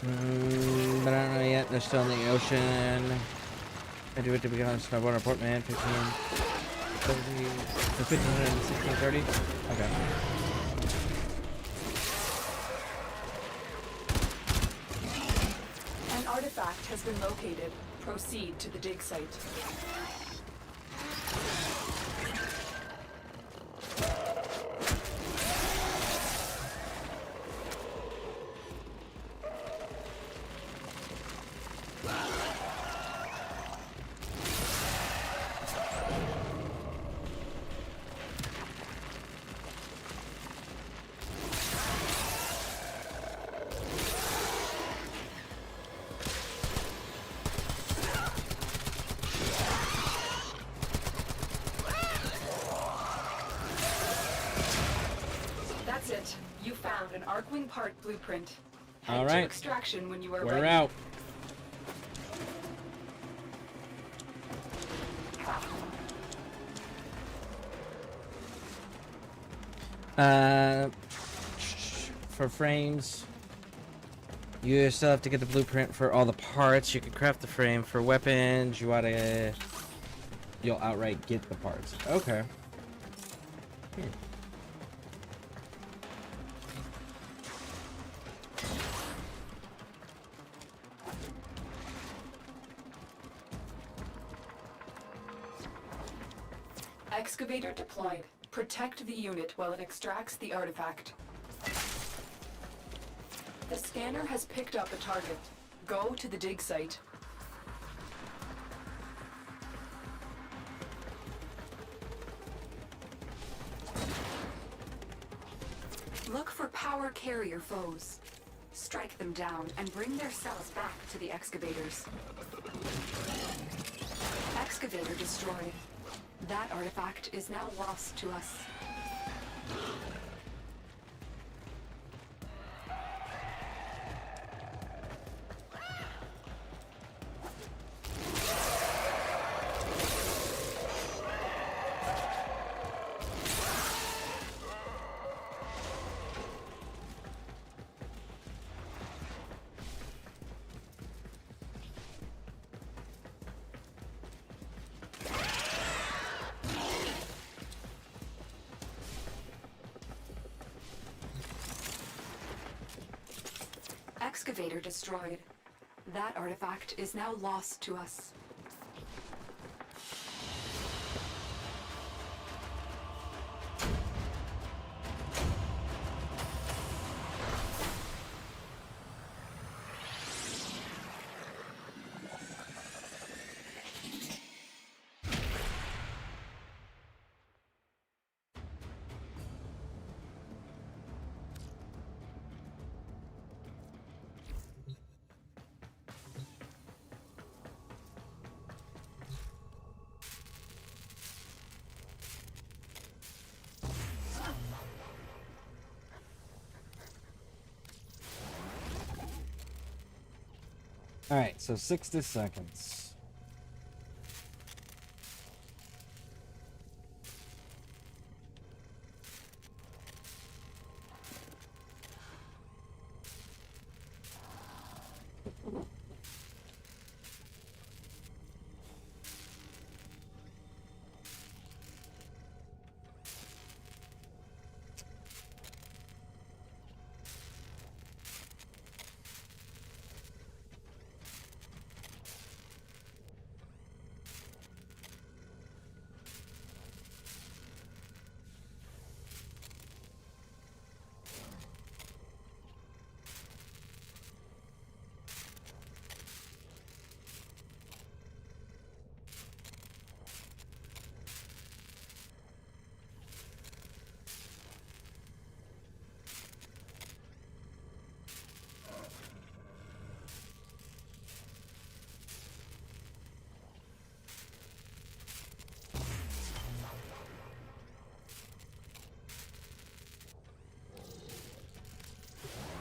But I don't know yet. They're still in the ocean. I do it to be honest. My water port man. 1530. 1500 and 1630. Okay. An artifact has been located. Proceed to the dig site. That's it. You found an Arcwing part blueprint. Head All to right. extraction when you are We're ready. out. For frames, you still have to get the blueprint for all the parts. You can craft the frame. For weapons, you'll outright get the parts. Okay. Excavator deployed. Protect the unit while it extracts the artifact. The scanner has picked up a target. Go to the dig site. Look for power carrier foes. Strike them down and bring their cells back to the excavators. Excavator destroyed. That artifact is now lost to us. Excavator destroyed. That artifact is now lost to us. Alright, so 60 seconds.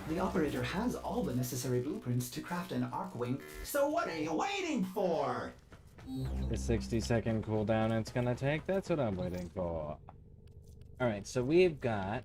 The operator has all the necessary blueprints to craft an arc wing, so what are you waiting for? The 60-second cooldown it's gonna take, that's what I'm waiting for. Alright, so we've got...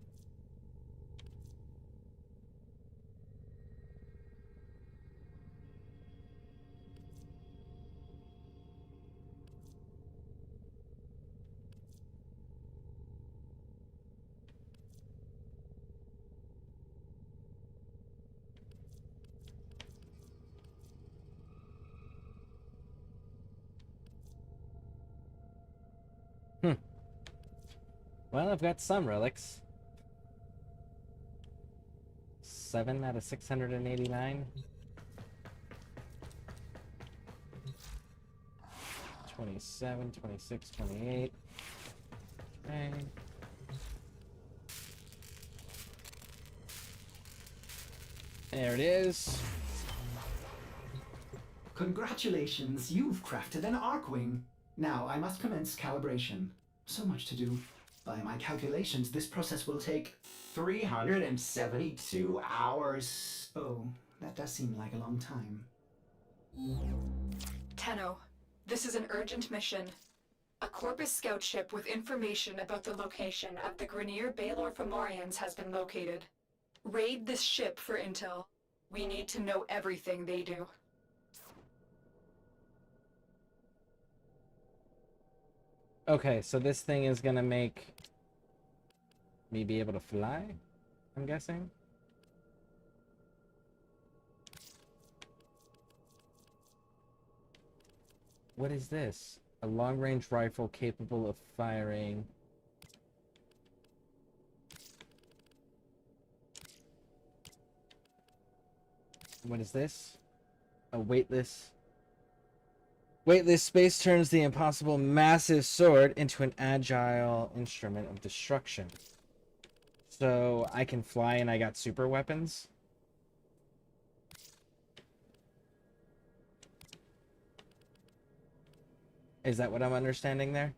Well, I've got some relics. 7 out of 689. 27, 26, 28. Okay. There it is. Congratulations, you've crafted an arc wing. Now I must commence calibration. So much to do. By my calculations, this process will take 372 hours. Oh, that does seem like a long time. Tenno, this is an urgent mission. A Corpus scout ship with information about the location of the Grenier Baylor Fomorians has been located. Raid this ship for intel. We need to know everything they do. Okay, so this thing is gonna make me be able to fly, I'm guessing? What is this? A long-range rifle capable of firing... What is this? A weightless... Weightless space turns the impossible massive sword into an agile instrument of destruction. So I can fly and I got super weapons? Is that what I'm understanding there?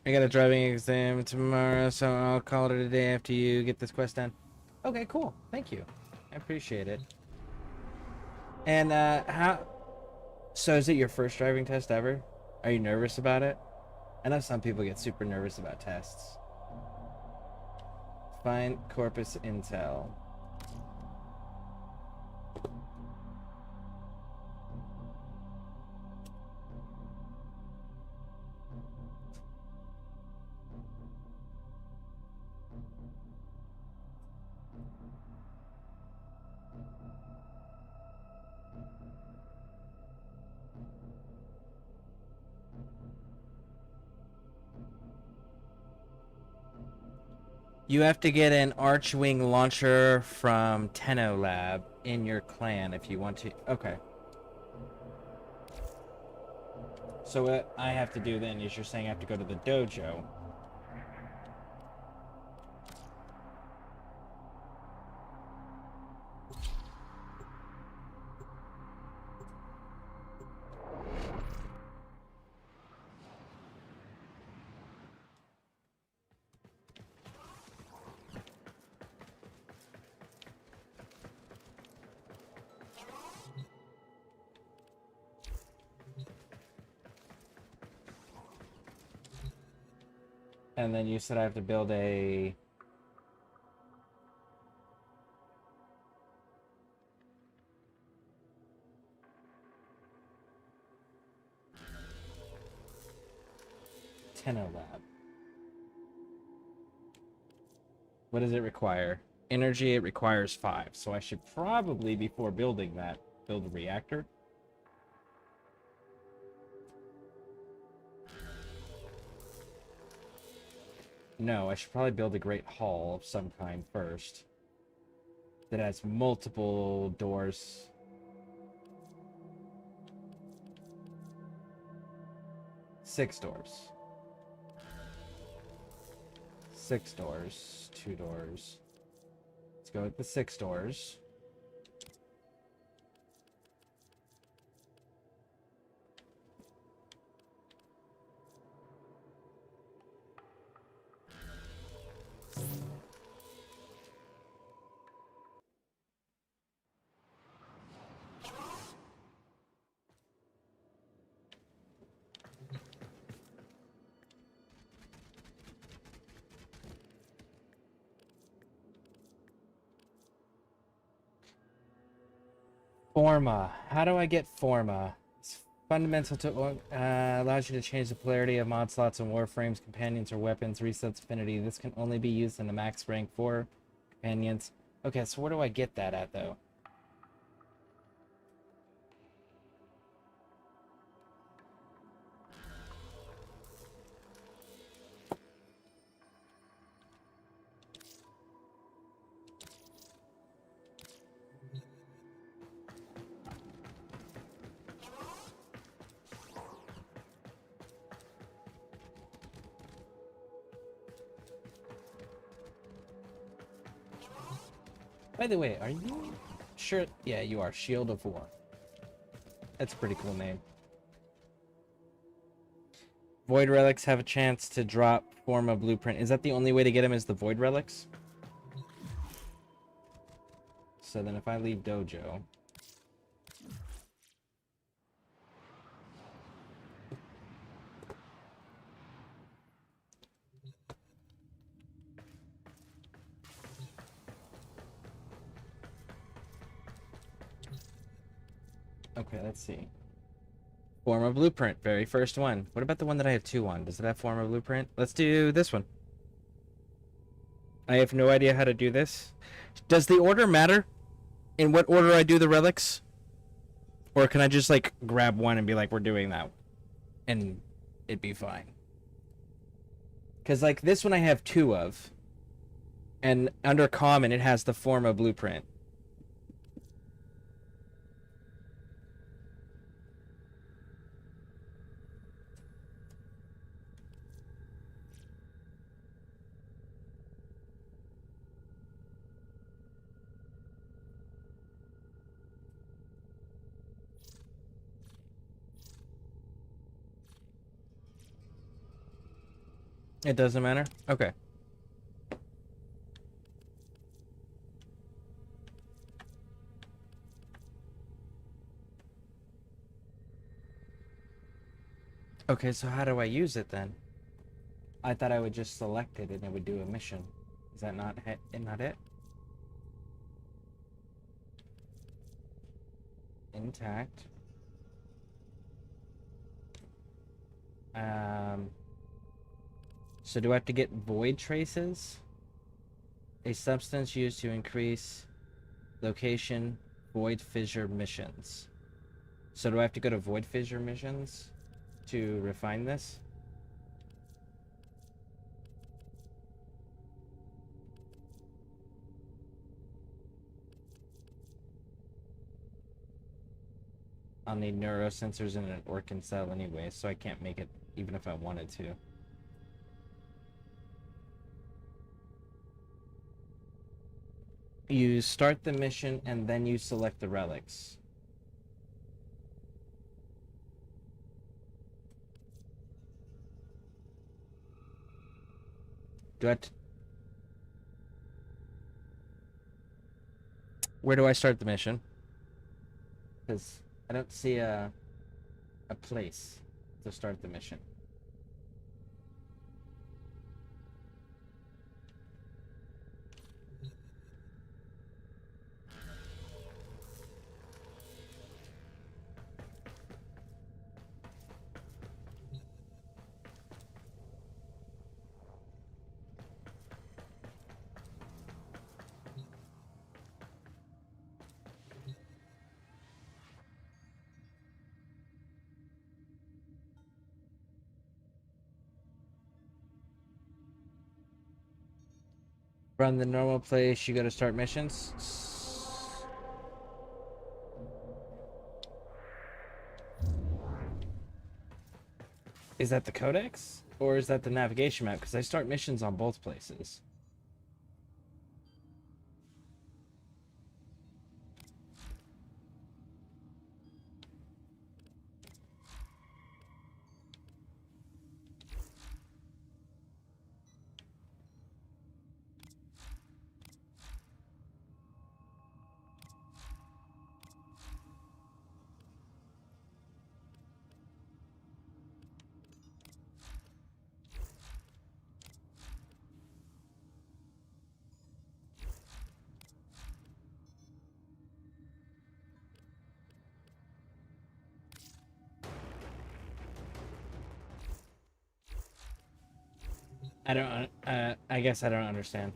I got a driving exam tomorrow, so I'll call it a day after you get this quest done. Okay, cool. Thank you. I appreciate it. And, how... So is it your first driving test ever? Are you nervous about it? I know some people get super nervous about tests. Find Corpus Intel. You have to get an Archwing launcher from Tenno Lab in your clan if you want to... Okay. So what I have to do then is you're saying I have to go to the dojo. And then you said I have to build a... Tenno Lab. What does it require? Energy, it requires 5. So I should probably, before building that, build a reactor. No, I should probably build a great hall of some kind first. That has multiple doors. Six doors. 6 doors. 2 doors. Let's go with the 6 doors. Forma. How do I get Forma? It's fundamental to allows you to change the polarity of mod slots and Warframes, companions, or weapons. Resets affinity. This can only be used in the max rank 4 companions. Okay, so where do I get that at though? By the way, are you sure? Yeah, you are. Shield of War. That's a pretty cool name. Void Relics have a chance to drop Forma Blueprint. Is that the only way to get them is the Void Relics? So then if I leave Dojo... Okay, let's see. Forma Blueprint, very first one. What about the one that I have 2 on? Does it have Forma Blueprint? Let's do this one. I have no idea how to do this. Does the order matter? In what order I do the relics? Or can I just, like, grab one and be like, we're doing that? And it'd be fine. Because, like, this one I have 2 of. And under common, it has the Forma Blueprint. It doesn't matter? Okay. Okay, so how do I use it then? I thought I would just select it and it would do a mission. Is that not it? Intact. So do I have to get void traces? A substance used to increase location void fissure missions. So do I have to go to void fissure missions to refine this? I'll need neurosensors in an Orkin cell anyway, so I can't make it even if I wanted to. You start the mission and then you select the relics. Do I Where do I start the mission? Because I don't see a place to start the mission. From the normal place, you go to start missions. Is that the codex? Or is that the navigation map? Because I start missions on both places. I don't, I guess I don't understand.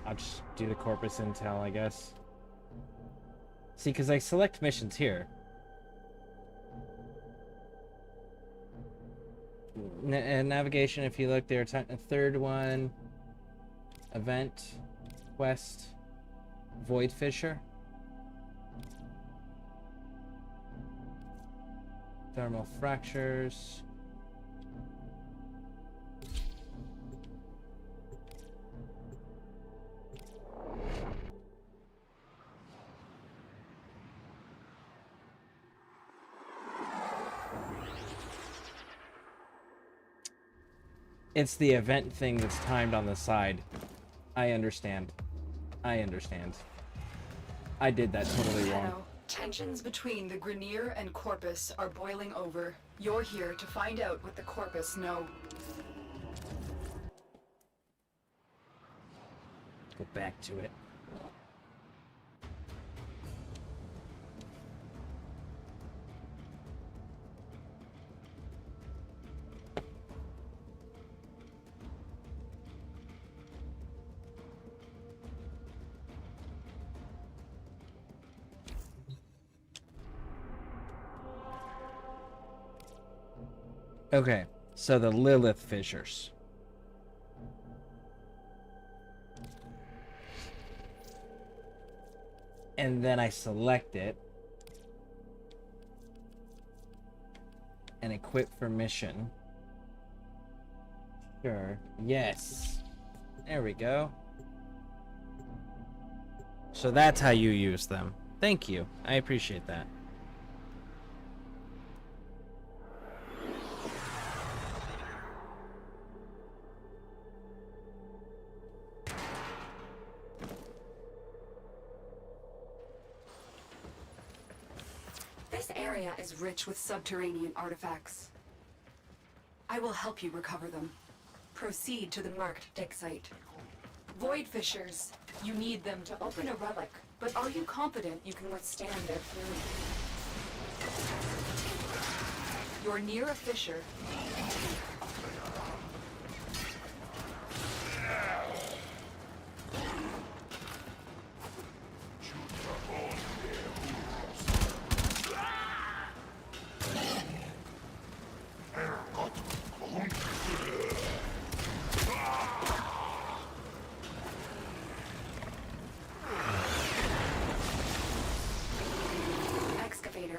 I'll just do the corpus intel, I guess. See, because I select missions here. Navigation, if you look there, a third one. Event. Quest. Void Fisher. Thermal fractures. It's the event thing that's timed on the side. I understand. I understand. I did that totally wrong. Tensions between the Grenier and Corpus are boiling over. You're here to find out what the Corpus know. Go back to it. Okay, so the Lilith fissures. And then I select it. And equip for mission. Sure. Yes. There we go. So that's how you use them. Thank you. I appreciate that. This area is rich with subterranean artifacts. I will help you recover them. Proceed to the marked dig site. Void Fissures. You need them to open a relic, but are you confident you can withstand their fury? You're near a fissure.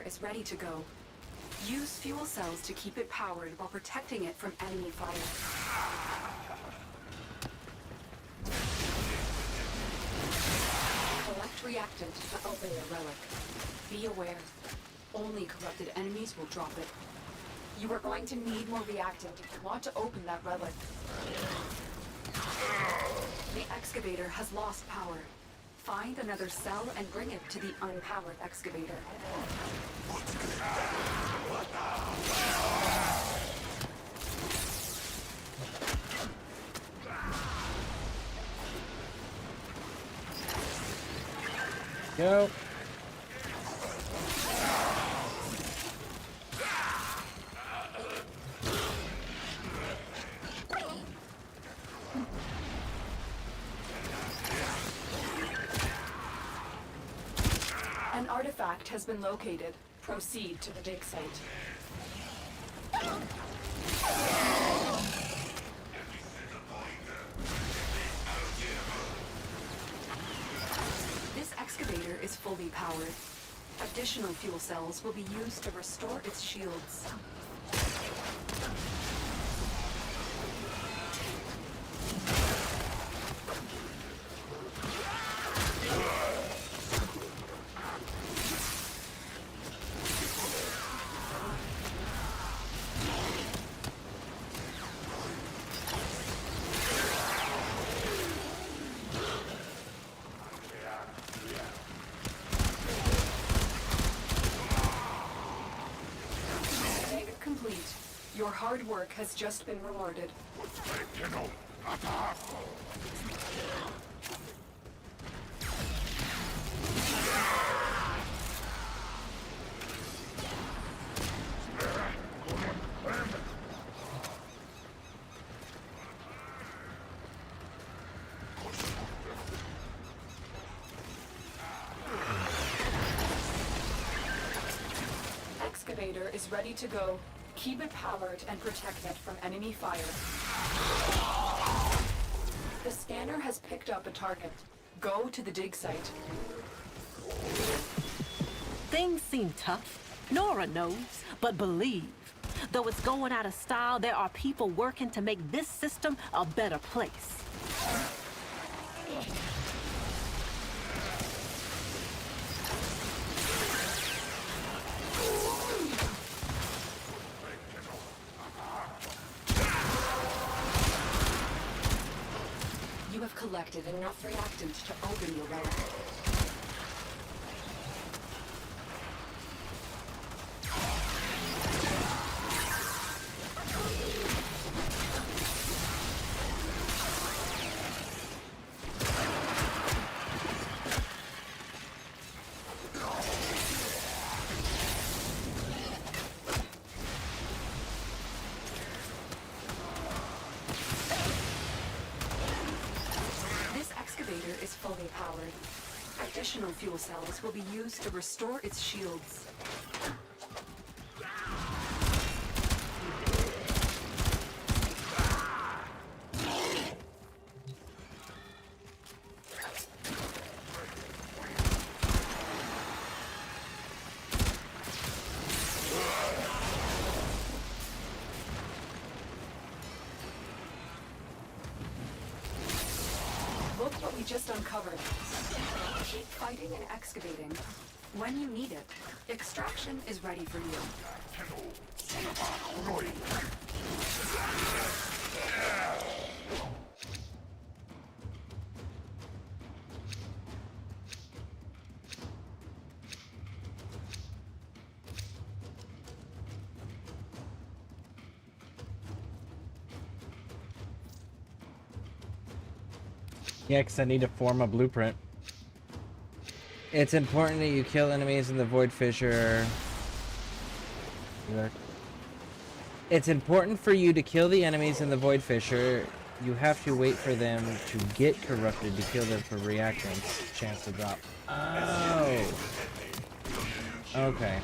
Is ready to go. Use fuel cells to keep it powered while protecting it from enemy fire. Collect reactant to open the relic. Be aware, only corrupted enemies will drop it. You are going to need more reactant if you want to open that relic. The excavator has lost power. Find another cell and bring it to the unpowered excavator. Go. An artifact has been located. Proceed to the dig site. This excavator is fully powered. Additional fuel cells will be used to restore its shields. Your hard work has just been rewarded. excavator is ready to go. Keep it powered and protect it from enemy fire. The scanner has picked up a target. Go to the dig site. Things seem tough. Nora knows, but believe. Though it's going out of style, there are people working to make this system a better place. You have collected enough reactant to open your relic. Is fully powered. Additional fuel cells will be used to restore its shields. Look what we just uncovered. Keep fighting and excavating. When you need it, extraction is ready for you. Yeah, because I need to form a blueprint. It's important that you kill enemies in the void fissure. It's important for you to kill the enemies in the void fissure. You have to wait for them to get corrupted to kill them for reactants. Chance to drop. Oh. Okay.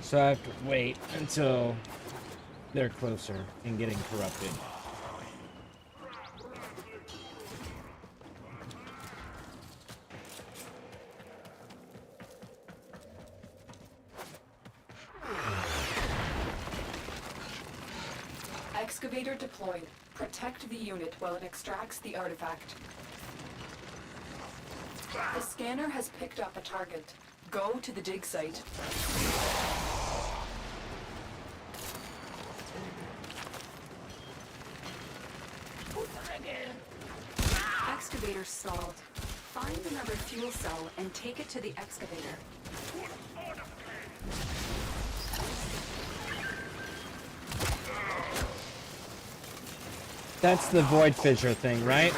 So I have to wait until they're closer and getting corrupted. Excavator deployed. Protect the unit while it extracts the artifact. The scanner has picked up a target. Go to the dig site. Excavator stalled. Find another fuel cell and take it to the excavator. That's the void fissure thing, right?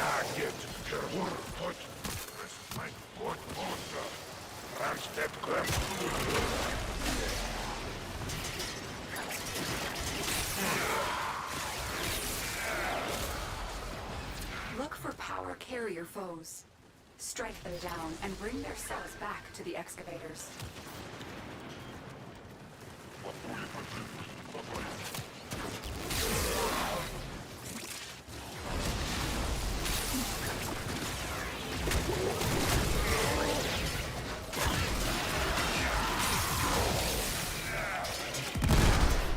Look for power carrier foes. Strike them down and bring their cells back to the excavators.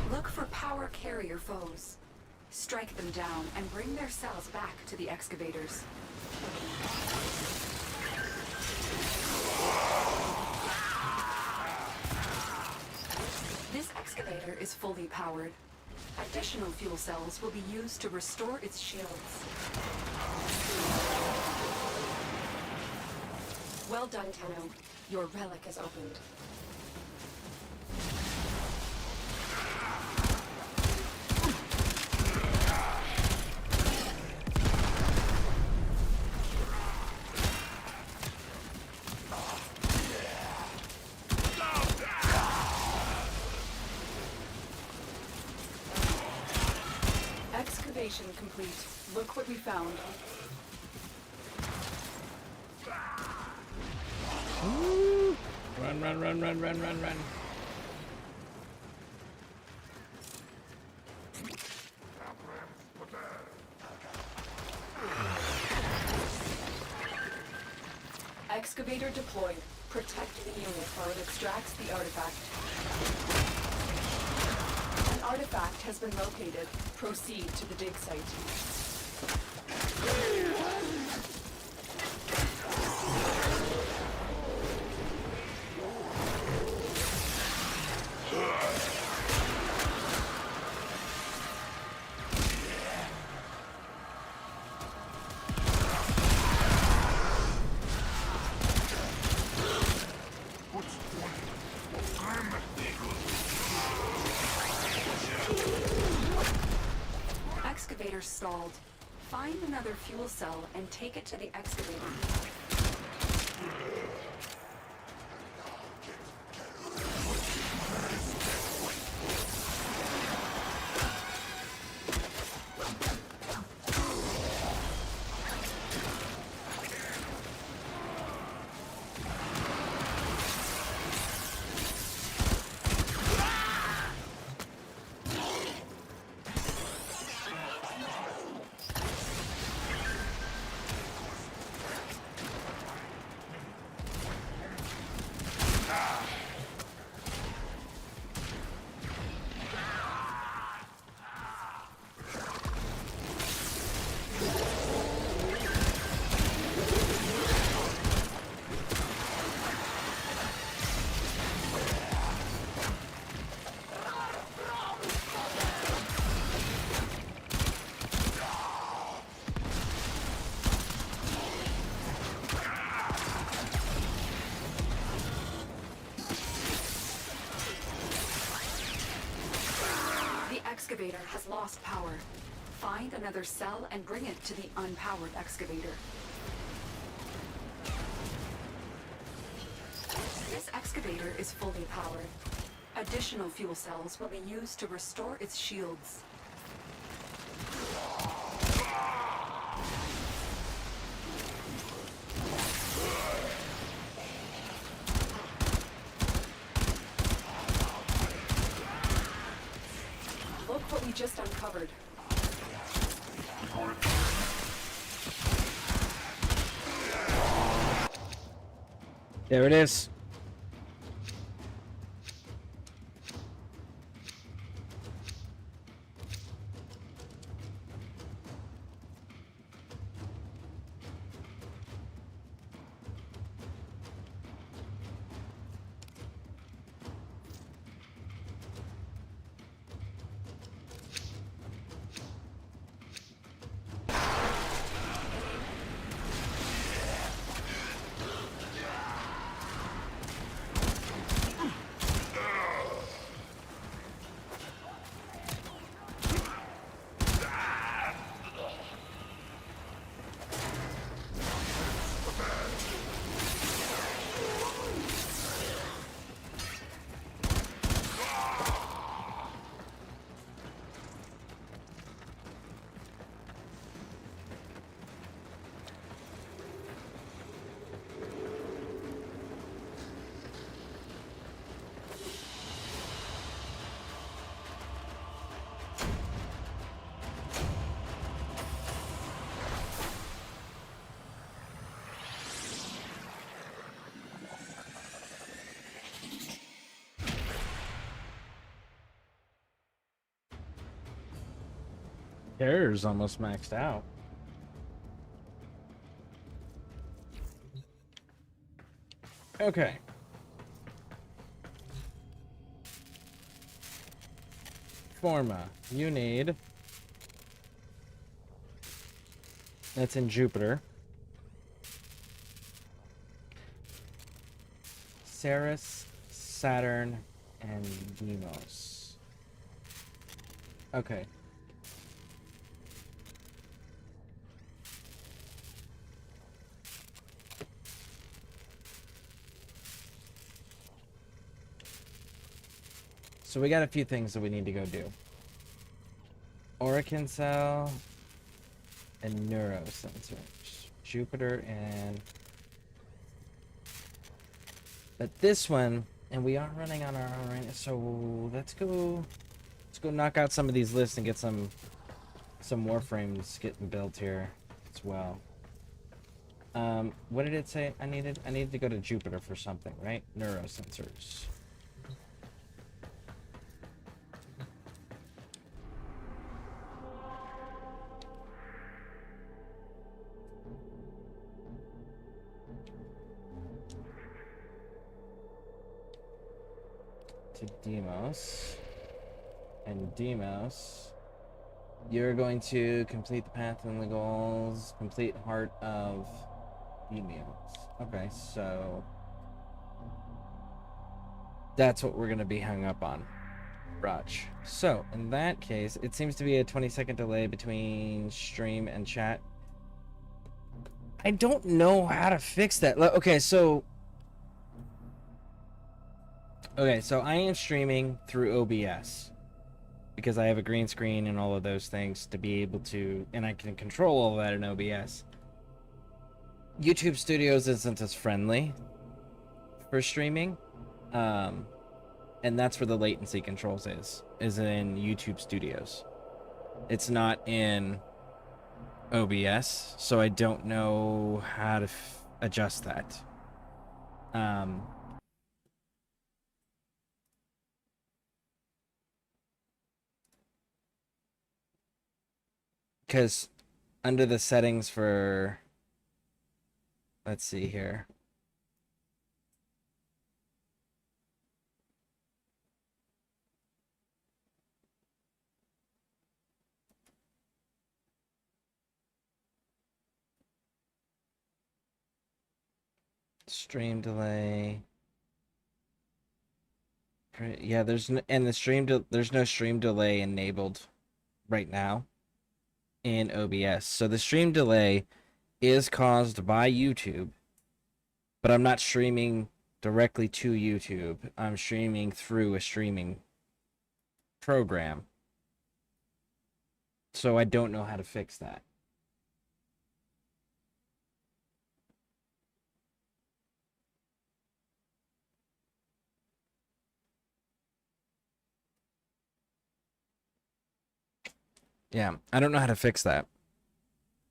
Look for power carrier foes. Strike them down and bring their cells back to the excavators. This excavator is fully powered. Additional fuel cells will be used to restore its shields. Well done, Tenno. Your relic is opened. excavation complete. Look what we found. Ooh. Run, run, run, run, run, run, run. Excavator deployed. Protect the unit while it extracts the artifact. An artifact has been located. Proceed to the dig site. Excavator stalled. Find another fuel cell and take it to the excavator. Excavator has lost power. Find another cell and bring it to the unpowered excavator. This excavator is fully powered. Additional fuel cells will be used to restore its shields. Look what we just uncovered. There it is. Terror's almost maxed out. Okay. Forma, you need... That's in Jupiter. Ceres, Saturn, and Deimos. Okay. So we got a few things that we need to go do. Orakin cell and neurosensors. Jupiter and... But this one, and we are running on our own right now, so let's go knock out some of these lists and get some Warframes getting built here as well. What did it say I needed? I needed to go to Jupiter for something, right? Neurosensors. To Demos. And Demos, you're going to complete the path and the goals. Complete Heart of Demos. Okay, so that's what we're going to be hung up on. Raj. So, in that case, it seems to be a 20-second delay between stream and chat. I don't know how to fix that. Okay, so I am streaming through OBS because I have a green screen and all of those things to be able to, and I can control all of that in OBS. YouTube Studios isn't as friendly for streaming, and that's where the latency controls is in YouTube Studios. It's not in OBS, so I don't know how to adjust that. Because under the settings for, let's see here. Stream delay. Yeah, there's no, and there's no stream delay enabled right now in OBS. So the stream delay is caused by YouTube, but I'm not streaming directly to YouTube. I'm streaming through a streaming program. So I don't know how to fix that. Yeah, I don't know how to fix that.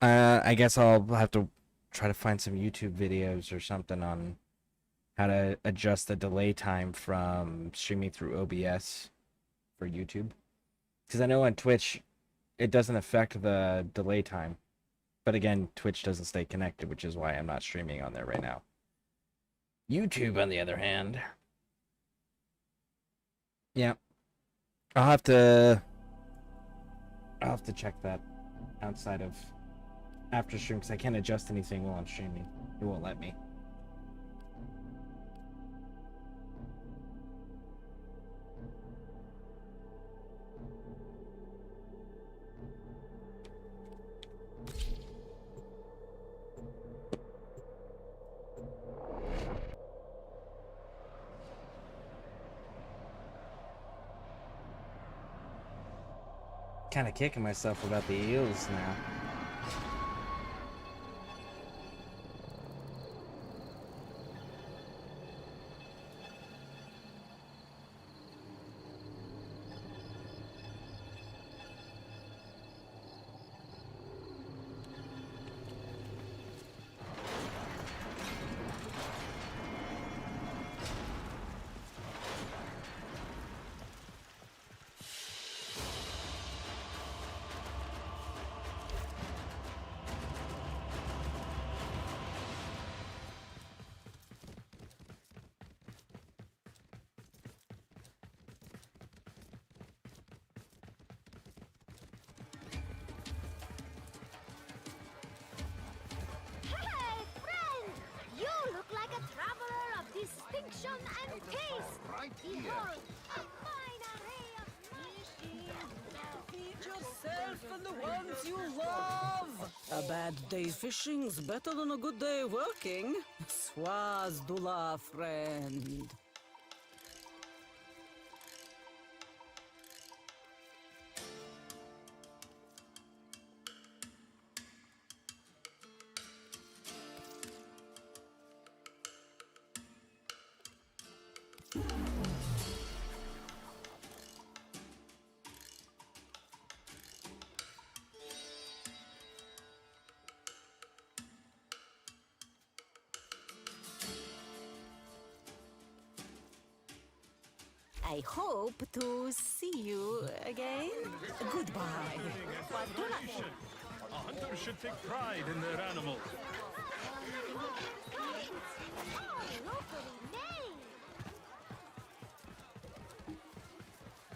I guess I'll have to try to find some YouTube videos or something on how to adjust the delay time from streaming through OBS for YouTube. Because I know on Twitch, it doesn't affect the delay time. But again, Twitch doesn't stay connected, which is why I'm not streaming on there right now. YouTube, on the other hand. Yeah. I'll have to check that outside of after stream, because I can't adjust anything while I'm streaming. It won't let me. Kind of kicking myself about the eels now. Hey, friend! You look like a traveler of distinction and taste. Right Behold, a fine array of species. Feed yourself and the ones you love. A bad day's fishing's better than a good day working. Swazdula, friend. I hope to see you again. Goodbye. A hunter should take pride in their animals.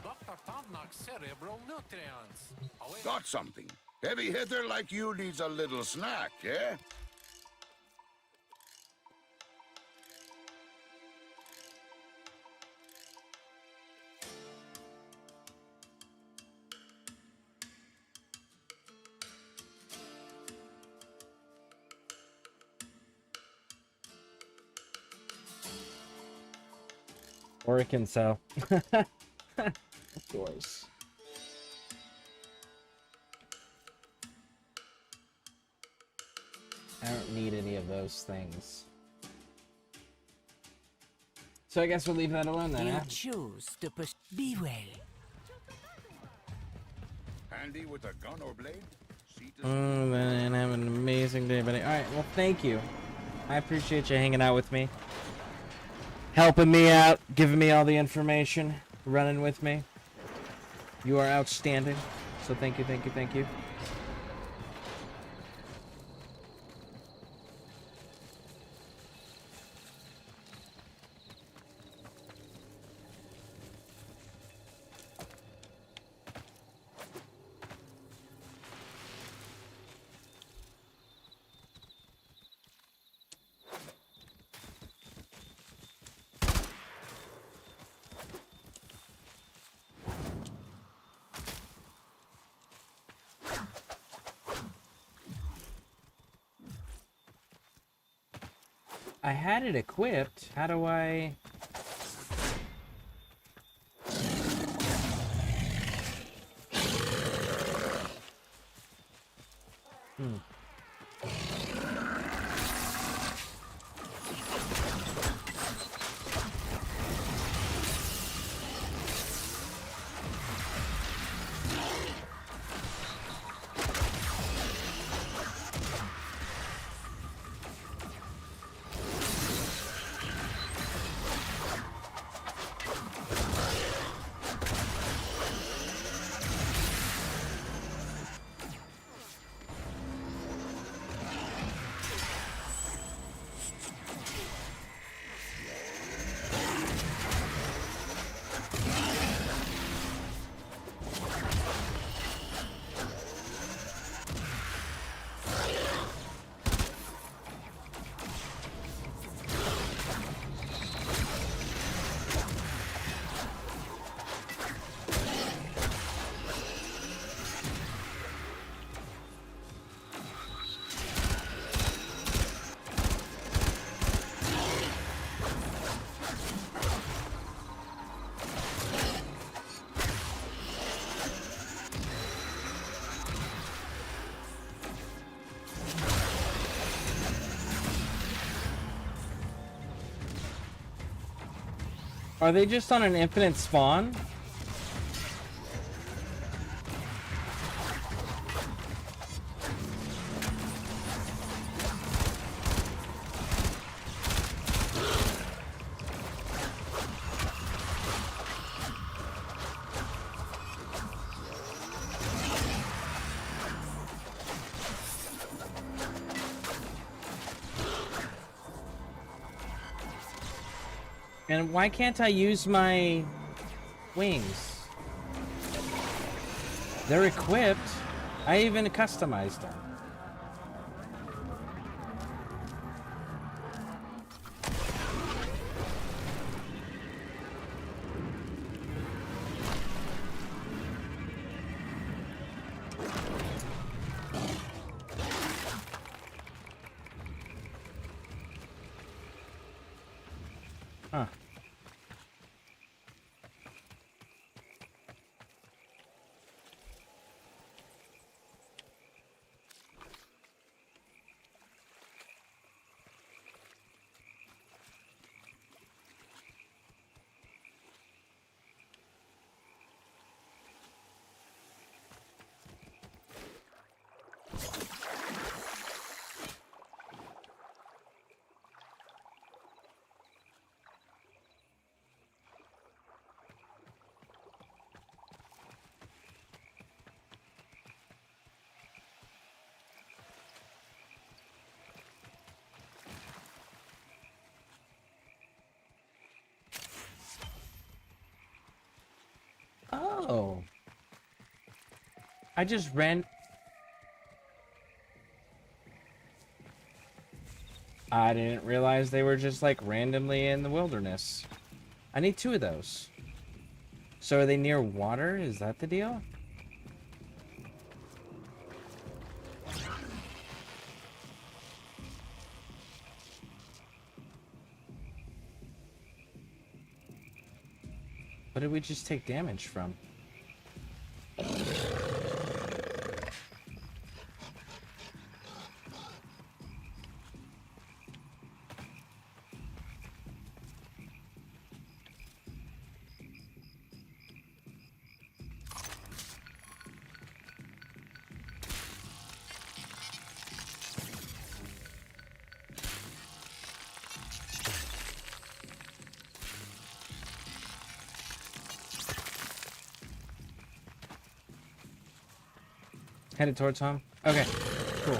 Dr. Tavnak's cerebral nutrients. Got something. Heavy hitter like you needs a little snack, yeah? Or it can sell. Of course. I don't need any of those things. So I guess we'll leave that alone then, You huh? choose to push. Be well. Handy with a gun or blade? Oh man, have an amazing day, buddy. Alright, well thank you. I appreciate you hanging out with me. Helping me out, giving me all the information, running with me. You are outstanding. So thank you, thank you, thank you. I had it equipped. How do I... Are they just on an infinite spawn? And why can't I use my wings? They're equipped. I even customized them. Huh. Oh. I just ran... I didn't realize they were just, like, randomly in the wilderness. I need 2 of those. So are they near water? Is that the deal? What did we just take damage from? Headed towards home? Okay, cool.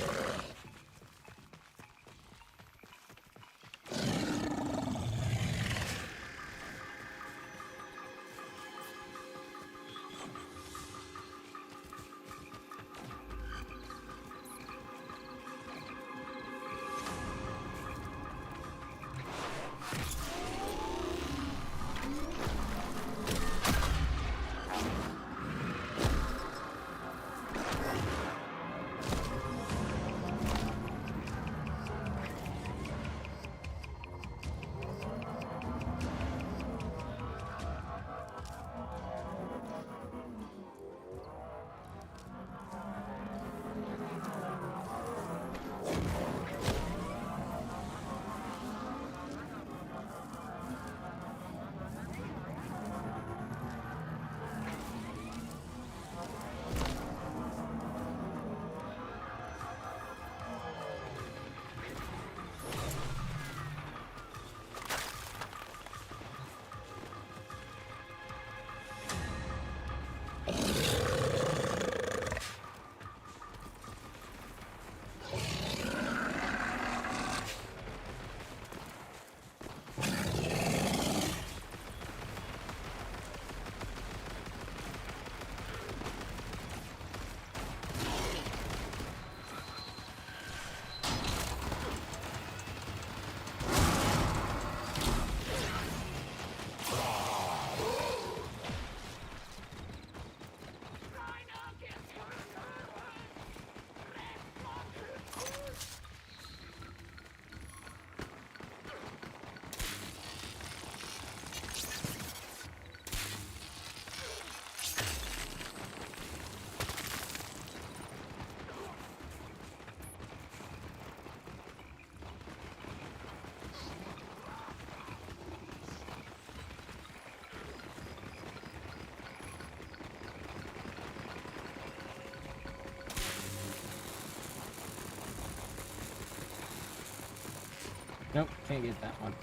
Nope, can't get that one.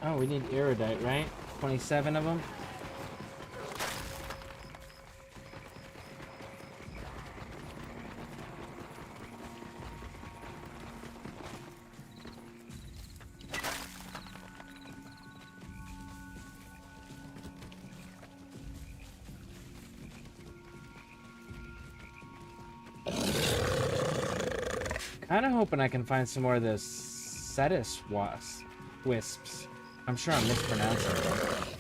Oh, we need erudite, right? 27 of them? Kinda hoping I can find some more of those Cetus wisps. I'm sure I'm mispronouncing them.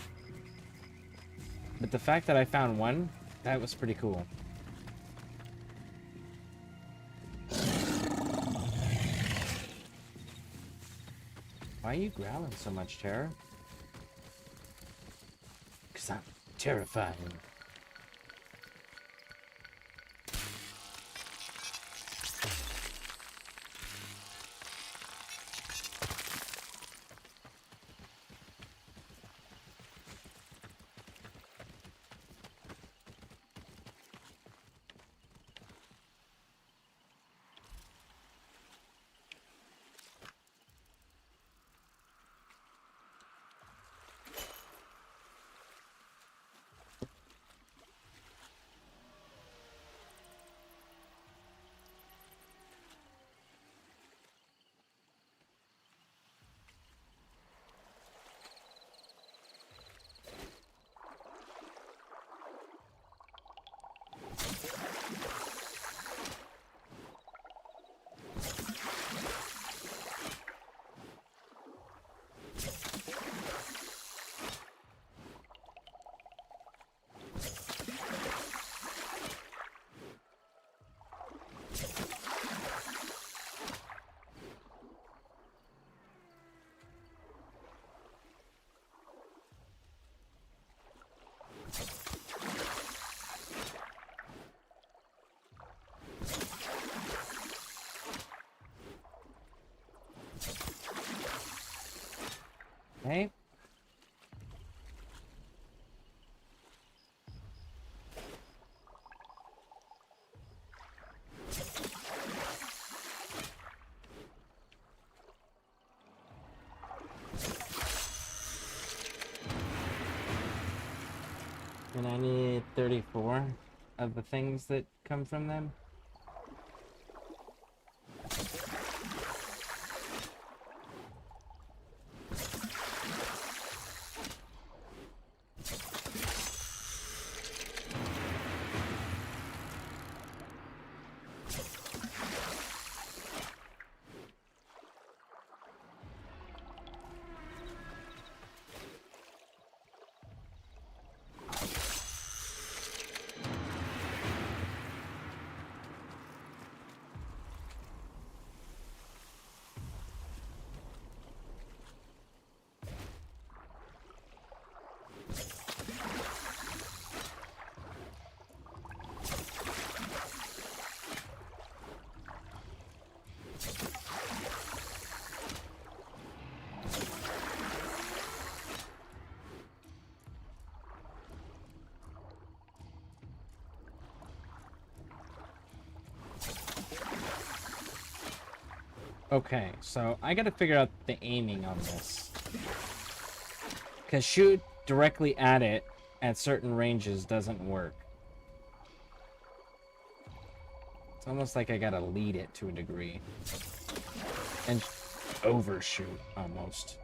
But the fact that I found one, that was pretty cool. Why are you growling so much, Terror? 'Cause I'm terrifying. Okay. And I need 34 of the things that come from them. Okay, so I gotta figure out the aiming on this. Because shoot directly at it at certain ranges doesn't work. It's almost like I gotta lead it to a degree. And overshoot, almost.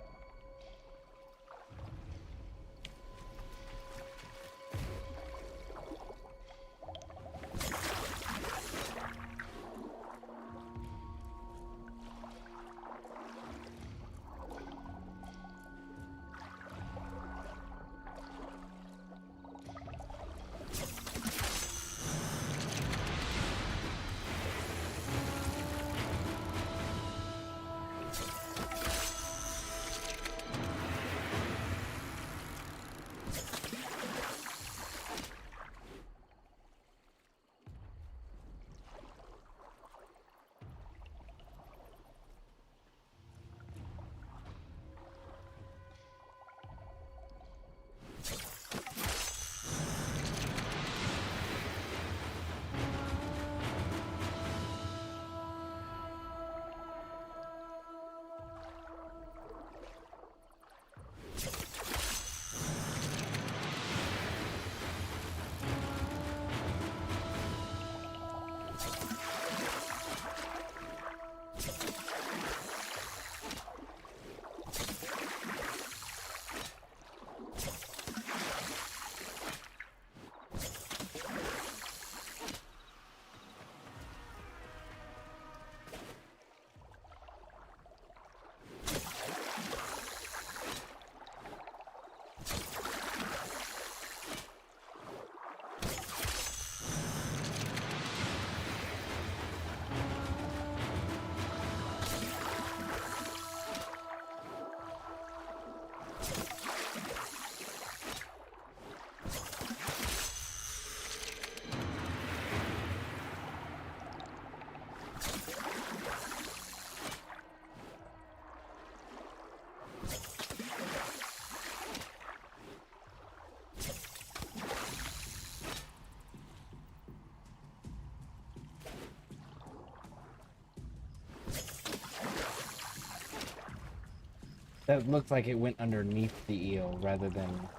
That looked like it went underneath the eel rather than...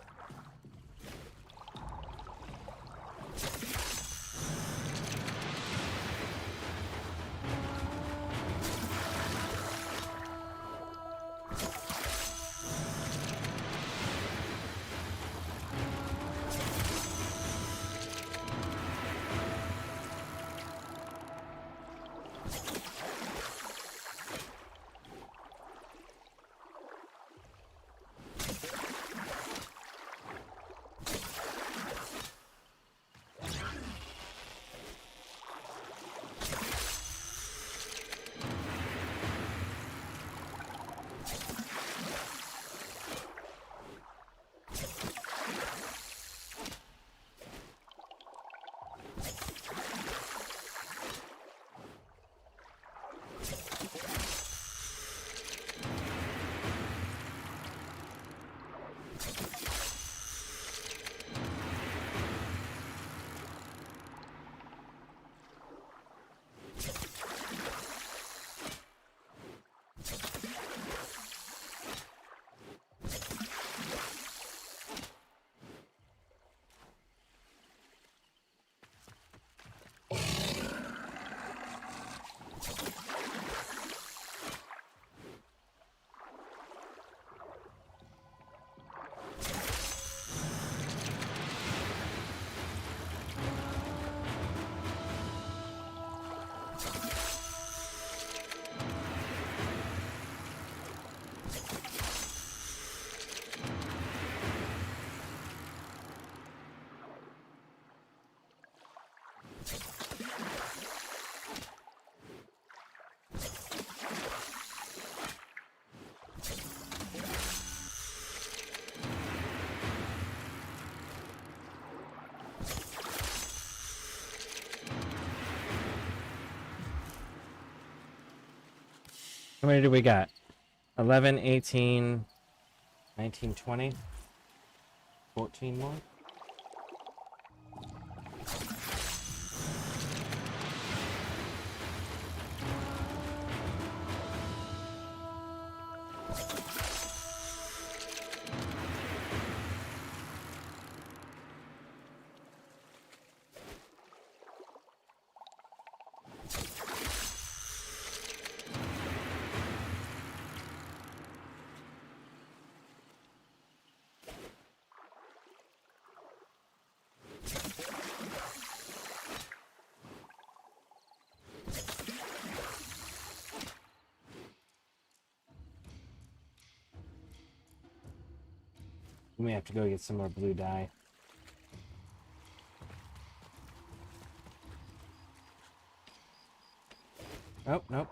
How many do we got? 11, 18, 19, 20? 14 more? We may have to go get some more blue dye. Oh, nope.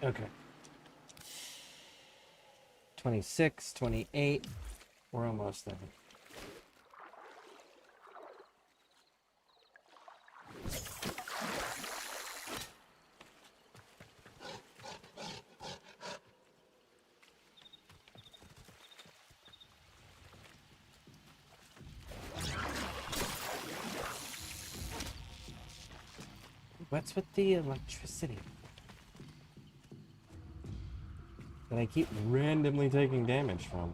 Okay. 26, 28. We're almost there. What's with the electricity? That I keep randomly taking damage from.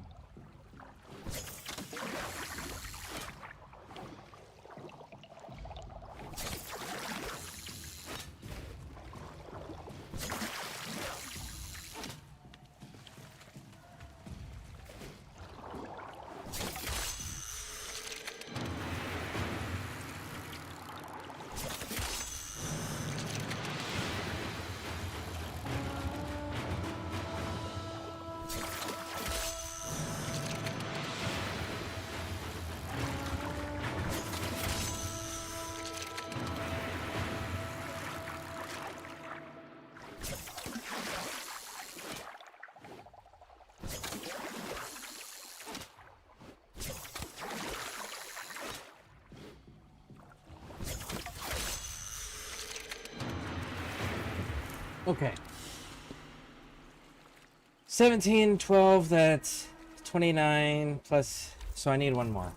Okay. 17, 12, that's 29 plus, so I need one more.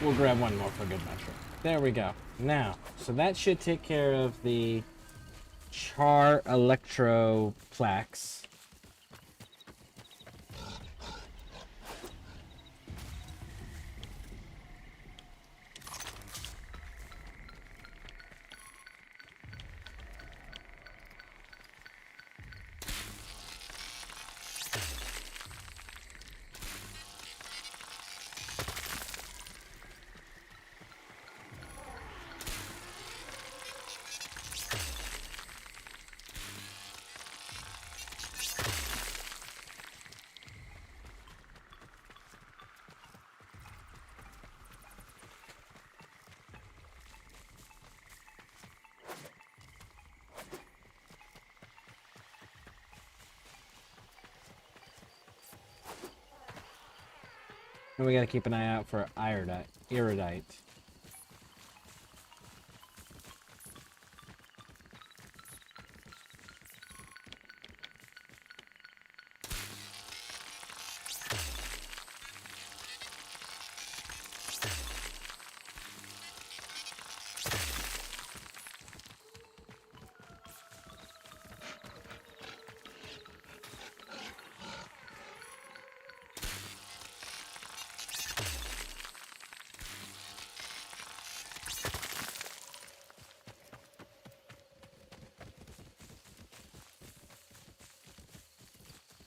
We'll grab one more for good measure. There we go. Now, so that should take care of the char electro plaques. And we gotta keep an eye out for iridite.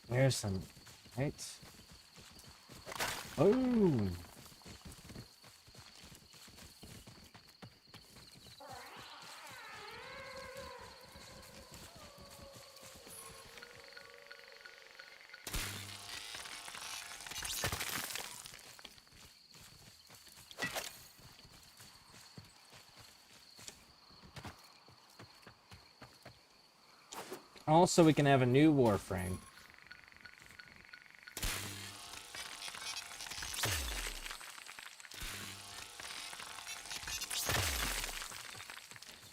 There's some lights. Oh. Also, we can have a new Warframe.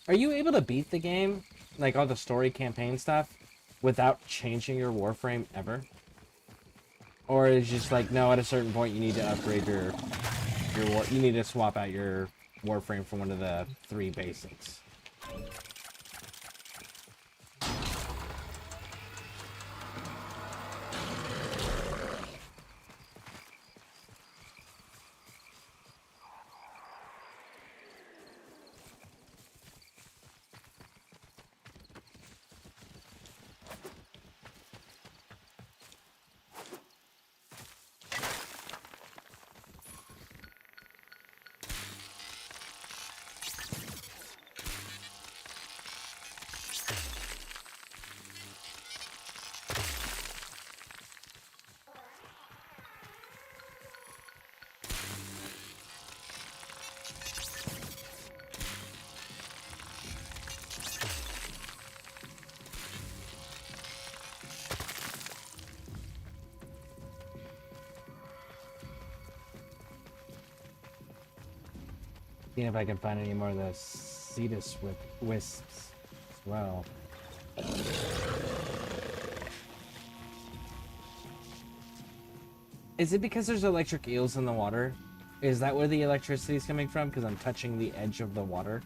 Are you able to beat the game, like all the story campaign stuff, without changing your Warframe ever? Or is it just like, no, at a certain point you need to upgrade you need to swap out your Warframe for one of the 3 basics? Seeing if I can find any more of the Cetus wisps as well. Is it because there's electric eels in the water? Is that where the electricity is coming from? Because I'm touching the edge of the water?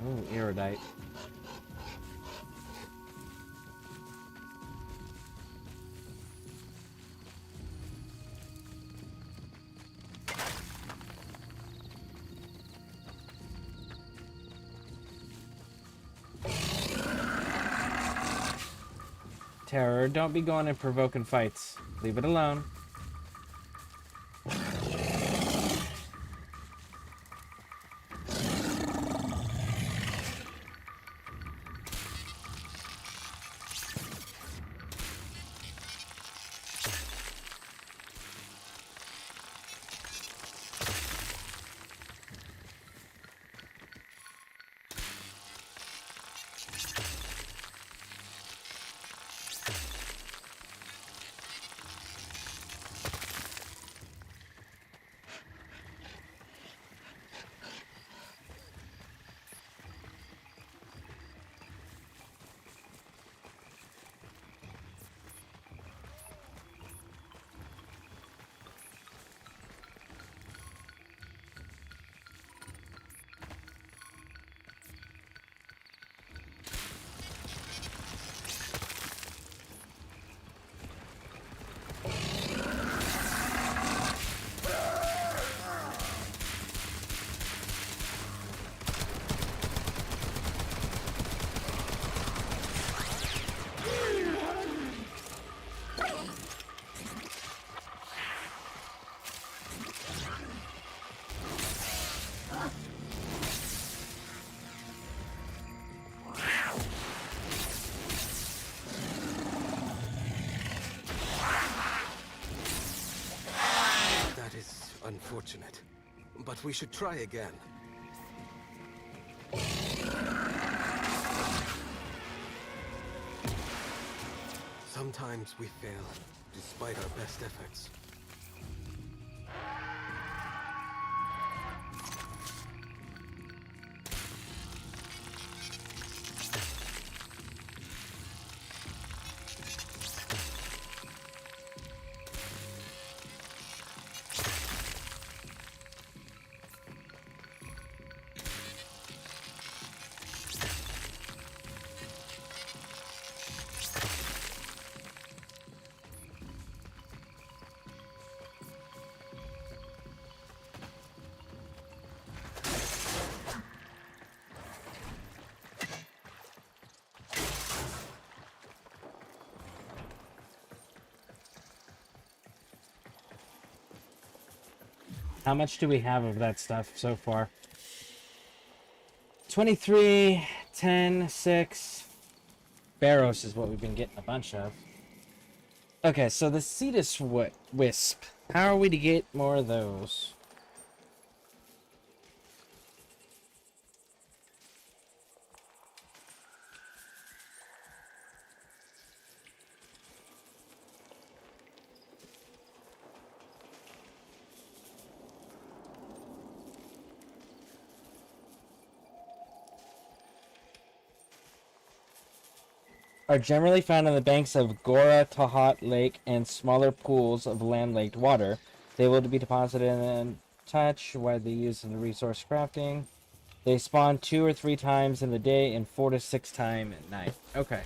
Oh, iridite. Terror, don't be going and provoking fights. Leave it alone. Unfortunate, but we should try again. Sometimes we fail, despite our best efforts. How much do we have of that stuff so far? 23, 10, 6. Barrows is what we've been getting a bunch of. Okay, so the Cetus Wisp. How are we to get more of those? Are generally found on the banks of Gora Tahat Lake and smaller pools of land-laked water. They will be deposited and touch, widely used in the resource crafting. They spawn 2 or 3 times in the day and 4 to 6 times at night. Okay.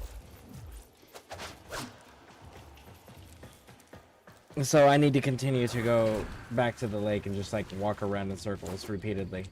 So I need to continue to go back to the lake and just like walk around in circles repeatedly.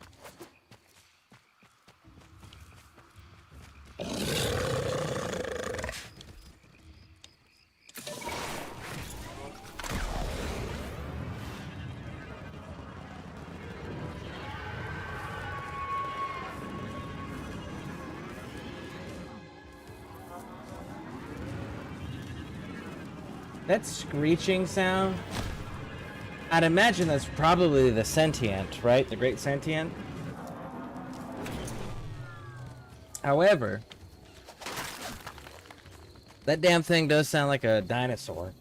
That screeching sound, I'd imagine that's probably the sentient, right? The great sentient. However, that damn thing does sound like a dinosaur.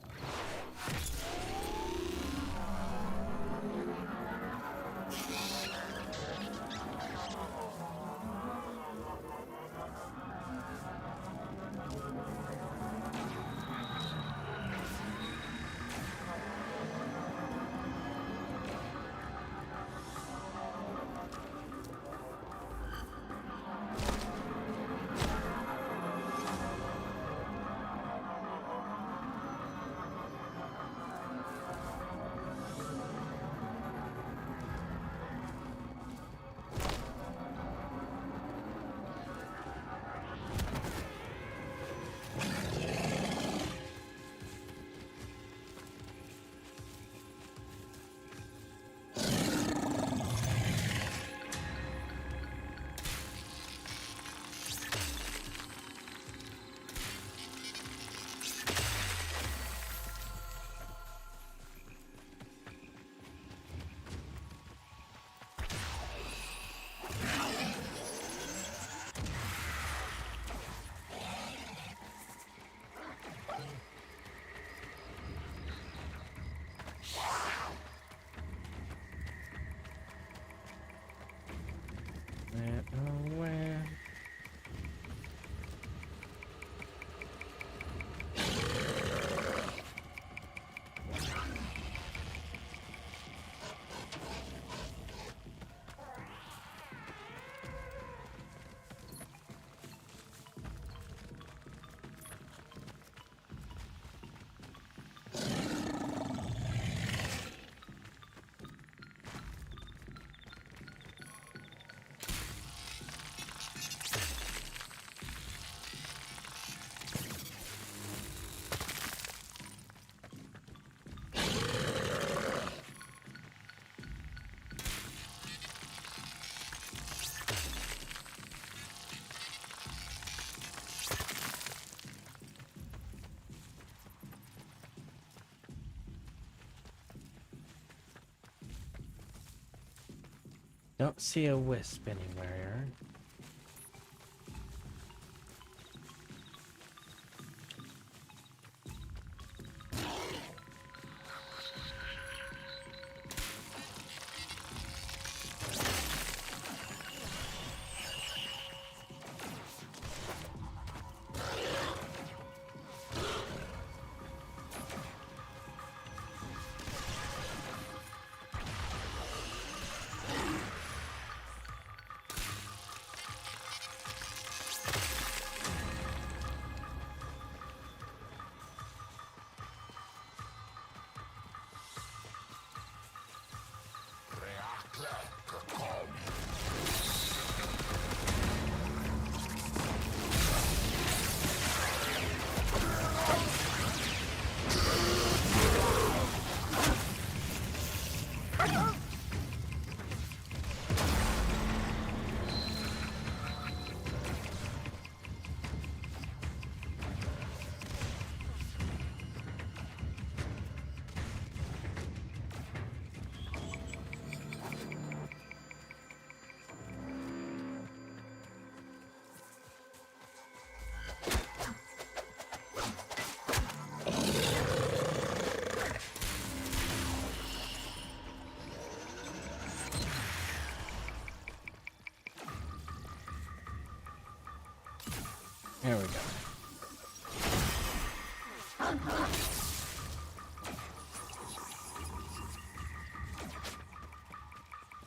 Don't see a wisp anywhere.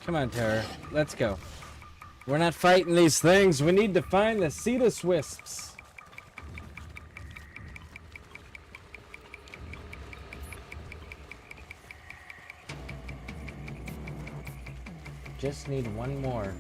Come on, Terror. Let's go. We're not fighting these things. We need to find the Cetus Wisps. Just need one more.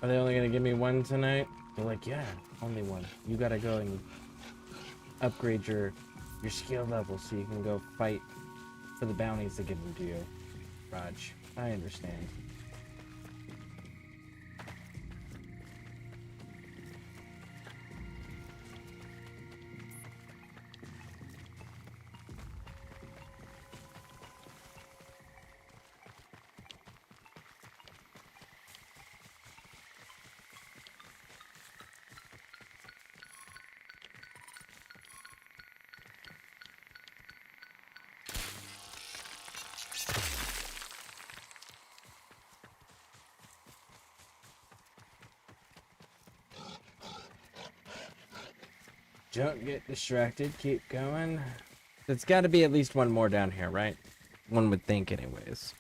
Are they only gonna give me one tonight? They're like, yeah, only one. You gotta go and upgrade your skill level so you can go fight for the bounties they give them to you. Raj, I understand. Don't get distracted. Keep going. There's got to be at least one more down here, right? One would think anyways.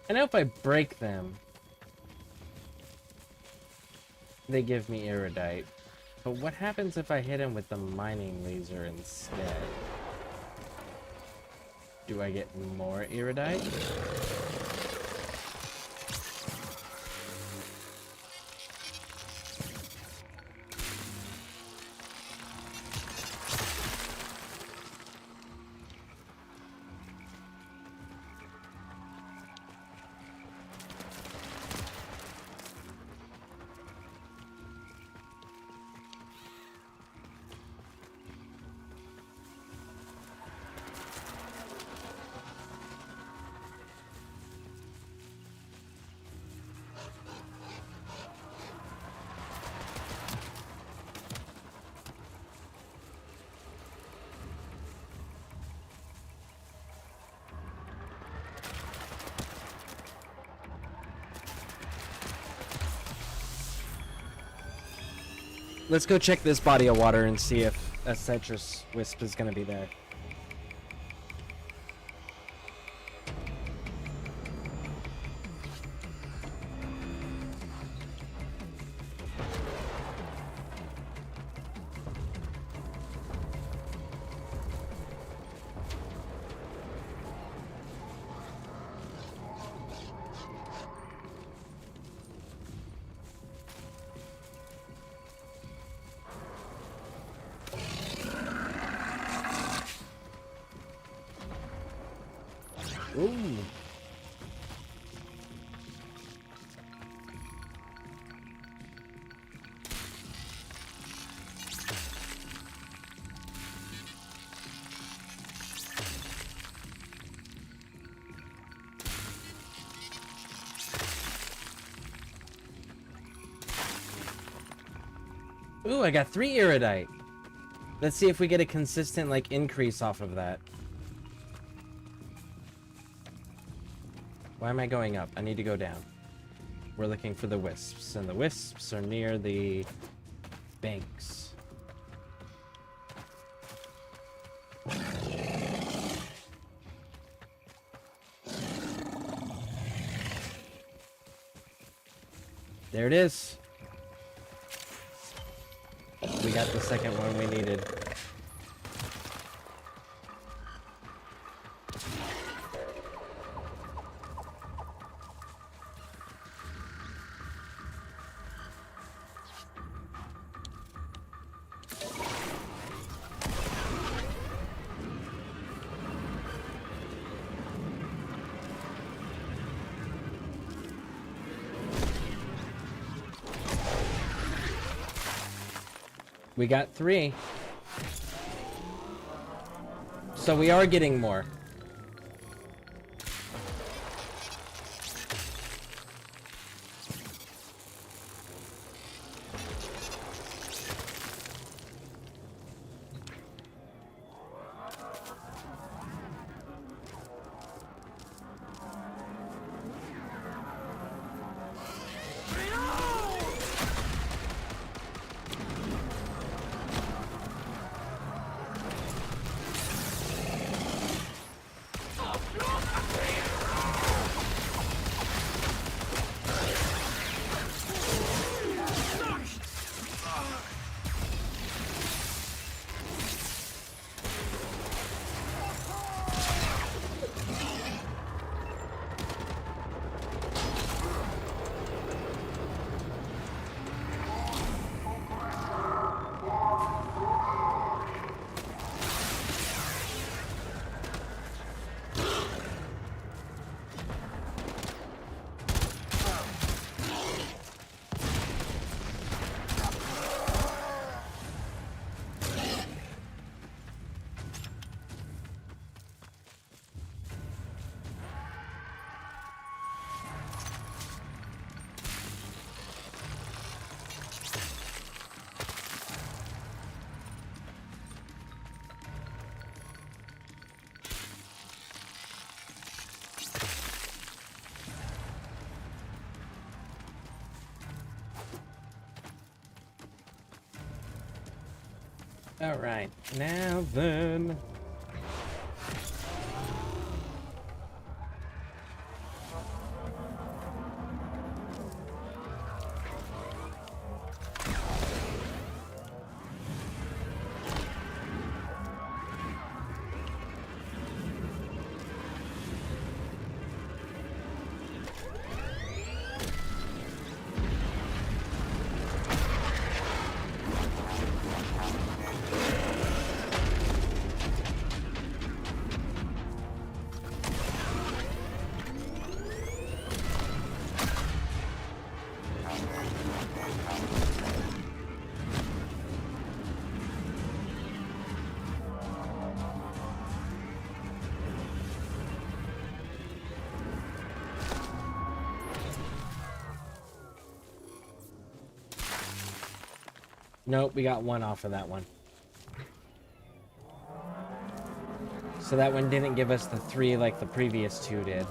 I know if I break them, they give me iridite. But what happens if I hit him with the mining laser instead? Do I get more iridite? Let's go check this body of water and see if a citrus wisp is gonna be there. Ooh. Ooh, I got 3 iridite. Let's see if we get a consistent, like, increase off of that. Why am I going up? I need to go down. We're looking for the wisps, and the wisps are near the banks. There it is. We got the second one we needed. We got 3. So we are getting more. Alright, now then. Nope, we got 1 off of that one. So that one didn't give us the 3 like the previous 2 did.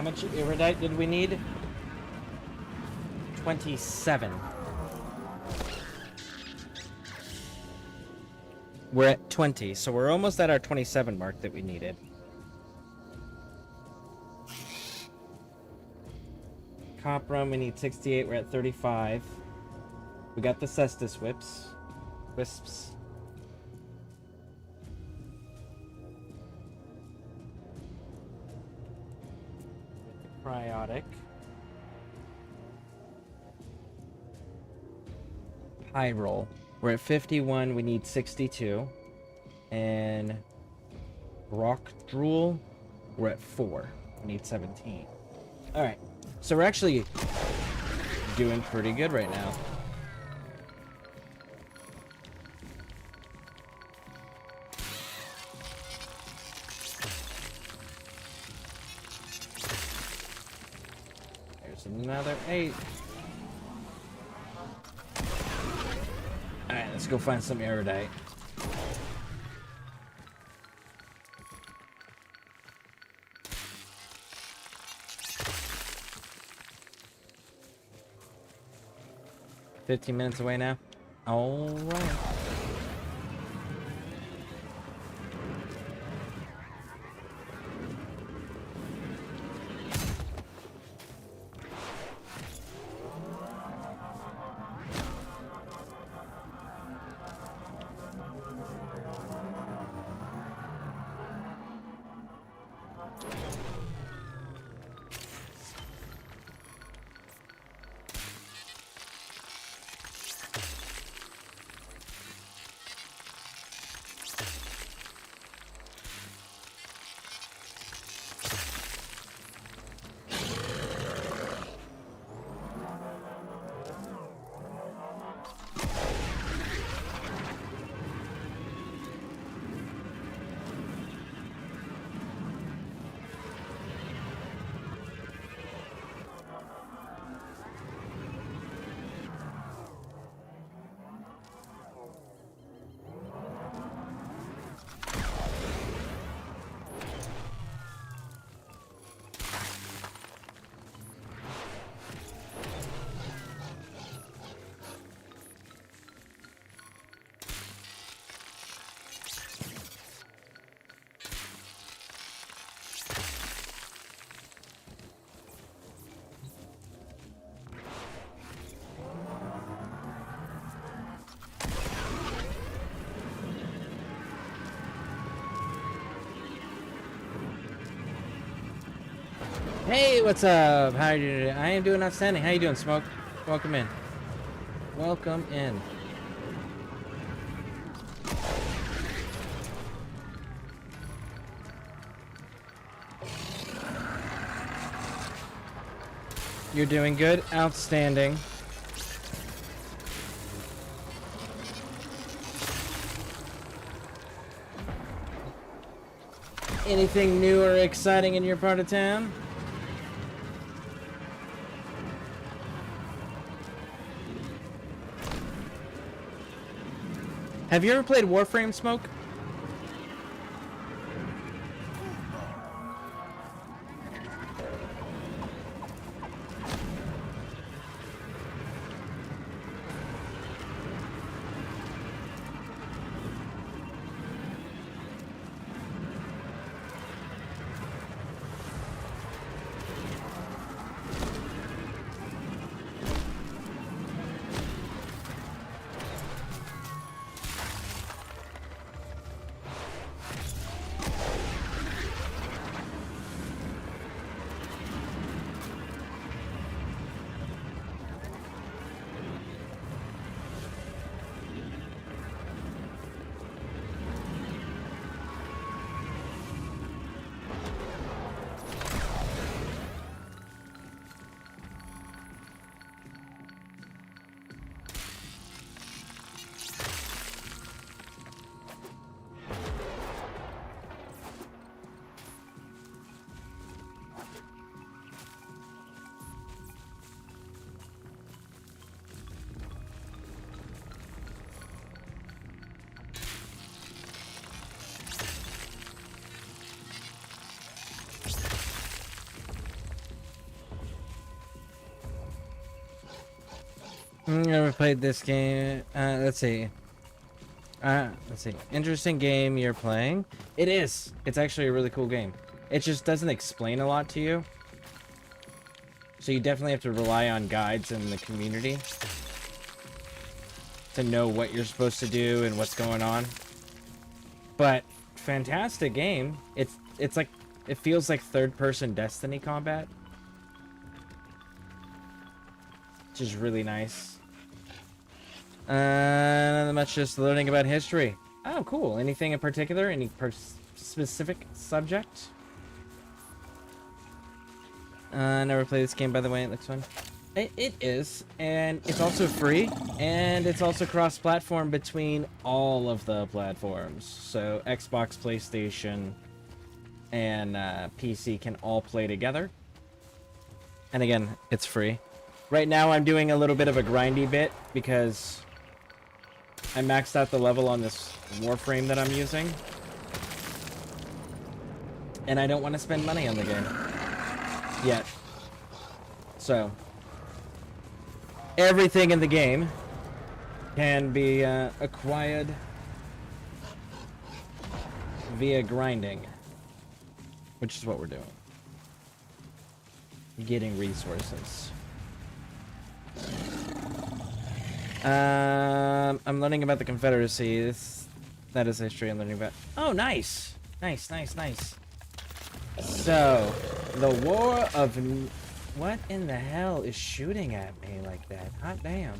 How much iridite did we need? 27. We're at 20, so we're almost at our 27 mark that we needed. Coprum, we need 68, we're at 35. We got the Cestus Wisps. Cryotic. Pyrol. We're at 51, we need 62. And Rock Drool, we're at 4. We need 17. Alright, so we're actually doing pretty good right now. There's another 8. Alright, let's go find some erudite. $15 minutes away now. Alright. Hey, what's up? How are you doing? I am doing outstanding. How you doing, Smoke? Welcome in. Welcome in. You're doing good. Outstanding. Anything new or exciting in your part of town? Have you ever played Warframe, Smoke? Never played this game. Let's see. Let's see. Interesting game you're playing. It is. It's actually a really cool game. It just doesn't explain a lot to you. So you definitely have to rely on guides in the community to know what you're supposed to do and what's going on. But fantastic game. It's like, it feels like third-person Destiny combat, which is really nice. Not much, just learning about history. Oh, cool. Anything in particular? Any specific subject? Never played this game, by the way. It looks fun. It is, and it's also free, and it's also cross-platform between all of the platforms. So Xbox, PlayStation, and PC can all play together. And again, it's free. Right now, I'm doing a little bit of a grindy bit because I maxed out the level on this Warframe that I'm using. And I don't want to spend money on the game. Yet. So, everything in the game can be acquired via grinding. Which is what we're doing. Getting resources. I'm learning about the Confederacy. That is history I'm learning about. Oh, nice! Nice, nice, nice. So, the War of... What in the hell is shooting at me like that? Hot damn.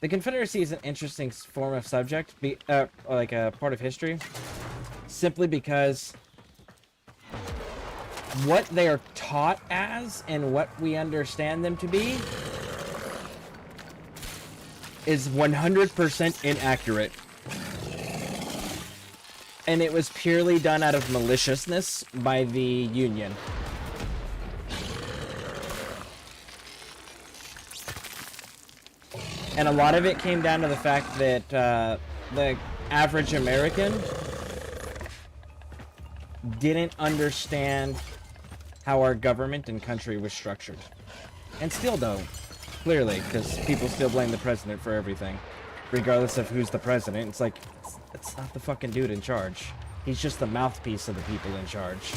The Confederacy is an interesting form of subject, like a part of history, simply because what they are taught as and what we understand them to be is 100% inaccurate. And it was purely done out of maliciousness by the Union. And a lot of it came down to the fact that the average American didn't understand how our government and country was structured. And still don't, clearly, because people still blame the president for everything. Regardless of who's the president, it's like, it's not the fucking dude in charge. He's just the mouthpiece of the people in charge.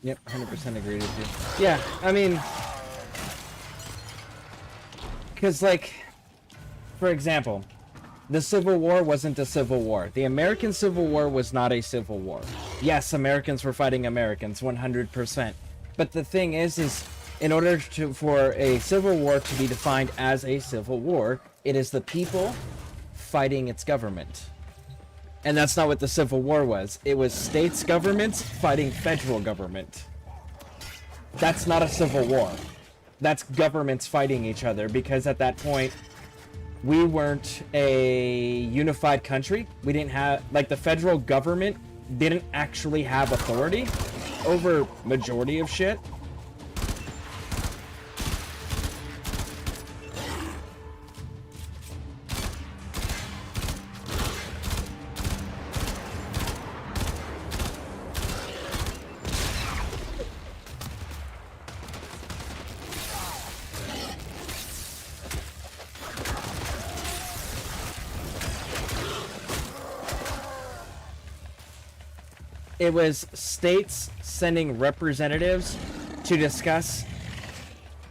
Yep, 100% agreed with you. Yeah, I mean... Because, like, for example, the Civil War wasn't a civil war. The American Civil War was not a civil war. Yes, Americans were fighting Americans, 100%. But the thing is in order for a civil war to be defined as a civil war, it is the people fighting its government. And that's not what the Civil War was. It was states' governments fighting federal government. That's not a civil war. That's governments fighting each other, because at that point, we weren't a unified country. We didn't have, like, the federal government didn't actually have authority over majority of shit. It was states sending representatives to discuss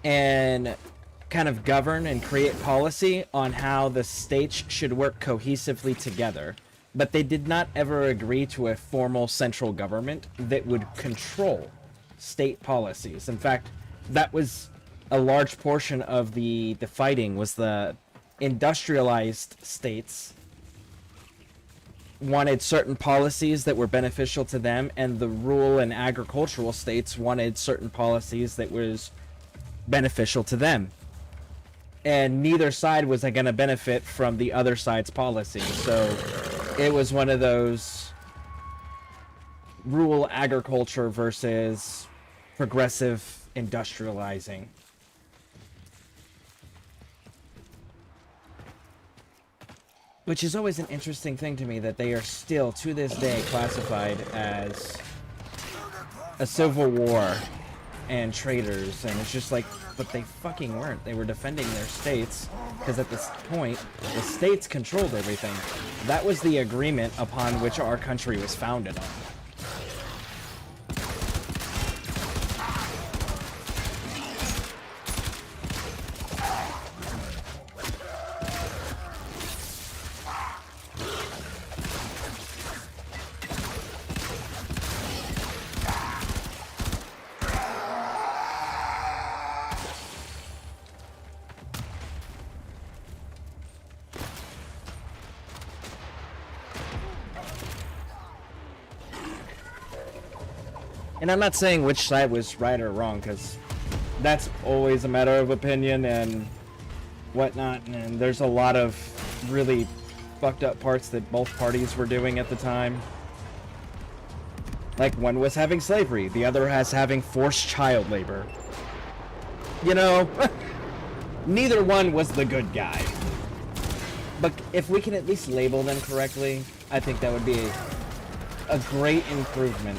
and kind of govern and create policy on how the states should work cohesively together. But they did not ever agree to a formal central government that would control state policies. In fact, that was a large portion of the fighting, was the industrialized states wanted certain policies that were beneficial to them, and the rural and agricultural states wanted certain policies that was beneficial to them. And neither side was going to benefit from the other side's policy. So it was one of those rural agriculture versus progressive industrializing. Which is always an interesting thing to me, that they are still, to this day, classified as a civil war and traitors. And it's just like, but they fucking weren't. They were defending their states, because at this point, the states controlled everything. That was the agreement upon which our country was founded on. And I'm not saying which side was right or wrong, because that's always a matter of opinion and whatnot, and there's a lot of really fucked up parts that both parties were doing at the time. Like, one was having slavery, the other has having forced child labor. You know, neither one was the good guy. But if we can at least label them correctly, I think that would be a great improvement.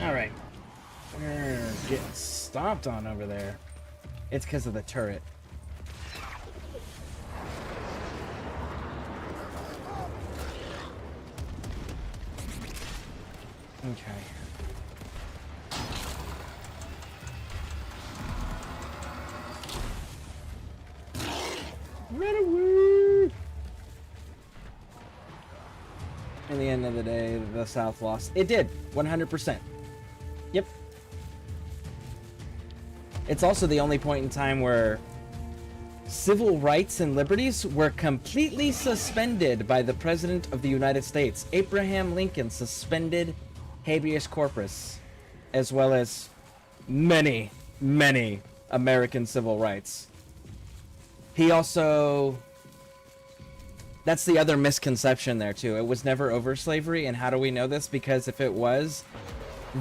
Alright. We're getting stomped on over there. It's because of the turret. Okay. Run away! In the end of the day, the South lost. It did, 100%. Yep. It's also the only point in time where civil rights and liberties were completely suspended by the President of the United States. Abraham Lincoln suspended habeas corpus, as well as many, many American civil rights. He also... That's the other misconception there, too. It was never over slavery, and how do we know this? Because if it was,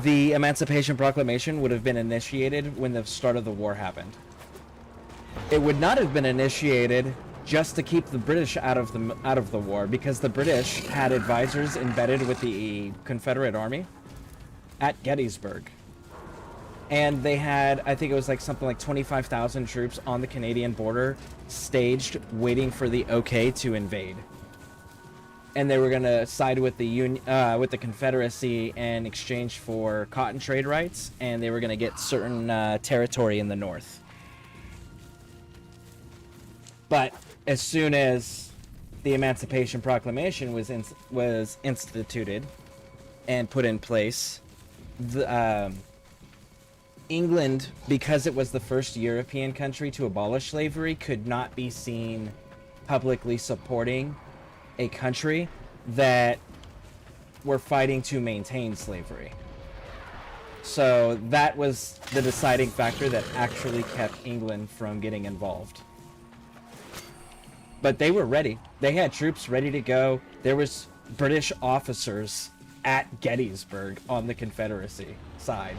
the Emancipation Proclamation would have been initiated when the start of the war happened. It would not have been initiated just to keep the British out of the war, because the British had advisors embedded with the Confederate Army at Gettysburg. And they had, I think it was like something like 25,000 troops on the Canadian border, staged, waiting for the okay to invade. And they were going to side with the Confederacy in exchange for cotton trade rights, and they were going to get certain territory in the north. But as soon as the Emancipation Proclamation was instituted and put in place, England, because it was the first European country to abolish slavery, could not be seen publicly supporting a country that were fighting to maintain slavery. So that was the deciding factor that actually kept England from getting involved. But they were ready. They had troops ready to go. There was British officers at Gettysburg on the Confederacy side.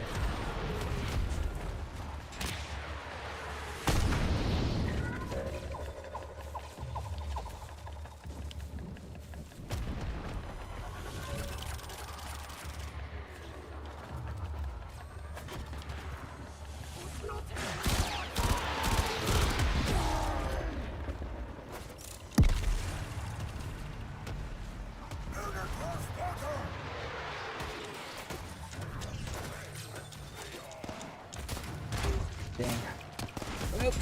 game. Nope.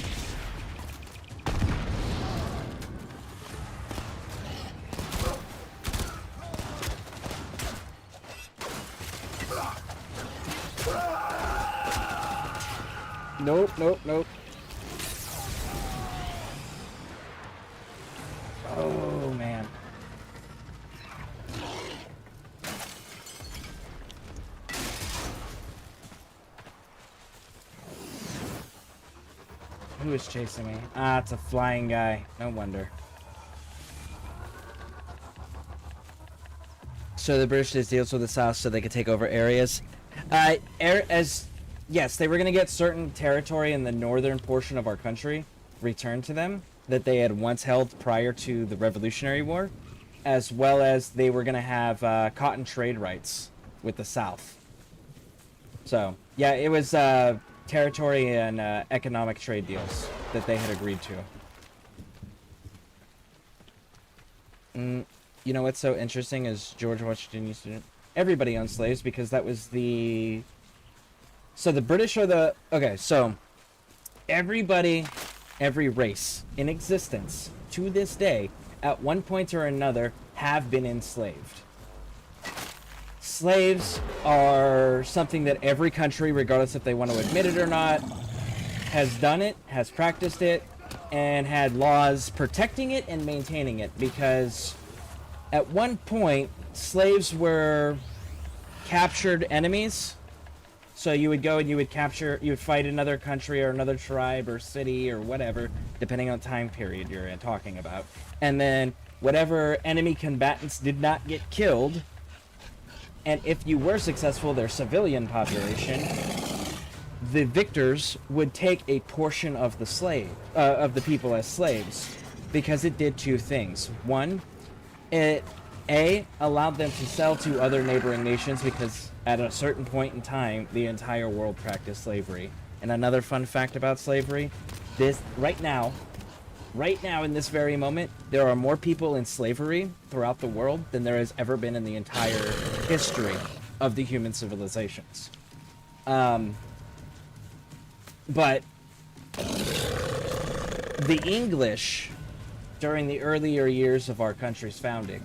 Nope, nope, nope. Oh, man. Who is chasing me? Ah, it's a flying guy. No wonder. So the British did deals with the South so they could take over areas. Yes, they were going to get certain territory in the northern portion of our country returned to them that they had once held prior to the Revolutionary War, as well as they were going to have cotton trade rights with the South. So, yeah, it was territory and economic trade deals that they had agreed to. You know what's so interesting is George Washington used to... Everybody owned slaves because that was the... So the British are the... Okay, so everybody, every race in existence to this day, at one point or another, have been enslaved. Slaves are something that every country, regardless if they want to admit it or not, has done it, has practiced it, and had laws protecting it and maintaining it. Because at one point, slaves were captured enemies. So you would go and you would fight another country or another tribe or city or whatever, depending on the time period you're talking about. And then whatever enemy combatants did not get killed, and if you were successful, their civilian population, the victors would take a portion of the people as slaves, because it did two things. One, it allowed them to sell to other neighboring nations, because at a certain point in time, the entire world practiced slavery. And another fun fact about slavery, right now, in this very moment, there are more people in slavery throughout the world than there has ever been in the entire history of the human civilizations. But the English, during the earlier years of our country's founding,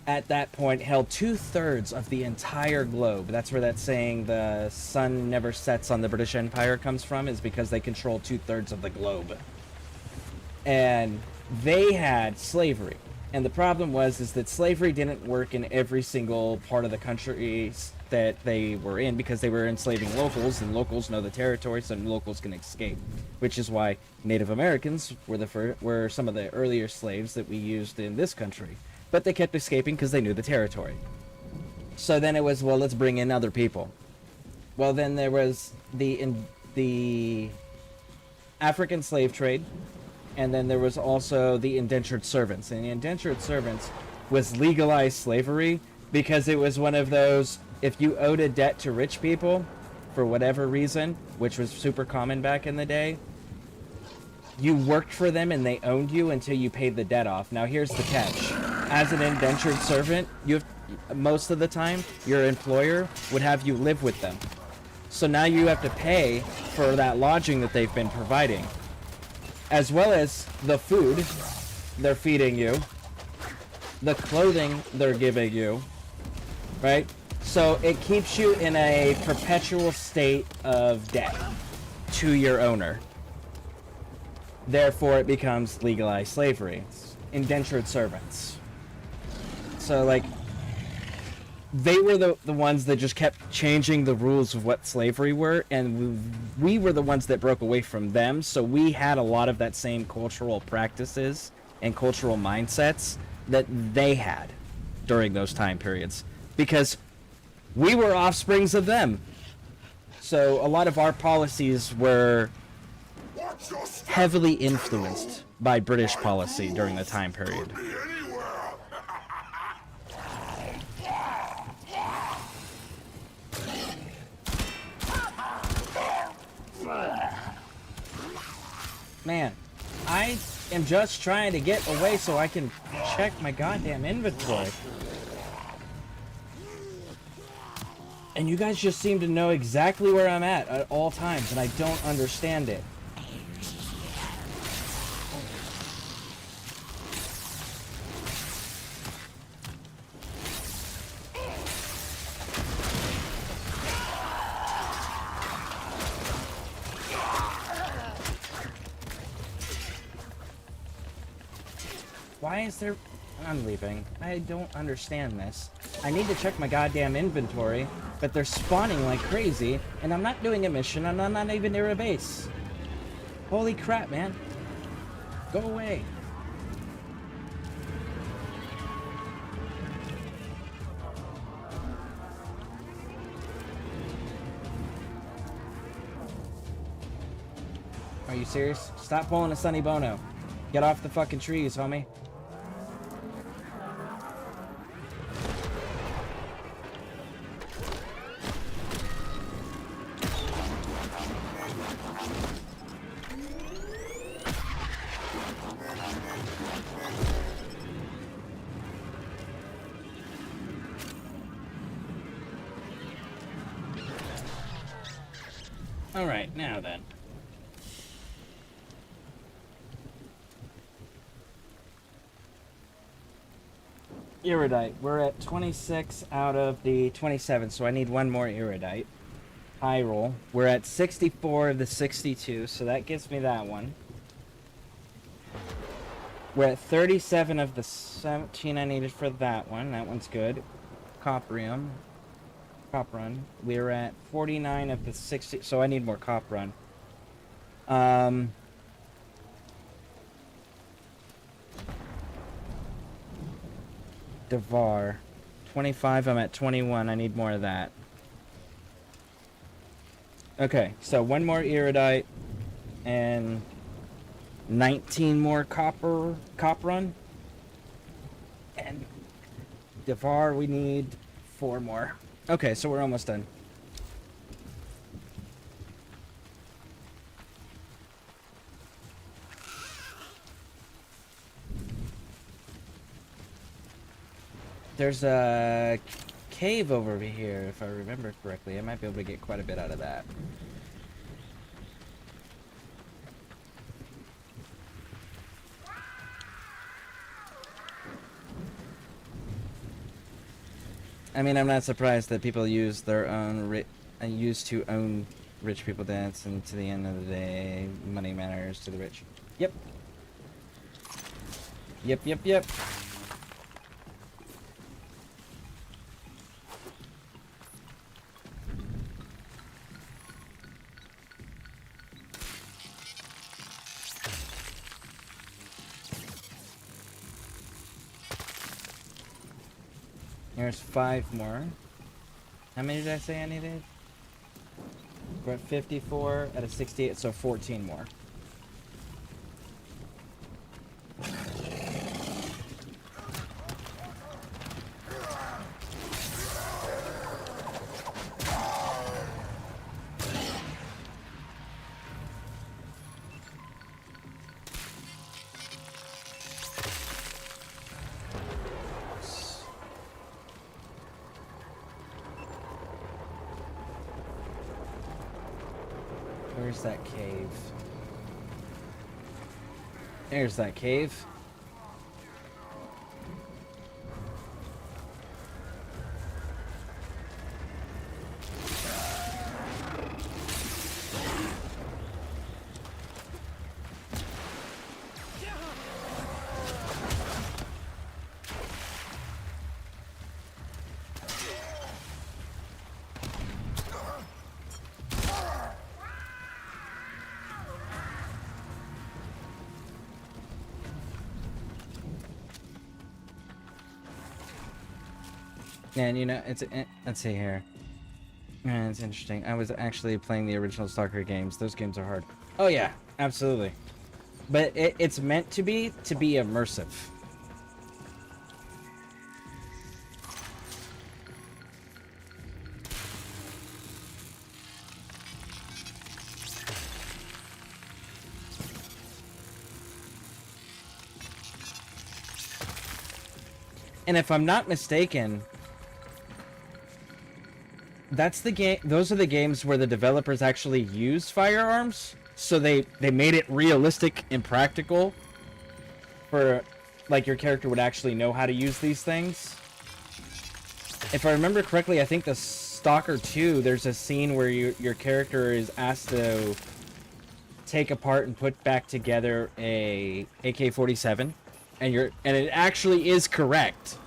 at that point held 2/3 of the entire globe. That's where that saying, the sun never sets on the British Empire, comes from, is because they control 2/3 of the globe. And they had slavery. And the problem was that slavery didn't work in every single part of the countries that they were in, because they were enslaving locals, and locals know the territory, so locals can escape. Which is why Native Americans were some of the earlier slaves that we used in this country. But they kept escaping because they knew the territory. So then it was, well, let's bring in other people. Well, then there was the African slave trade, and then there was also the indentured servants. And the indentured servants was legalized slavery, because it was one of those, if you owed a debt to rich people, for whatever reason, which was super common back in the day, you worked for them and they owned you until you paid the debt off. Now here's the catch. As an indentured servant, most of the time, your employer would have you live with them. So now you have to pay for that lodging that they've been providing, as well as the food they're feeding you, the clothing they're giving you, right? So it keeps you in a perpetual state of debt to your owner. Therefore, it becomes legalized slavery. It's indentured servants. So, like, they were the ones that just kept changing the rules of what slavery were, and we were the ones that broke away from them, so we had a lot of that same cultural practices and cultural mindsets that they had during those time periods, because we were offsprings of them. So a lot of our policies were heavily influenced by British policy during the time period. Man, I am just trying to get away so I can check my goddamn inventory. And you guys just seem to know exactly where I'm at all times, and I don't understand it. Why is there... I'm leaving. I don't understand this. I need to check my goddamn inventory, but they're spawning like crazy, and I'm not doing a mission, and I'm not even near a base. Holy crap, man. Go away. Are you serious? Stop pulling a Sonny Bono. Get off the fucking trees, homie. Alright, now then. Iridite. We're at 26 out of the 27, so I need one more Iridite. High roll. We're at 64 of the 62, so that gives me that one. We're at 37 of the 17 I needed for that one. That one's good. Coprium. Coprun. We're at 49 of the 60, so I need more Coprun. Devar. 25, I'm at 21. I need more of that. Okay, so one more Iridite and 19 more Coprun. And Devar, we need 4 more. Okay, so we're almost done. There's a cave over here, if I remember correctly. I might be able to get quite a bit out of that. I mean, I'm not surprised that people use their own used to own rich people dance, and to the end of the day, money matters to the rich. Yep. Yep, yep, yep. There's 5 more. How many did I say I needed? We're at 54 out of 68, so 14 more. Where's that cave? There's that cave. And you know, let's see here. It's interesting. I was actually playing the original Stalker games. Those games are hard. Oh yeah, absolutely. But it's meant to be immersive. And if I'm not mistaken, that's the game. Those are the games where the developers actually use firearms, so they made it realistic and practical for, like, your character would actually know how to use these things. If I remember correctly, I think the Stalker 2, there's a scene where your character is asked to take apart and put back together a AK-47, and it actually is correct.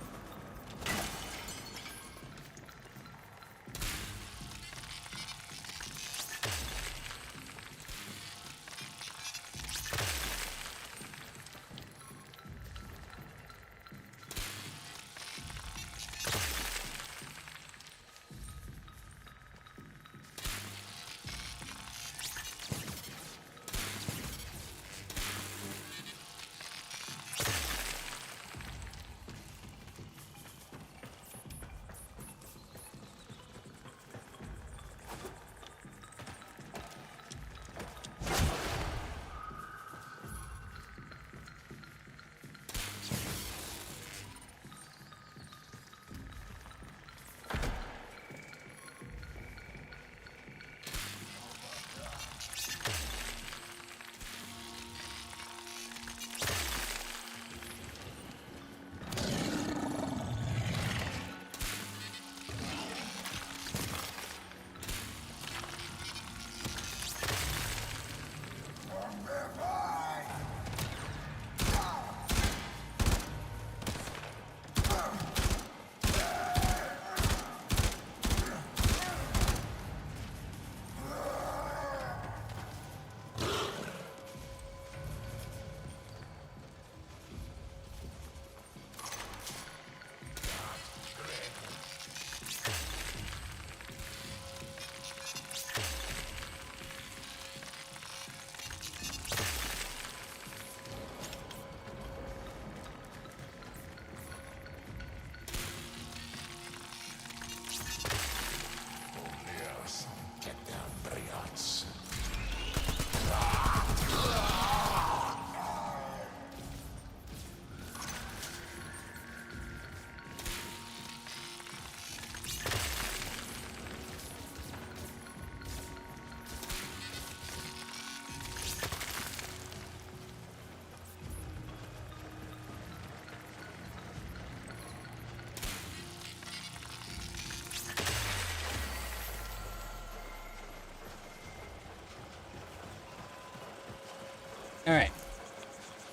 Alright.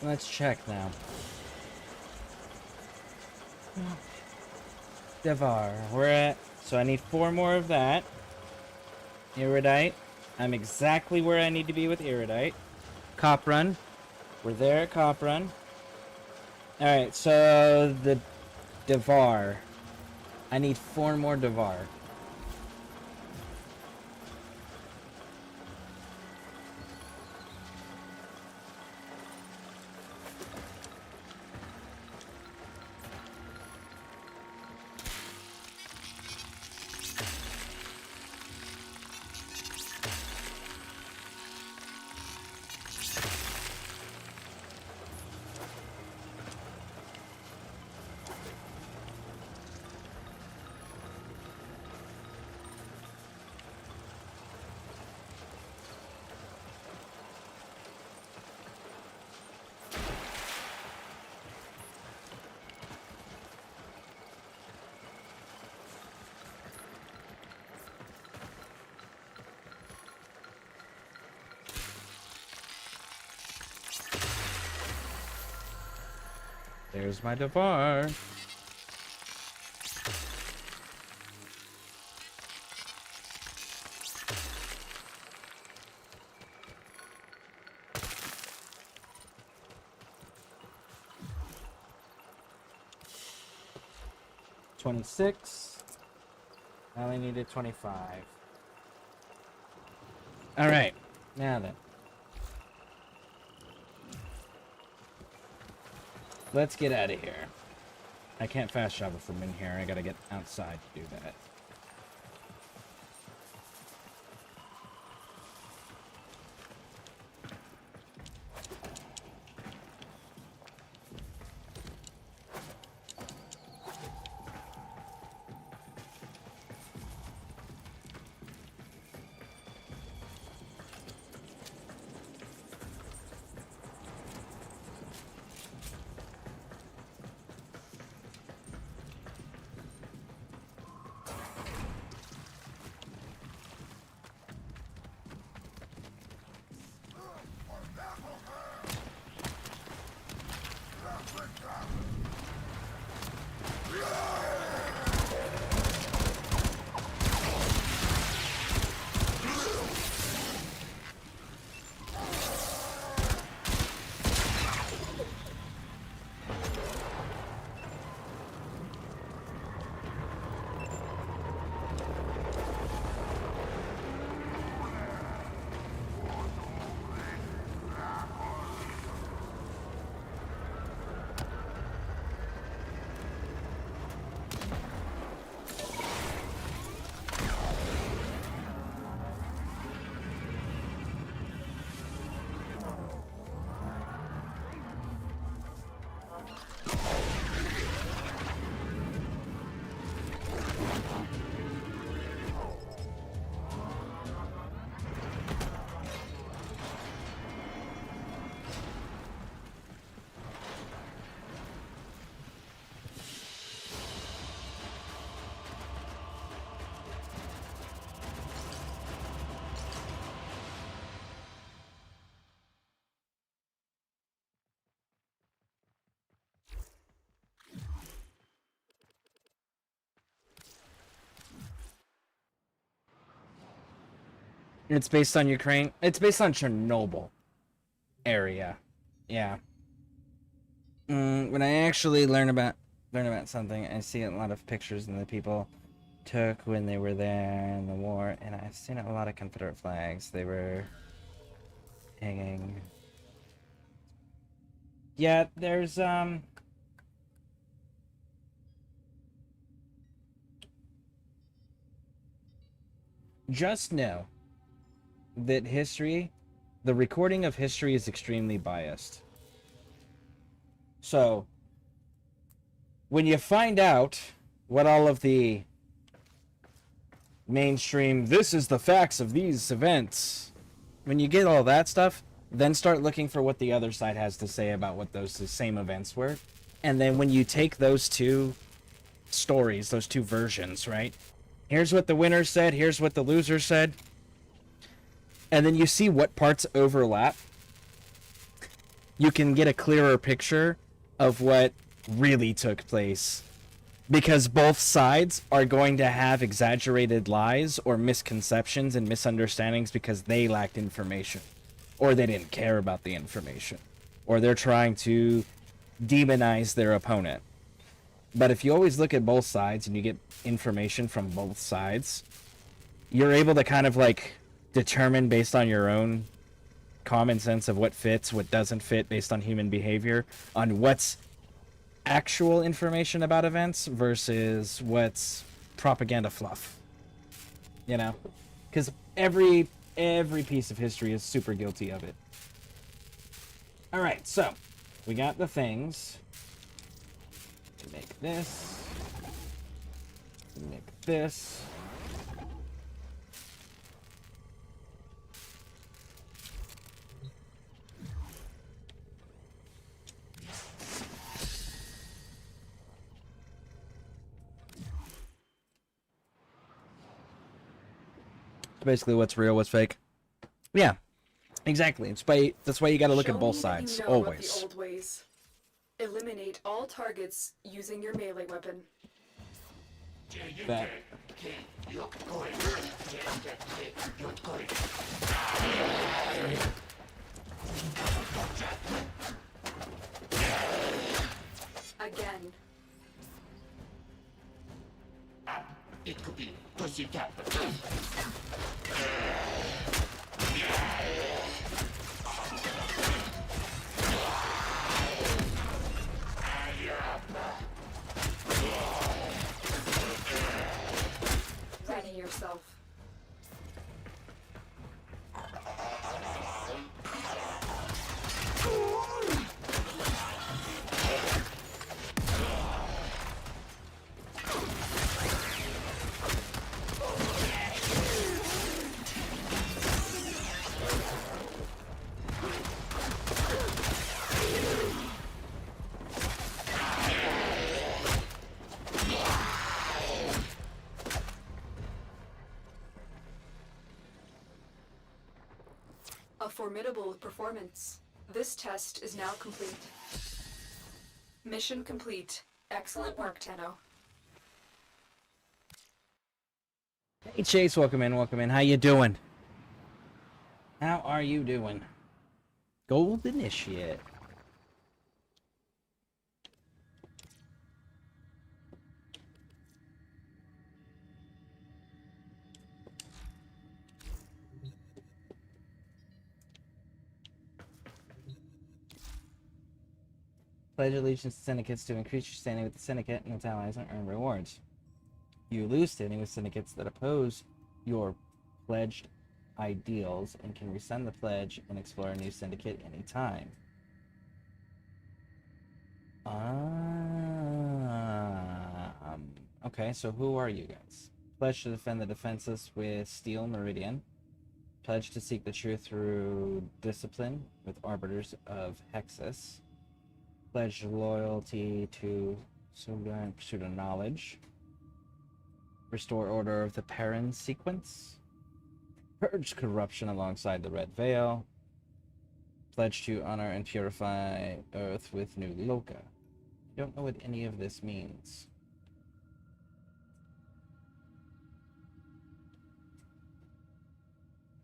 Let's check now. Devar, we're at... So I need 4 more of that. Iridite. I'm exactly where I need to be with Iridite. Cop Run. We're there at Cop Run. Alright, so the Devar. I need 4 more Devar. There's my Devar. $26. I only needed 25. All right, now then. Let's get out of here. I can't fast travel from in here. I gotta get outside to do that. It's based on Ukraine. It's based on Chernobyl area. Yeah. When I actually learn about something, I see a lot of pictures that the people took when they were there in the war, and I've seen a lot of Confederate flags. They were hanging. Yeah, there's just know that history, the recording of history is extremely biased. So, when you find out what all of the mainstream, this is the facts of these events, when you get all that stuff, then start looking for what the other side has to say about what those same events were. And then when you take those two stories, those two versions, right? Here's what the winner said, here's what the loser said. And then you see what parts overlap. You can get a clearer picture of what really took place. Because both sides are going to have exaggerated lies or misconceptions and misunderstandings because they lacked information. Or they didn't care about the information. Or they're trying to demonize their opponent. But if you always look at both sides and you get information from both sides, you're able to kind of like determine based on your own common sense of what fits, what doesn't fit based on human behavior, on what's actual information about events versus what's propaganda fluff. You know? Because every piece of history is super guilty of it. Alright, so we got the things. Make this. Make this. Basically what's real, what's fake. Yeah, exactly. That's why you got to look at both sides, always. The old ways. Eliminate all targets using your melee weapon. That. Again. It could be Ready yourself. A formidable performance. This test is now complete. Mission complete. Excellent work, Tenno. Hey Chase, welcome in, welcome in. How you doing? How are you doing? Gold Initiate. Pledge allegiance to syndicates to increase your standing with the syndicate and its allies and earn rewards. You lose standing with syndicates that oppose your pledged ideals and can rescind the pledge and explore a new syndicate anytime. Okay, so who are you guys? Pledge to defend the defenseless with Steel Meridian. Pledge to seek the truth through discipline with Arbiters of Hexus. Pledge loyalty to Sublime Pursuit of Knowledge. Restore Order of the Perrin sequence. Purge corruption alongside the Red Veil. Pledge to honor and purify Earth with New Loka. Don't know what any of this means.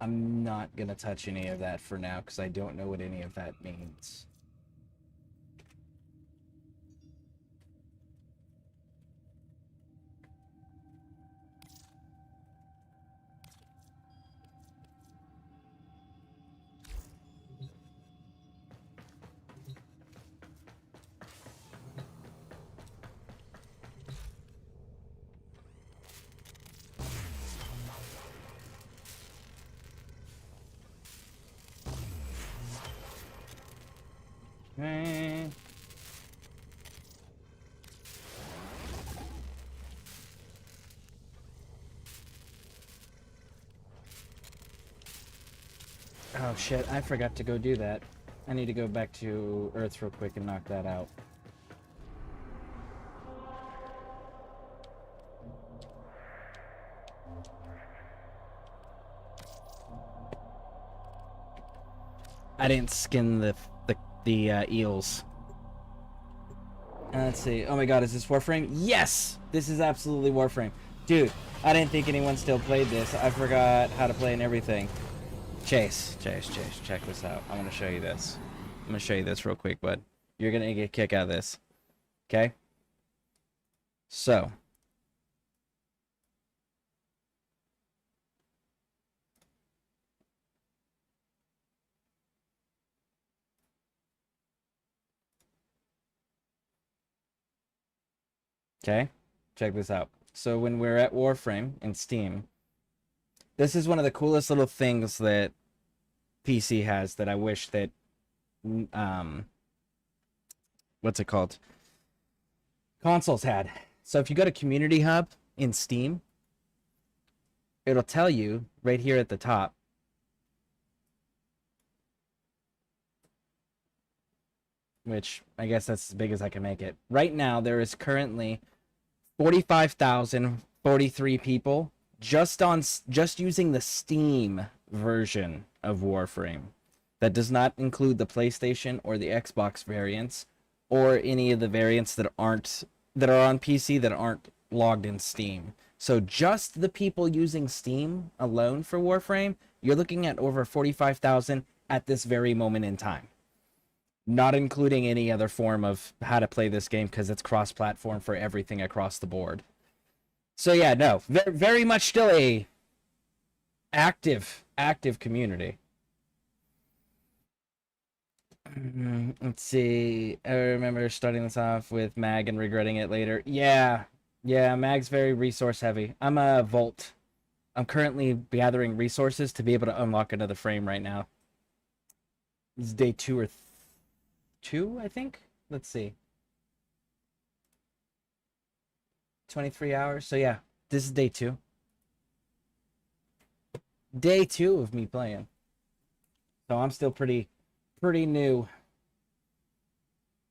I'm not gonna touch any of that for now because I don't know what any of that means. Okay. Oh shit, I forgot to go do that. I need to go back to Earth real quick and knock that out. I didn't skin the eels. Let's see. Oh my god, is this Warframe? Yes! This is absolutely Warframe. Dude, I didn't think anyone still played this. I forgot how to play and everything. Chase, check this out. I'm gonna show you this. I'm gonna show you this real quick, bud. You're gonna get a kick out of this. Okay? So. Okay? Check this out. So when we're at Warframe in Steam, this is one of the coolest little things that PC has that I wish that what's it called? Consoles had. So if you go to Community Hub in Steam, it'll tell you right here at the top which I guess that's as big as I can make it. Right now there is currently 45,043 people just using the Steam version of Warframe. That does not include the PlayStation or the Xbox variants or any of the variants that are on PC that aren't logged in Steam. So just the people using Steam alone for Warframe, you're looking at over 45,000 at this very moment in time. Not including any other form of how to play this game because it's cross-platform for everything across the board. So yeah, no, very much still a active community. Let's see. I remember starting this off with Mag and regretting it later. Yeah, Mag's very resource heavy. I'm a Volt. I'm currently gathering resources to be able to unlock another frame right now. This is day 2 or 2, I think. Let's see. 23 hours. So yeah, this is day 2. Day 2 of me playing. So I'm still pretty new. In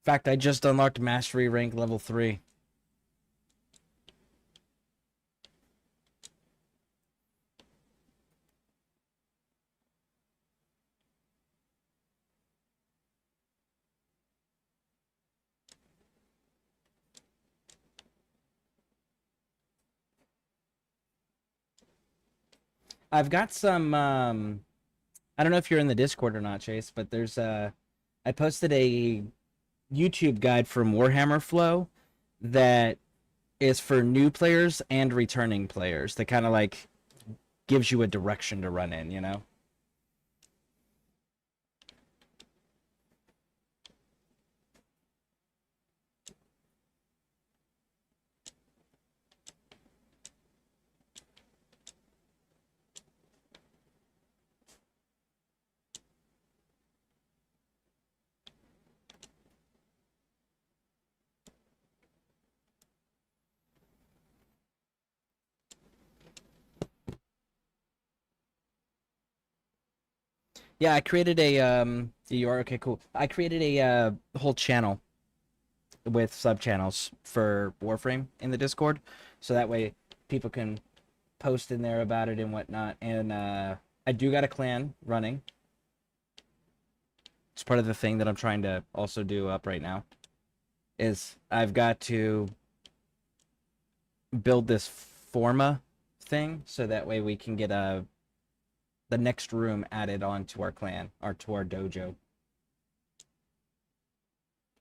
fact, I just unlocked Mastery Rank level 3. I've got some. I don't know if you're in the Discord or not, Chase, but there's I posted a YouTube guide from Warhammer Flow that is for new players and returning players. That kind of like gives you a direction to run in, you know? Yeah, I created a you are okay, cool. I created a whole channel with sub channels for Warframe in the Discord, so that way people can post in there about it and whatnot. And I do got a clan running. It's part of the thing that I'm trying to also do up right now. Is I've got to build this forma thing so that way we can get the next room added on to our clan or to our dojo.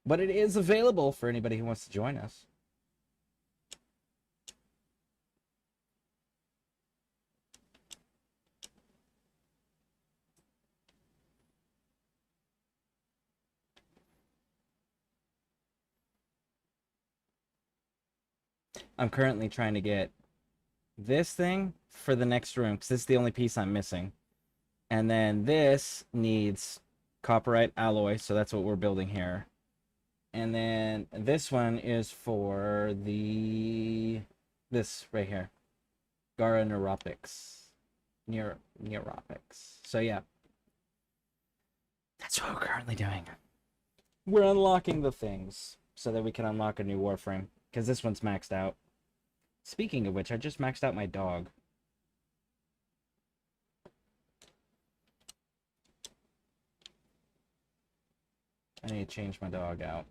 But it is available for anybody who wants to join us. I'm currently trying to get this thing for the next room because this is the only piece I'm missing. And then this needs copperite alloy, so that's what we're building here. And then this one is for this right here. Gara neuropics. Neuropics. So yeah. That's what we're currently doing. We're unlocking the things so that we can unlock a new Warframe. Because this one's maxed out. Speaking of which, I just maxed out my dog. I need to change my dog out.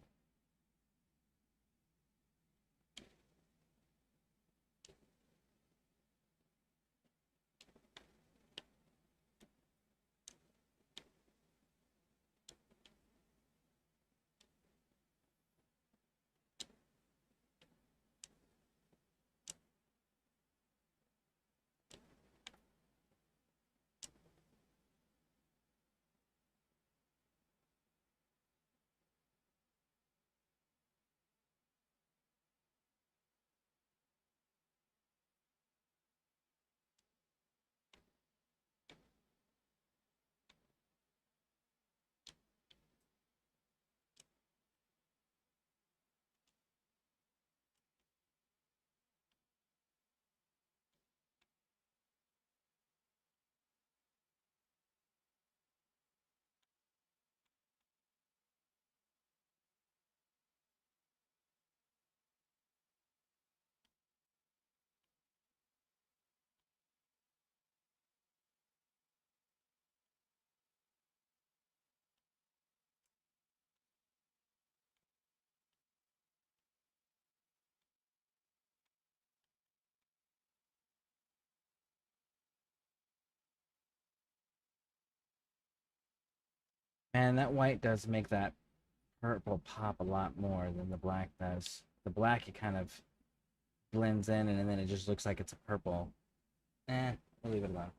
And that white does make that purple pop a lot more than the black does. The black, it kind of blends in and then it just looks like it's a purple. We'll leave it alone.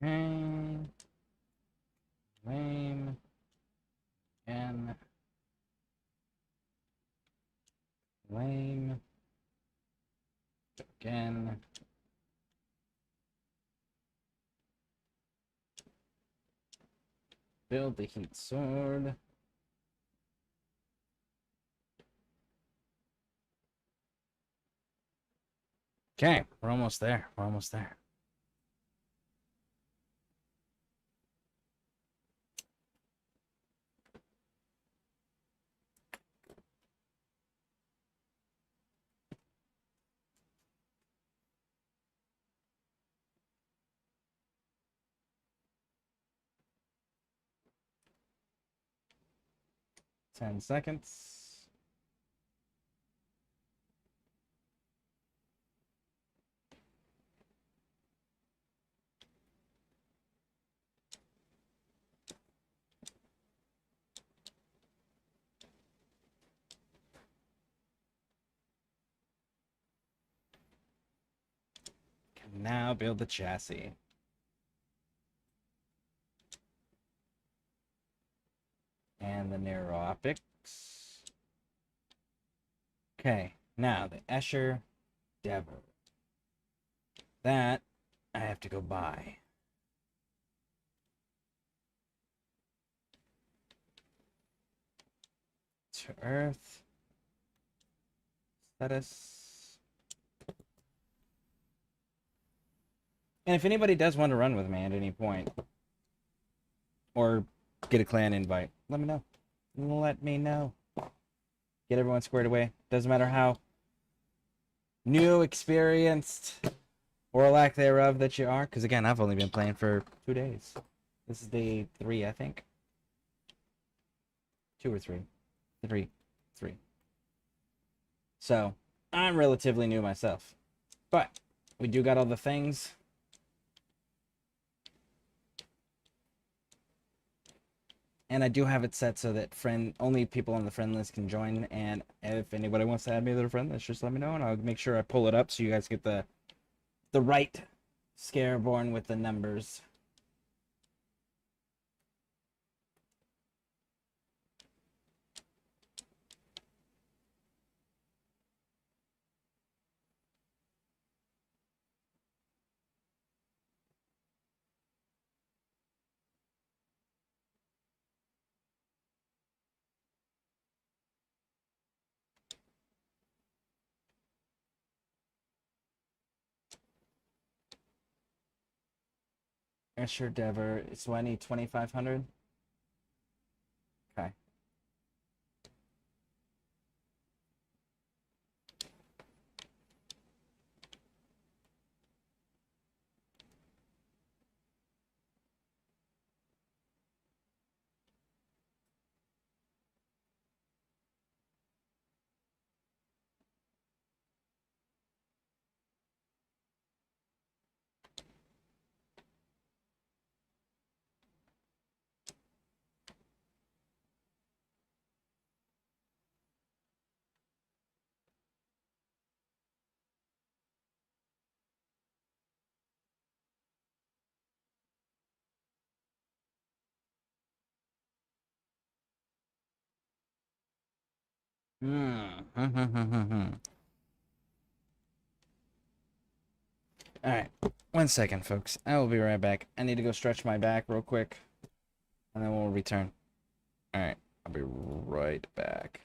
Lame. Lame. Again. Lame. Again. Build the heat sword. Okay, we're almost there. We're almost there. Ten seconds. Can now build the chassis. And the narrow optics. Okay, now the Escher Dever. That I have to go buy. To Earth. Status. And if anybody does want to run with me at any point, or get a clan invite, let me know. Let me know. Get everyone squared away. Doesn't matter how new, experienced, or lack thereof that you are. Because again, I've only been playing for 2 days. This is day 3, I think. 2 or 3. 3. So, I'm relatively new myself. But, we do got all the things. And I do have it set so that only people on the friend list can join. And if anybody wants to add me to their friend list, just let me know, and I'll make sure I pull it up so you guys get the right Scareborne with the numbers. Escher Dever. So I need 2,500. Okay. Alright. 1 second, folks. I will be right back. I need to go stretch my back real quick. And then we'll return. Alright. I'll be right back.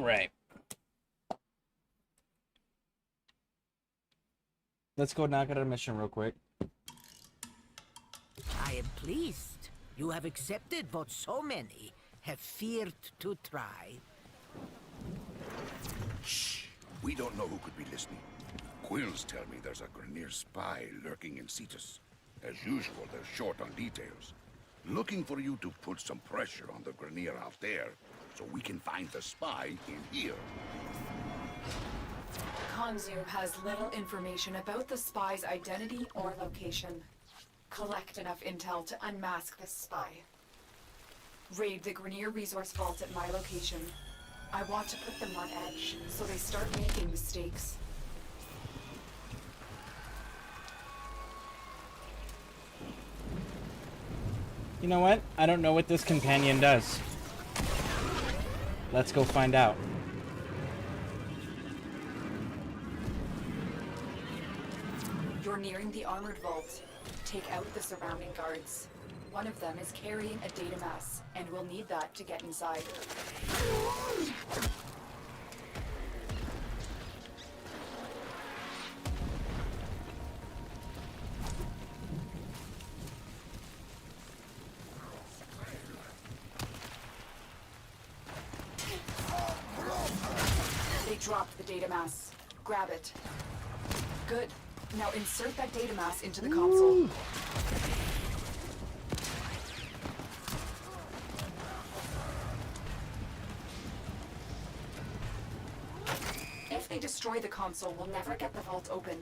right. Let's go knock out a mission real quick. I am pleased. You have accepted what so many have feared to try. Shh! We don't know who could be listening. Quills tell me there's a Grineer spy lurking in Cetus. As usual, they're short on details. Looking for you to put some pressure on the Grineer out there, so we can find the spy in here. Konzu has little information about the spy's identity or location. Collect enough intel to unmask this spy. Raid the Grineer resource vault at my location. I want to put them on edge, so they start making mistakes. You know what? I don't know what this companion does. Let's go find out. You're nearing the armored vault. Take out the surrounding guards. One of them is carrying a data mass, and we'll need that to get inside. They dropped the data mass. Grab it. Good. Now insert that data mass into the console. If they destroy the console, we'll never get the vault open.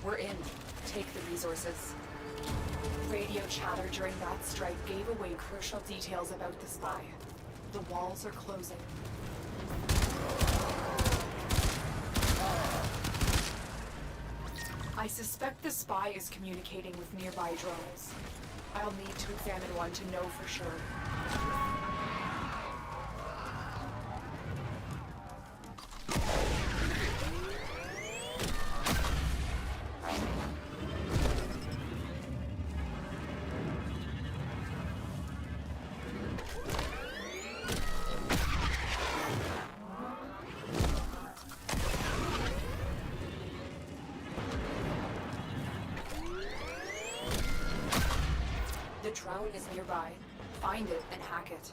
We're in. Take the resources. Radio chatter during that strike gave away crucial details about the spy. The walls are closing. I suspect the spy is communicating with nearby drones. I'll need to examine one to know for sure. The drone is nearby. Find it and hack it.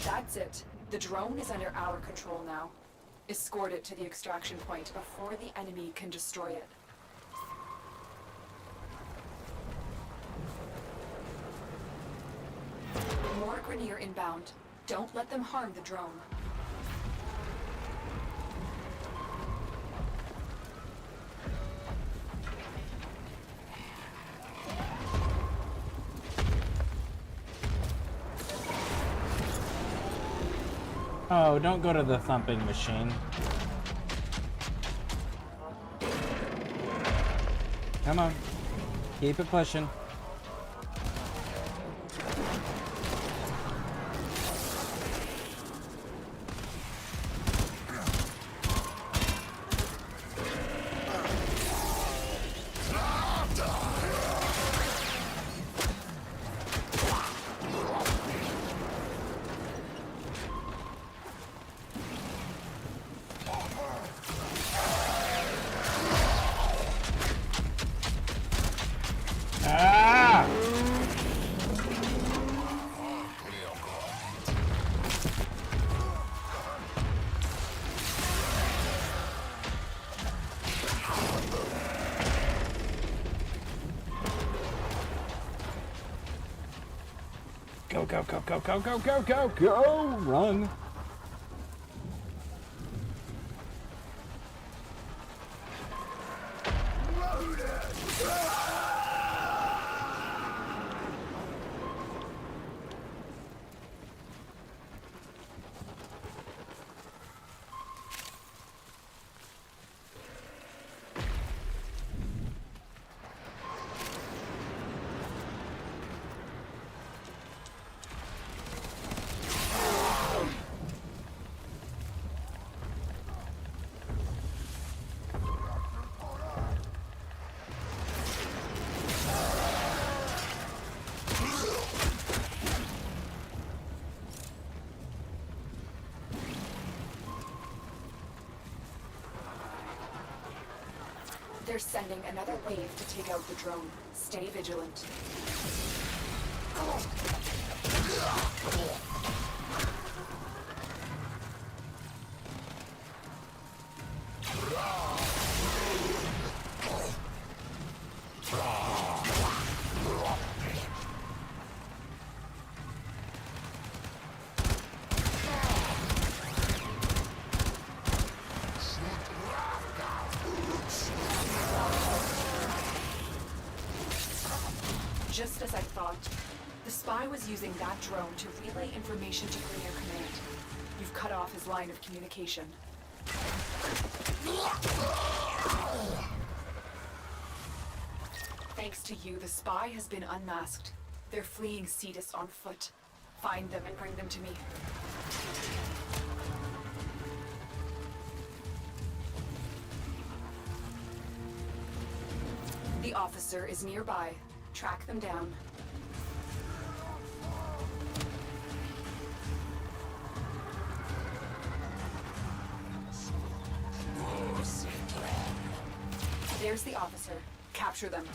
That's it. The drone is under our control now. Escort it to the extraction point before the enemy can destroy it. More Grineer inbound. Don't let them harm the drone. Oh, don't go to the thumping machine. Come on. Keep it pushing. Go, go, go, go, go, go, go, go, go! Run! They're sending another wave to take out the drone. Stay vigilant. Just as I thought, the spy was using that drone to relay information to Grineer Command. You've cut off his line of communication. Thanks to you, the spy has been unmasked. They're fleeing Cetus on foot. Find them and bring them to me. The officer is nearby. Track them down. There's the officer. Capture them.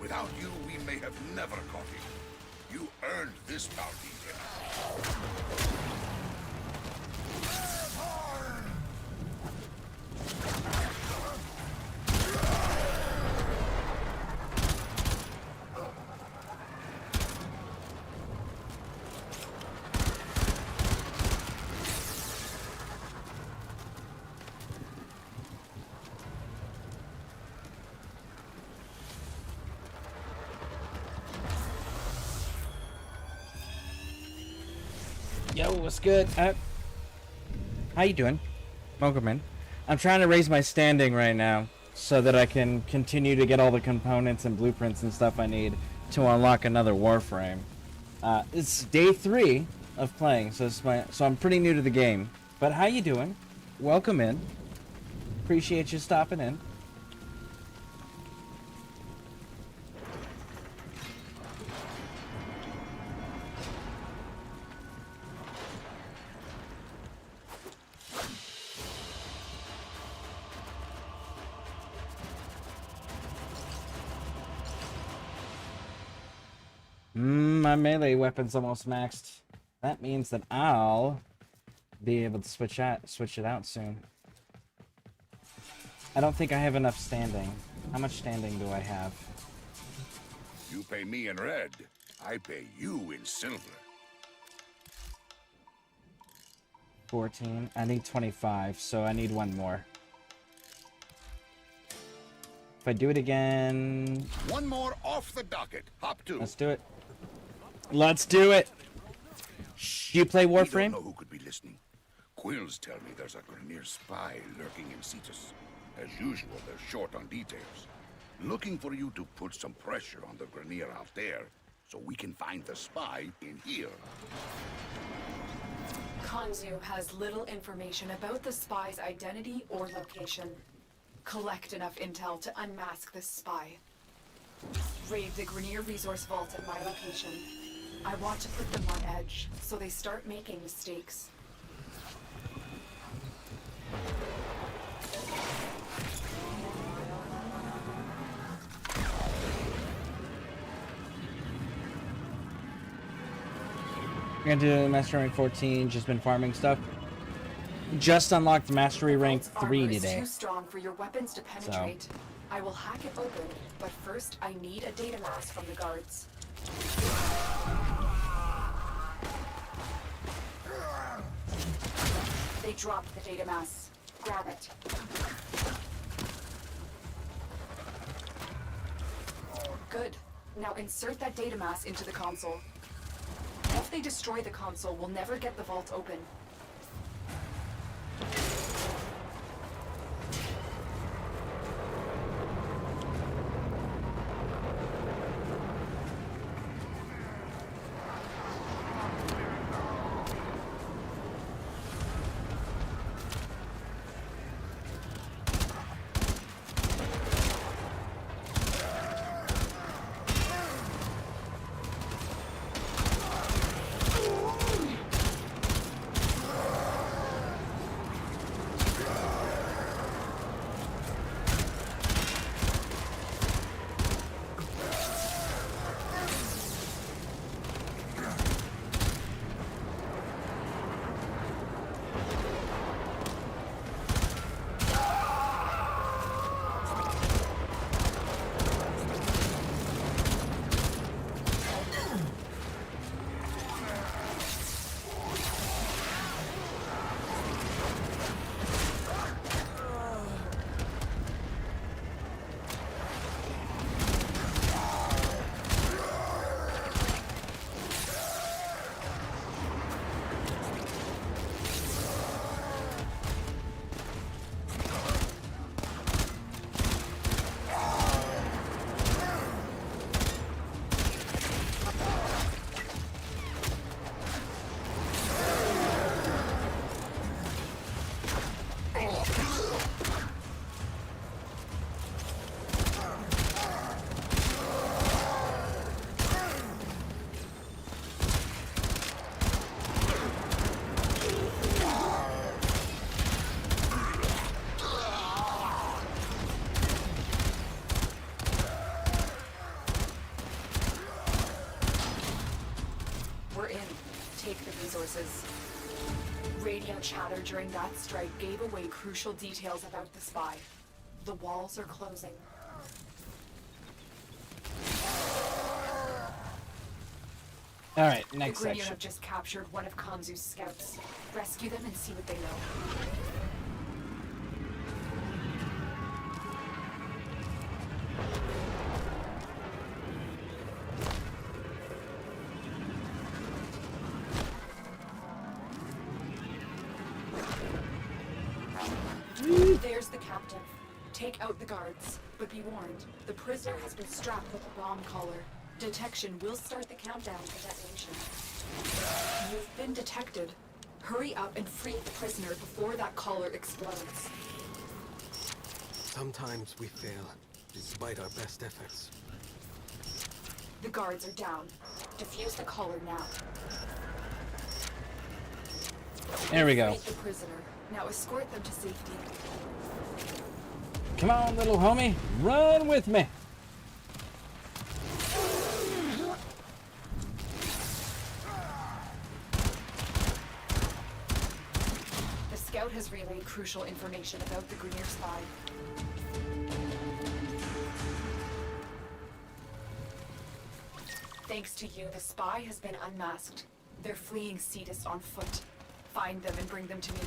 Without you, we may have never caught him. You earned this bounty. Yo, what's good? How you doing? Welcome in. I'm trying to raise my standing right now. so that I can continue to get all the components and blueprints and stuff I need to unlock another Warframe. It's day 3 of playing, so I'm pretty new to the game. But how you doing? Welcome in. Appreciate you stopping in. My melee weapon's almost maxed. That means that I'll be able to switch it out soon. I don't think I have enough standing. How much standing do I have? You pay me in red, I pay you in silver. 14. I need 25, so I need one more. If I do it again... One more off the docket. Hop to. Let's do it. Let's do it! Do you play Warframe? We don't know who could be listening. Quills tell me there's a Grenier spy lurking in Cetus. As usual, they're short on details. Looking for you to put some pressure on the Grenier out there, so we can find the spy in here. Kanzu has little information about the spy's identity or location. Collect enough intel to unmask this spy. Raid the Grenier resource vault at my location. I want to put them on edge, so they start making mistakes. We're gonna do Mastery Rank 14, just been farming stuff. Just unlocked Mastery Rank 3 today. Too strong for your weapons to penetrate. I will hack it open, but first I need a data mass from the guards. They dropped the data mass. Grab it. Good. Now insert that data mass into the console. If they destroy the console, we'll never get the vault open. Radio chatter during that strike gave away crucial details about the spy. The walls are closing. Alright, next the Grenier section. have just captured one of Kanzu's scouts. Rescue them and see what they know. There's the captain. Take out the guards, but be warned, the prisoner has been strapped with a bomb collar. Detection will start the countdown to detonation. You've been detected. Hurry up and free the prisoner before that collar explodes. Sometimes we fail, despite our best efforts. The guards are down. Defuse the collar now. There we go. Freed the prisoner. Now escort them to safety. Come on, little homie. Run with me. The scout has relayed crucial information about the Grenier spy. Thanks to you, the spy has been unmasked. They're fleeing Cetus on foot. Find them and bring them to me.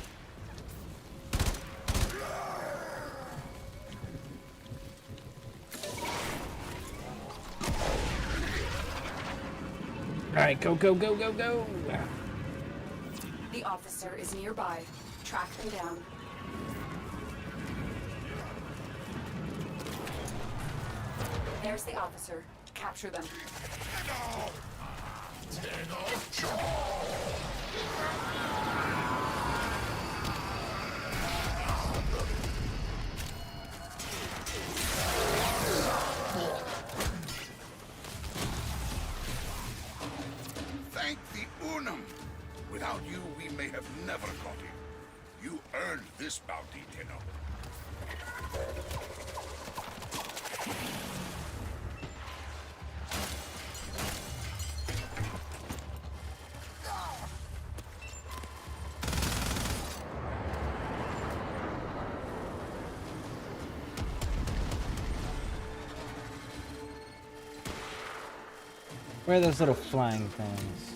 Alright, go, go, go, go, go. The officer is nearby. Track them down. There's the officer. Capture them. Thank the Unum. Without you, we may have never got him. You earned this bounty, Tenno. Where are those little flying things?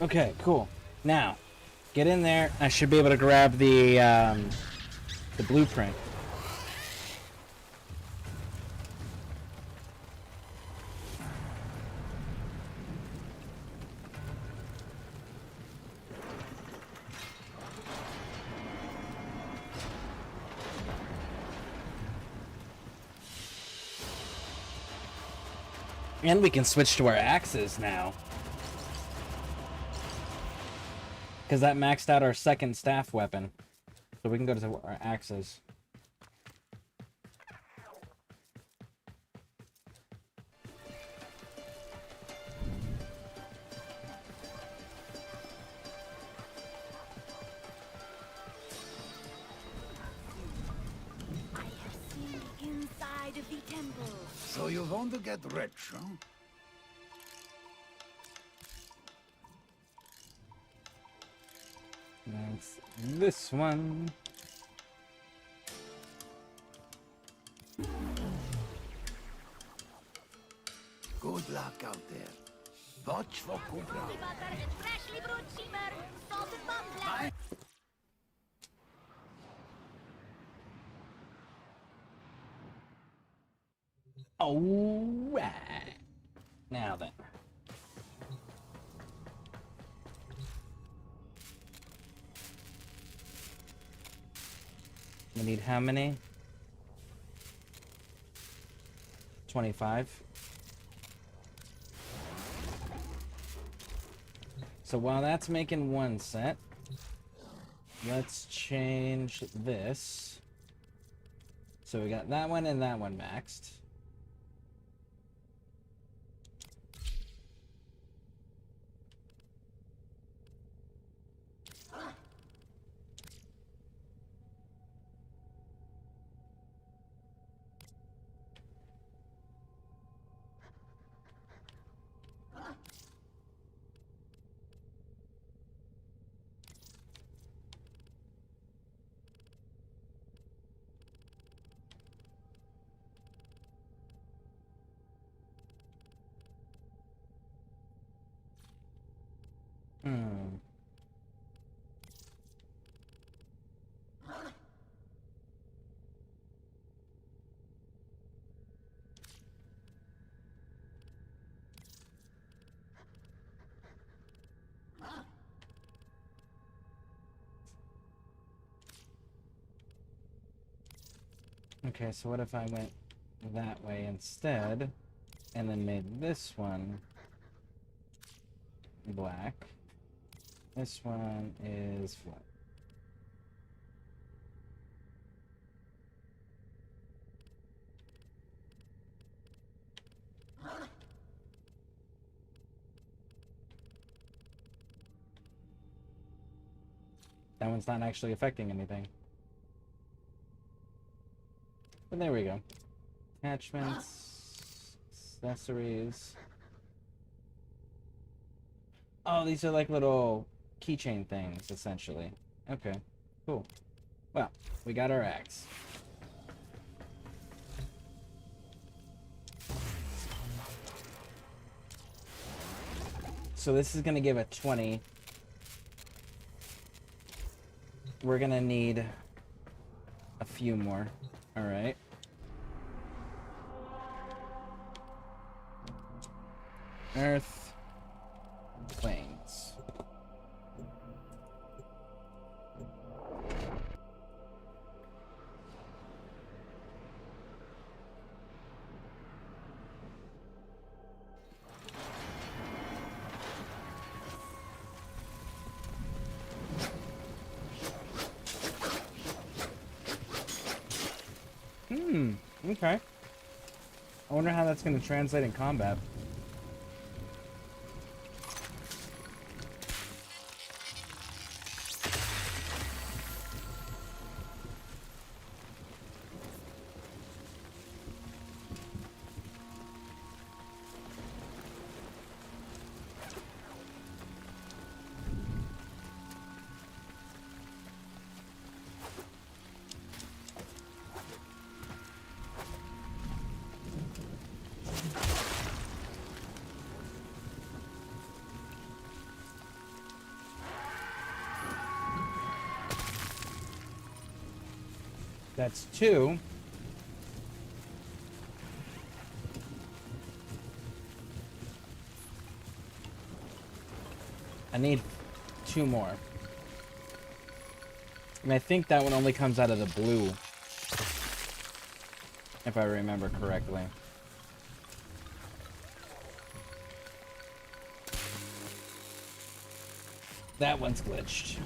Okay, cool. Now, get in there. I should be able to grab the blueprint. And we can switch to our axes now. Because that maxed out our second staff weapon. So we can go to our axes. I have seen the inside of the temple. So you want to get rich, huh? That's this one. Good luck out there. Watch for Cobra. Freshly brewed steamer, salted bomb. Alright. Now then. We need how many? 25. So while that's making one set, let's change this. So we got that one and that one maxed. Okay, so what if I went that way instead, and then made this one black? This one is what? That one's not actually affecting anything. But there we go. Attachments, accessories. Oh, these are like little keychain things, essentially. Okay, cool. Well, we got our axe. So this is gonna give a 20. We're gonna need a few more. Alright. Earth. Plains. Okay. I wonder how that's going to translate in combat. That's 2. I need 2 more. And I think that one only comes out of the blue, if I remember correctly. That one's glitched.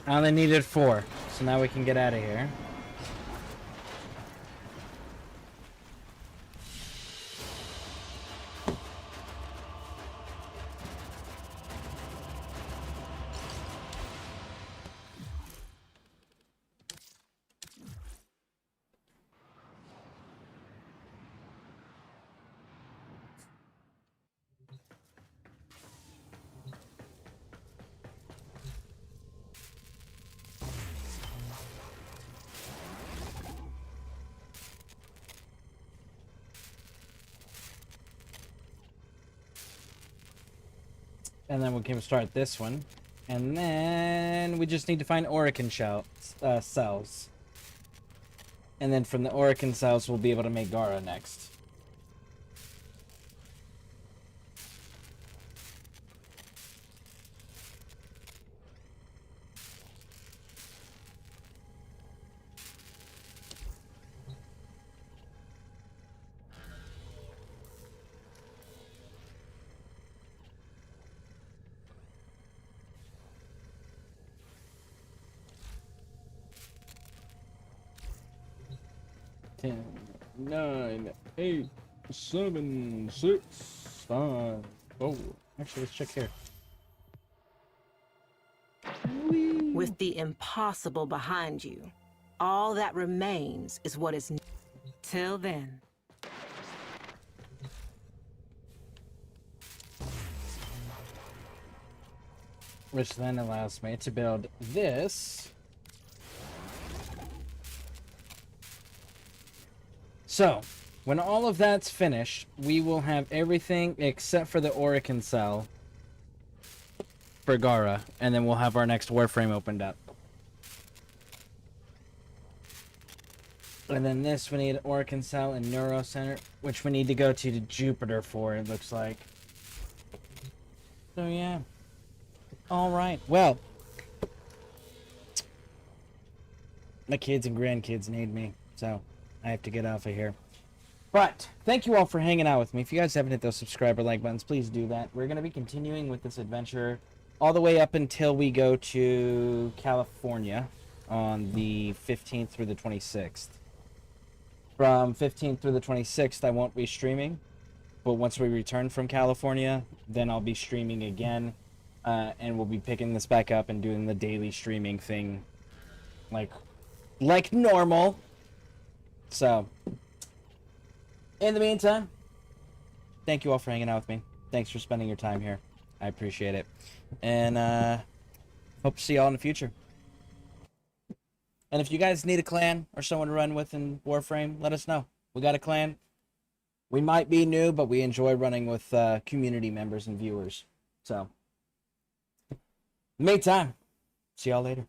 I only needed 4, so now we can get out of here. And then we can start this one. And then we just need to find Orokin cells. And then from the Orokin cells, we'll be able to make Gara next. Ten, 9, 8, 7, 6, 5. Oh, actually, let's check here. With the impossible behind you, all that remains is what is. Till then. Which then allows me to build this. So, when all of that's finished, we will have everything except for the Orokin cell for Gara, and then we'll have our next Warframe opened up. And then this, we need Orokin cell and Neuro Center, which we need to go to Jupiter for, it looks like. So, yeah. Alright, well. My kids and grandkids need me, so I have to get off of here. But, thank you all for hanging out with me. If you guys haven't hit those subscribe or like buttons, please do that. We're going to be continuing with this adventure all the way up until we go to California on the 15th through the 26th. From 15th through the 26th, I won't be streaming. But once we return from California, then I'll be streaming again. And we'll be picking this back up and doing the daily streaming thing like normal. So, in the meantime, thank you all for hanging out with me. Thanks for spending your time here. I appreciate it. And hope to see y'all in the future. And if you guys need a clan or someone to run with in Warframe, let us know. We got a clan. We might be new, but we enjoy running with community members and viewers. So, meantime, see y'all later.